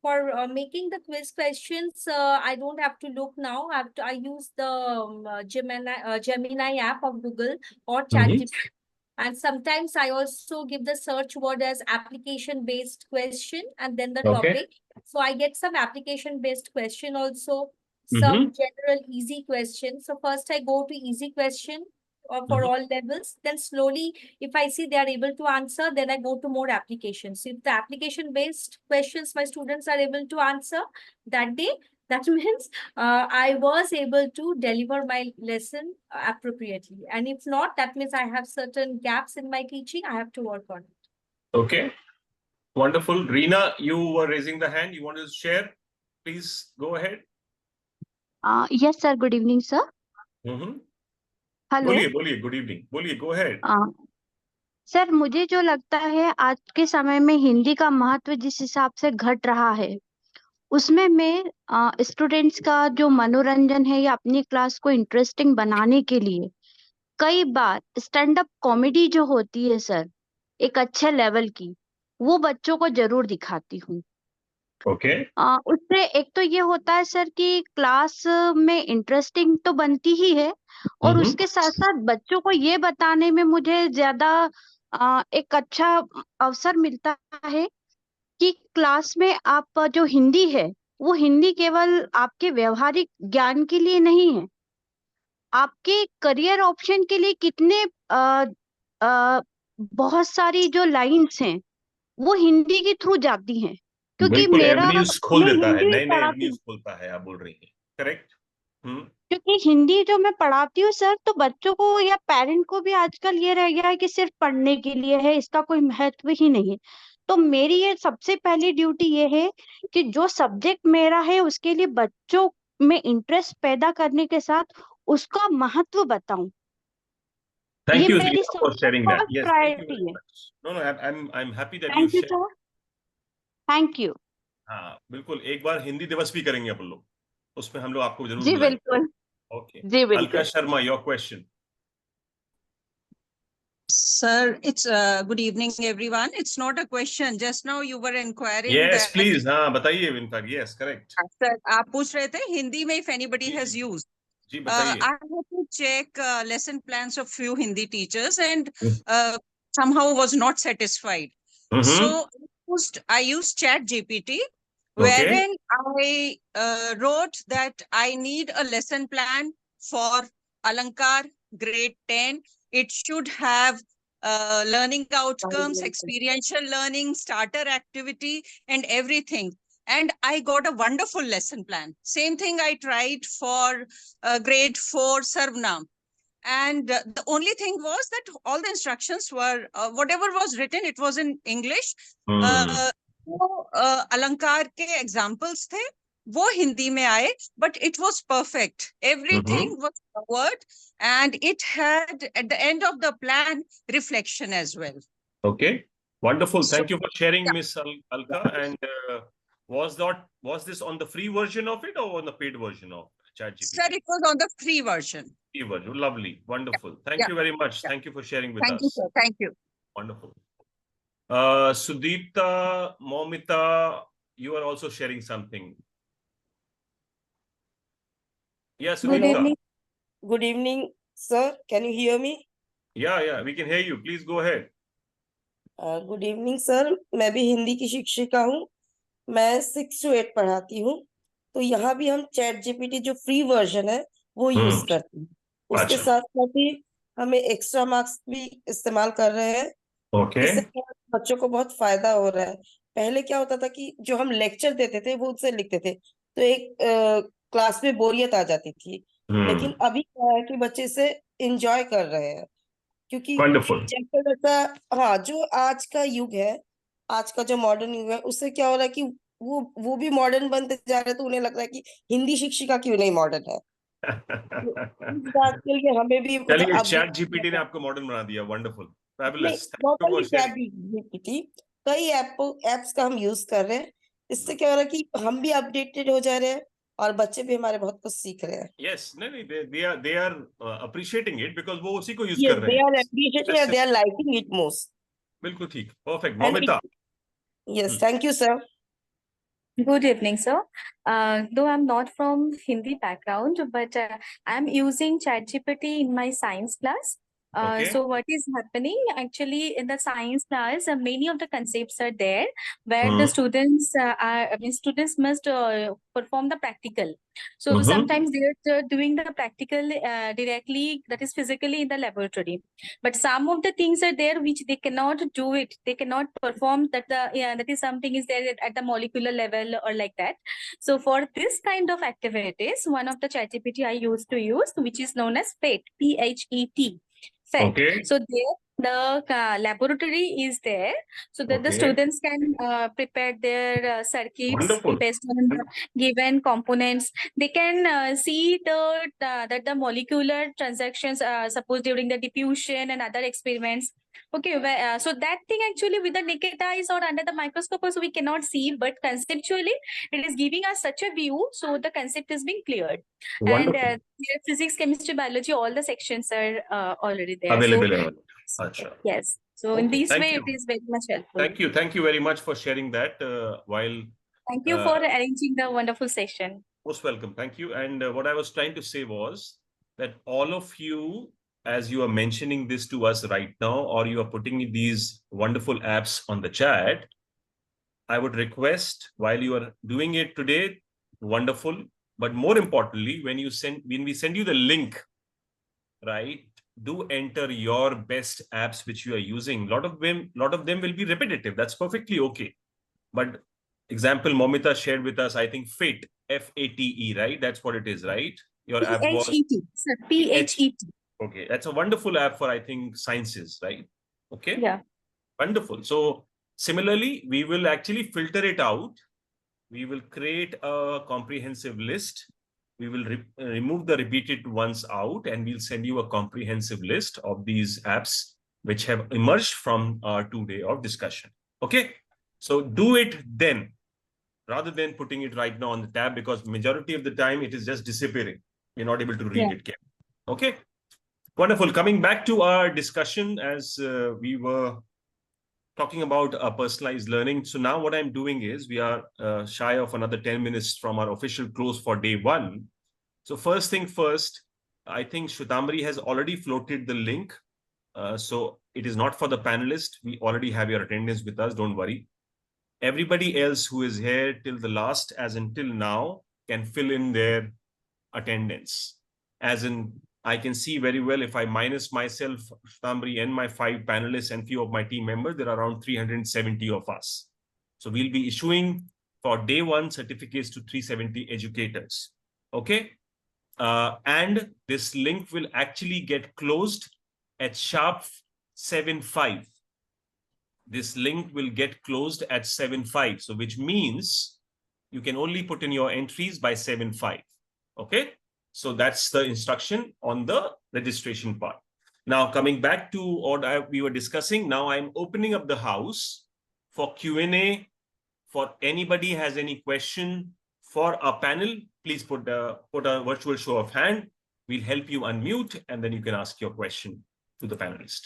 for making the quiz questions, I don't have to look now. I use the Gemini app of Google or ChatGPT. And sometimes I also give the search word as application based question and then the topic. So I get some application based question also, some general easy question. So first I go to easy question for all levels. Then slowly, if I see they are able to answer, then I go to more applications. If the application based questions my students are able to answer that day, that means I was able to deliver my lesson appropriately. And if not, that means I have certain gaps in my teaching. I have to work on it. Okay. Wonderful. Reena, you were raising the hand. You wanted to share? Please go ahead. Yes, sir. Good evening, sir. Hello बोलिए good evening बोलिए go ahead sir मुझे जो लगता है आज के समय में हिंदी का महत्व जिस हिसाब से घट रहा है उसमें मैं स्टूडेंट्स का जो मनोरंजन है या अपनी क्लास को इंटरेस्टिंग बनाने के लिए कई बार स्टैंड अप कॉमेडी जो होती है सर एक अच्छे लेवल की वो बच्चों को जरूर दिखाती हूँ उससे एक तो ये होता है सर कि क्लास में इंटरेस्टिंग तो बनती ही है और उसके साथ साथ बच्चों को ये बताने में मुझे ज्यादा एक अच्छा अवसर मिलता है कि क्लास में आप जो हिंदी है वो हिंदी केवल आपके व्यवहारिक ज्ञान के लिए नहीं है आपके करियर ऑप्शन के लिए कितने बहुत सारी जो लाइंस हैं वो हिंदी के थ्रू जाती हैं क्योंकि मेरा खोल देता है नए नए एवेन्यूज खोलता है आप बोल रही हैं करेक्ट क्योंकि हिंदी जो मैं पढ़ाती हूँ सर तो बच्चों को या पेरेंट को भी आजकल ये रह गया है कि सिर्फ पढ़ने के लिए है इसका कोई महत्व ही नहीं है तो मेरी ये सबसे पहली ड्यूटी ये है कि जो सब्जेक्ट मेरा है उसके लिए बच्चों में इंटरेस्ट पैदा करने के साथ उसका महत्व बताऊं Thank you, मेरी for sharing that. Yes, thank you priority है No, I'm happy that thank you shared. Sir thank you हाँ बिल्कुल एक बार हिंदी दिवस भी करेंगे अपन लोग उसमें हम लोग आपको जरूर जी बुलाएंगे बिल्कुल ओके जी अलका बिल्कुल Sharma your question Sir, it's good evening, everyone. It's not a question. Just now you were inquiring yes that. please हाँ बताइए in fact yes correct Sir, आप पूछ रहे थे हिंदी में if anybody has used. जी बताइए I had to check lesson plans of few Hindi teachers and somehow was not satisfied. So I used ChatGPT, wherein I wrote that I need a lesson plan for Alankar grade 10. It should have learning outcomes, experiential learning, starter activity, and everything. And I got a wonderful lesson plan. Same thing I tried for grade 4 Sarvnam. And the only thing was that all the instructions were, whatever was written, it was in English. Alankar ke examples the, wo Hindi mein aaye, but it was perfect. Everything was covered and it had, at the end of the plan, reflection as well. Okay, wonderful. Thank you for sharing, Miss Alka. And was this on the free version of it or on the paid version of ChatGPT? Sir, it was on the free version. Free version. Lovely, wonderful. Thank you very much. Thank you for sharing with us. Thank you, sir. Thank you. Wonderful. Sudipta, Momita, you are also sharing something. Yes, Good evening. Good evening, sir. Can you hear me? Yeah, we can hear you. Please go ahead. Good evening sir मैं भी हिंदी की शिक्षिका हूँ मैं 6 to 8 पढ़ाती हूँ तो यहाँ भी हम चैट जीपीटी जो फ्री वर्जन है वो यूज करते हैं उसके साथ साथ ही हमें एक्स्ट्रा मार्क्स भी इस्तेमाल कर रहे हैं इससे बच्चों को बहुत फायदा हो रहा है पहले क्या होता था कि जो हम लेक्चर देते थे वो उससे लिखते थे तो एक क्लास में बोरियत आ जाती थी लेकिन अभी क्या है कि बच्चे इसे एंजॉय कर रहे हैं क्योंकि जैसा हाँ जो आज का युग है आज का जो मॉडर्न युग है उससे क्या हो रहा है कि वो भी मॉडर्न बनते जा रहे हैं तो उन्हें लग रहा है कि हिंदी शिक्षिका क्यों नहीं मॉडर्न है इस बात के लिए हमें भी मतलब चलिए, अपडेट चैट जीपीटी ने आपको मॉडर्न बना दिया, वंडरफुल, नहीं, fabulous, thank not you only for chat sharing. GPT, कई एप्स का हम यूज कर रहे हैं। इससे क्या हो रहा है कि हम भी अपडेटेड हो जा रहे हैं और बच्चे भी हमारे बहुत कुछ सीख रहे हैं। यस, नहीं, they are appreciating it because वो उसी को यूज Yes, कर रहे they हैं। are appreciating and they are liking it most. बिल्कुल ठीक, perfect. And Moumita. yes, thank you, sir. Good evening, sir. Though I'm not from Hindi background, but I'm using ChatGPT in my science class. Okay. So what is happening actually in the science class, many of the concepts are there where the students students must perform the practical. So sometimes they're doing the practical directly, that is physically in the laboratory. But some of the things are there which they cannot do it. They cannot perform that. That is something is there at the molecular level or like that. So for this kind of activities, one of the ChatGPT I used to use, which is known as PHET, PHET. FET. Okay. So there the laboratory is there, so that the Okay. students can prepare their circuits Wonderful. based on the given components. They can see that the molecular transactions, suppose during the diffusion and other experiments. Okay, so that thing actually with the naked eyes or under the microscope also we cannot see, but conceptually it is giving us such a view, so the concept is being cleared. Wonderful. And physics, chemistry, biology, all the sections are already there. Available. So, Acha. yes. So in Okay, this thank way, you. it is very much helpful. Thank you very much for sharing that. Thank you for arranging the wonderful session. Most welcome. Thank you. And what I was trying to say was that all of you, as you are mentioning this to us right now, or you are putting these wonderful apps on the chat, I would request while you are doing it today, wonderful, but more importantly, when we send you the link, right, do enter your best apps which you are using. A lot of them will be repetitive. That's perfectly okay. But example, Momita shared with us, I think FATE, FATE, right? That's what it is, right? Your app was PHET, sir, PHET. Okay, that's a wonderful app for, I think, sciences, right? Okay. Yeah. Wonderful. So similarly, we will actually filter it out. We will create a comprehensive list. We will remove the repeated ones out, and we'll send you a comprehensive list of these apps which have emerged from our 2 day of discussion. Okay. So do it then, rather than putting it right now on the tab, because majority of the time it is just disappearing. You're not able to read it. Okay. Wonderful. Coming back to our discussion, as we were talking about personalized learning. So now what I'm doing is we are shy of another 10 minutes from our official close for day 1. So first thing first, I think Shwetamari has already floated the link. So it is not for the panelists. We already have your attendance with us. Don't worry. Everybody else who is here till the last, as until now, can fill in their attendance. As in, I can see very well if I minus myself, Shwetamari, and my 5 panelists and few of my team members, there are around 370 of us. So we'll be issuing for day 1 certificates to 370 educators. Okay. And this link will actually get closed at sharp 7:05. This link will get closed at 7:05. So which means you can only put in your entries by 7:05. Okay. So that's the instruction on the registration part. Now, coming back to what we were discussing, now I'm opening up the house for Q&A. For anybody has any question for our panel, please put a virtual show of hand. We'll help you unmute, and then you can ask your question to the panelist.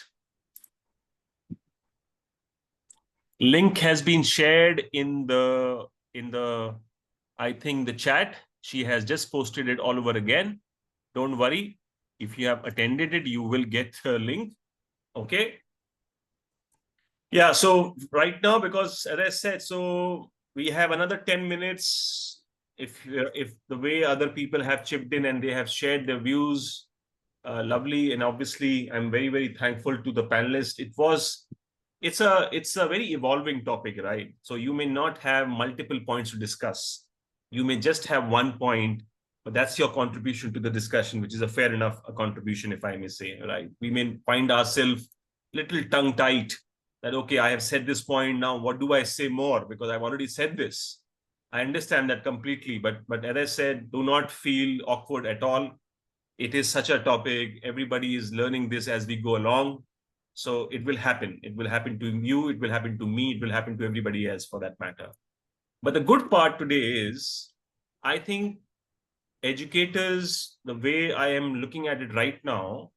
Link has been shared in the I think the chat. She has just posted it all over again. Don't worry. If you have attended it, you will get the link. Okay. Yeah. So right now, because as I said, so we have another 10 minutes. If the way other people have chipped in and they have shared their views, lovely. And obviously, I'm very, very thankful to the panelists. It's a very evolving topic, right? So you may not have multiple points to discuss. You may just have one point, but that's your contribution to the discussion, which is a fair enough contribution, if I may say, right? We may find ourselves little tongue-tied that, okay, I have said this point, now what do I say more? Because I've already said this. I understand that completely, but as I said, do not feel awkward at all. It is such a topic. Everybody is learning this as we go along. So it will happen. It will happen to you. It will happen to me. It will happen to everybody else for that matter. But the good part today is, I think educators, the way I am looking at it right now,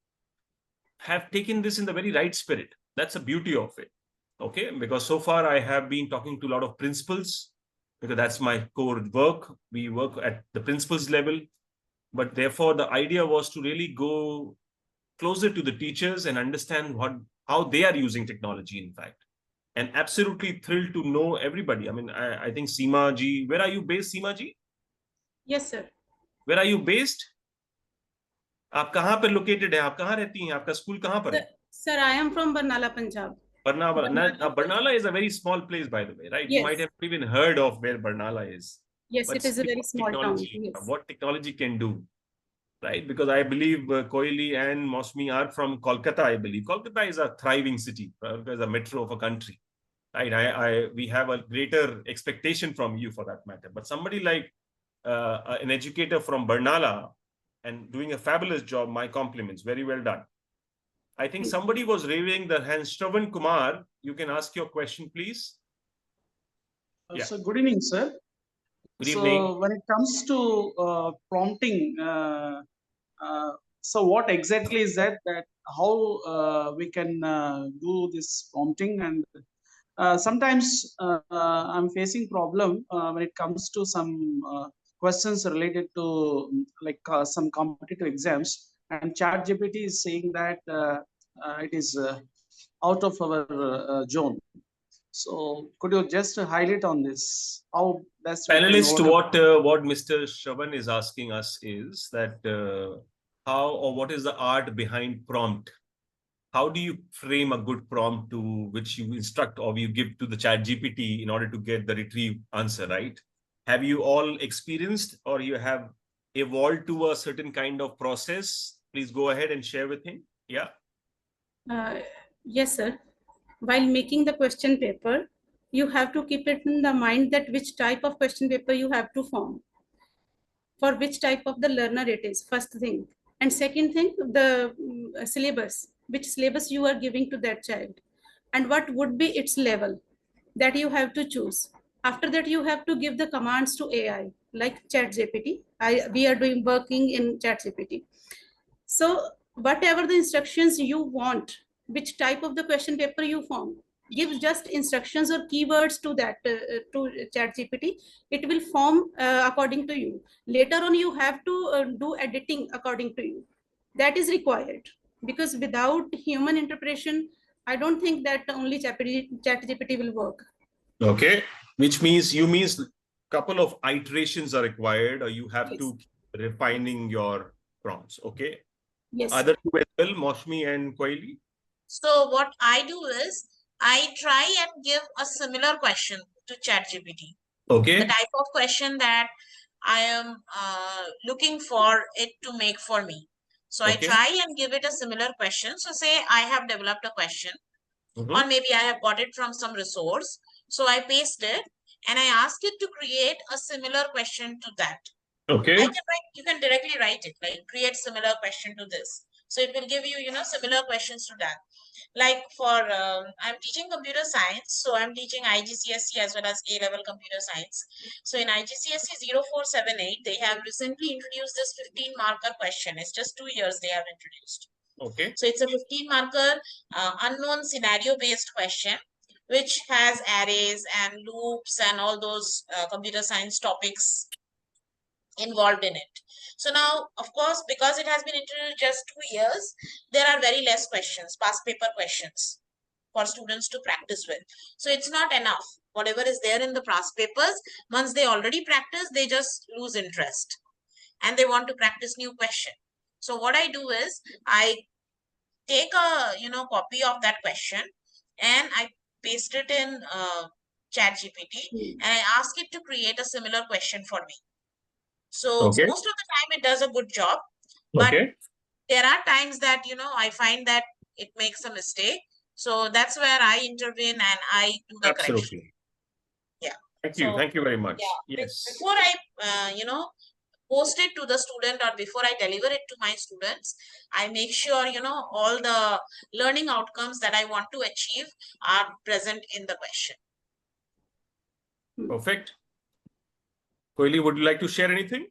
have taken this in the very right spirit. That's the beauty of it. Okay, because so far I have been talking to a lot of principals, because that's my core work. We work at the principals level, but therefore the idea was to really go closer to the teachers and understand how they are using technology, in fact. And absolutely thrilled to know everybody. I mean, I think Seema ji, where are you based, Seema ji? Yes, sir. Where are you based? आप कहाँ पर located है? आप कहाँ रहती हैं? आपका school कहाँ पर है? Sir, I am from Barnala, Punjab. Barnala is a very small place, by the way, right? Yes. You might have even heard of where Barnala is. Yes, But it is a very small town. Yes. What technology can do, right? Because I believe Koili and Mosmi are from Kolkata, I believe. Kolkata is a thriving city, as a metro of a country, right? We have a greater expectation from you for that matter. But somebody like an educator from Barnala and doing a fabulous job, my compliments, very well done. I think somebody was raising their hand. Shravan Kumar, you can ask your question, please. Yeah. So good evening, sir. Good evening. So when it comes to prompting, so what exactly is that how we can do this prompting? And sometimes I'm facing problem when it comes to some questions related to like some competitive exams, and ChatGPT is saying that it is out of our zone. So could you just highlight on this? How best Panelist, what Mr. Shravan is asking us is that how or what is the art behind prompt? How do you frame a good prompt to which you instruct or you give to the ChatGPT in order to get the retrieved answer, right? Have you all experienced or you have evolved to a certain kind of process? Please go ahead and share with him. Yeah. Yes, sir. While making the question paper, you have to keep it in the mind that which type of question paper you have to form, for which type of the learner it is, first thing. And second thing, the syllabus, which syllabus you are giving to that child, and what would be its level, that you have to choose. After that, you have to give the commands to AI, like ChatGPT. We are working in ChatGPT. So whatever the instructions you want, which type of the question paper you form, give just instructions or keywords to that to ChatGPT. It will form according to you. Later on, you have to do editing according to you. That is required, because without human interpretation, I don't think that only ChatGPT will work. Okay, which means couple of iterations are required, or you have to keep refining your prompts. Okay. Yes. Other two as well, Moshmi and Koili. So what I do is I try and give a similar question to ChatGPT. Okay. The type of question that I am looking for it to make for me. So I try and give it a similar question. So say I have developed a question, or maybe I have got it from some resource. So I paste it and I ask it to create a similar question to that. Okay. You can directly write it, like create similar question to this. So it will give you, similar questions to that. Like for, I'm teaching computer science. So I'm teaching IGCSE as well as A-level computer science. So in IGCSE 0478, they have recently introduced this 15 marker question. It's just 2 years they have introduced. Okay. So it's a 15 marker unknown scenario based question, which has arrays and loops and all those computer science topics involved in it. So now, of course, because it has been introduced just 2 years, there are very less questions, past paper questions for students to practice with. So it's not enough. Whatever is there in the past papers, once they already practice, they just lose interest and they want to practice new question. So what I do is I take a copy of that question and I paste it in ChatGPT and I ask it to create a similar question for me. So most of the time it does a good job, but there are times that, I find that it makes a mistake. So that's where I intervene and I do the correction. Yeah. Thank you. Thank you very much. Yeah. Yes. Before I, post it to the student or before I deliver it to my students, I make sure, all the learning outcomes that I want to achieve are present in the question. Perfect. Koili, would you like to share anything?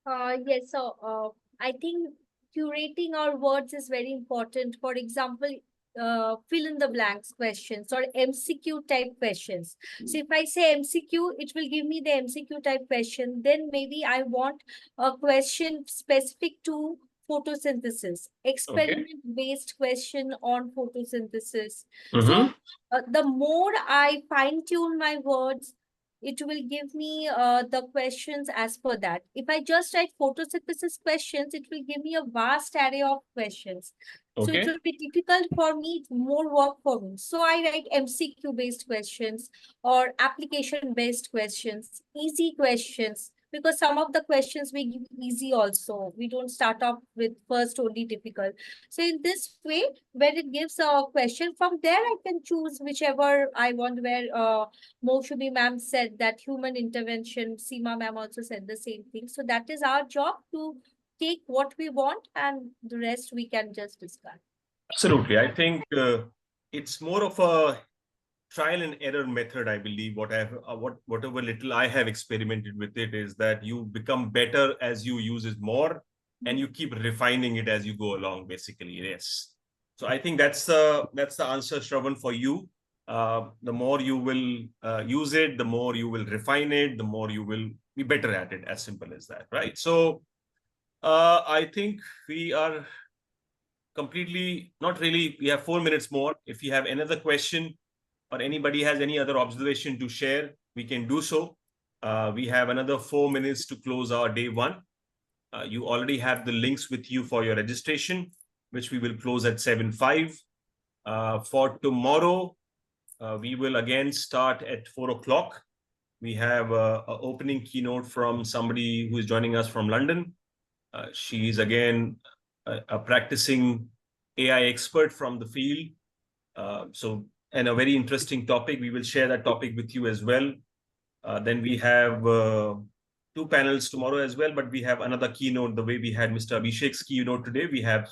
Yes, so I think curating our words is very important. For example, fill in the blanks questions or MCQ type questions. So if I say MCQ, it will give me the MCQ type question. Then maybe I want a question specific to photosynthesis, experiment-based question on photosynthesis. So the more I fine-tune my words, it will give me the questions as per that. If I just write photosynthesis questions, it will give me a vast array of questions. So it will be difficult for me, more work for me. So I write MCQ based questions or application based questions, easy questions, because some of the questions we give easy also. We don't start off with first only difficult. So in this way, when it gives a question, from there I can choose whichever I want, where Moshubi ma'am said that human intervention, Seema ma'am also said the same thing. So that is our job, to take what we want and the rest we can just discard. Absolutely. I think it's more of a trial and error method. I believe whatever little I have experimented with it is that you become better as you use it more, and you keep refining it as you go along, basically. Yes. So I think that's the answer, Shravan, for you. The more you will use it, the more you will refine it, the more you will be better at it. As simple as that, right? So I think we are completely, not really, we have 4 minutes more. If you have another question or anybody has any other observation to share, we can do so. We have another 4 minutes to close our day one. You already have the links with you for your registration, which we will close at 7:05. For tomorrow, we will again start at 4 o'clock. We have an opening keynote from somebody who is joining us from London. She is again a practicing AI expert from the field. And a very interesting topic. We will share that topic with you as well. Then we have 2 panels tomorrow as well, but we have another keynote. The way we had Mr. Abhishek's keynote today, we have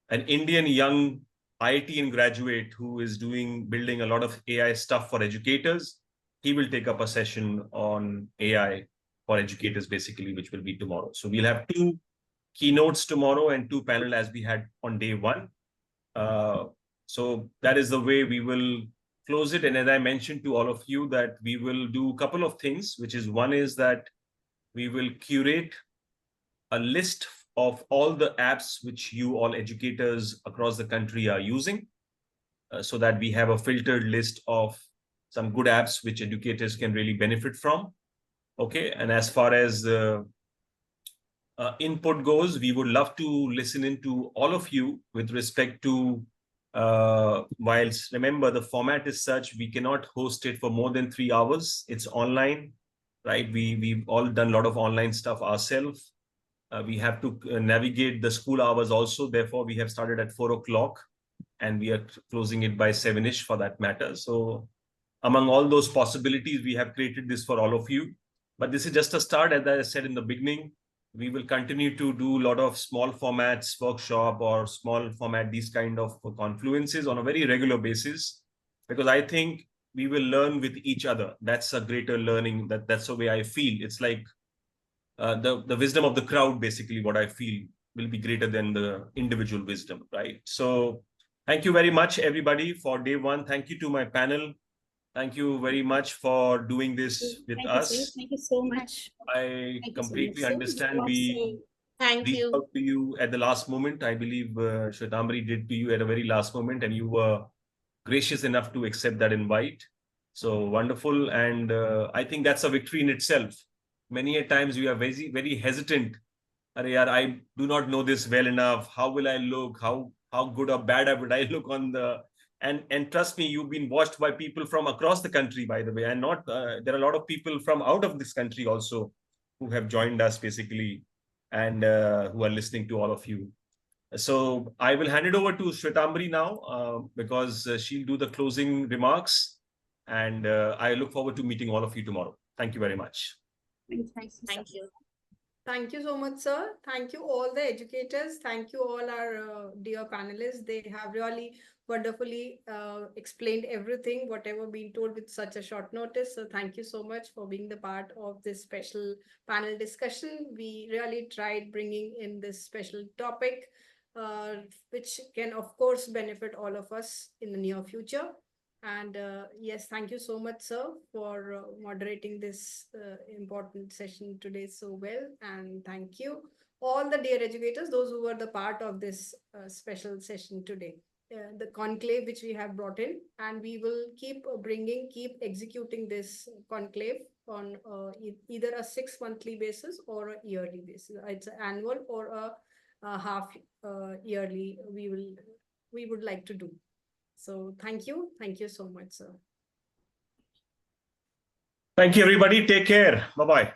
an Indian young IITN graduate who is building a lot of AI stuff for educators. He will take up a session on AI for educators, basically, which will be tomorrow. So we'll have 2 keynotes tomorrow and 2 panels as we had on day one. So that is the way we will close it. And as I mentioned to all of you, that we will do a couple of things, which is, one is that we will curate a list of all the apps which you all educators across the country are using, so that we have a filtered list of some good apps which educators can really benefit from. Okay. And as far as input goes, we would love to listen into all of you with respect to, whilst remember the format is such, we cannot host it for more than 3 hours. It's online, right? We've all done a lot of online stuff ourselves. We have to navigate the school hours also. Therefore, we have started at 4 o'clock and we are closing it by 7-ish for that matter. So among all those possibilities, we have created this for all of you. But this is just a start. As I said in the beginning, we will continue to do a lot of small formats, workshop or small format, these kind of confluences on a very regular basis, because I think we will learn with each other. That's a greater learning. That's the way I feel. It's like the wisdom of the crowd, basically, what I feel will be greater than the individual wisdom, right? So thank you very much, everybody, for day one. Thank you to my panel. Thank you very much for doing this with us. Thank you so much. I completely understand. We Thank reached you. out to you at the last moment. I believe Shwetamri did to you at a very last moment, and you were gracious enough to accept that invite. So wonderful. And I think that's a victory in itself. Many a times we are very, very hesitant. I do not know this well enough. How will I look? How good or bad would I look on the... And trust me, you've been watched by people from across the country, by the way, and not there are a lot of people from out of this country also who have joined us, basically, and who are listening to all of you. So I will hand it over to Shwetamri now, because she'll do the closing remarks, and I look forward to meeting all of you tomorrow. Thank you very much. Thank you. Thank you so much, sir. Thank you all the educators. Thank you all our dear panelists. They have really wonderfully explained everything, whatever been told with such a short notice. So thank you so much for being the part of this special panel discussion. We really tried bringing in this special topic, which can of course benefit all of us in the near future. And yes, thank you so much, sir, for moderating this important session today so well. And thank you all the dear educators, those who were the part of this special session today. The conclave which we have brought in, and we will keep keep executing this conclave on either a 6-monthly basis or a yearly basis. It's an annual or a half yearly we would like to do. So thank you so much, sir. Thank you, everybody. Take care. Bye-bye.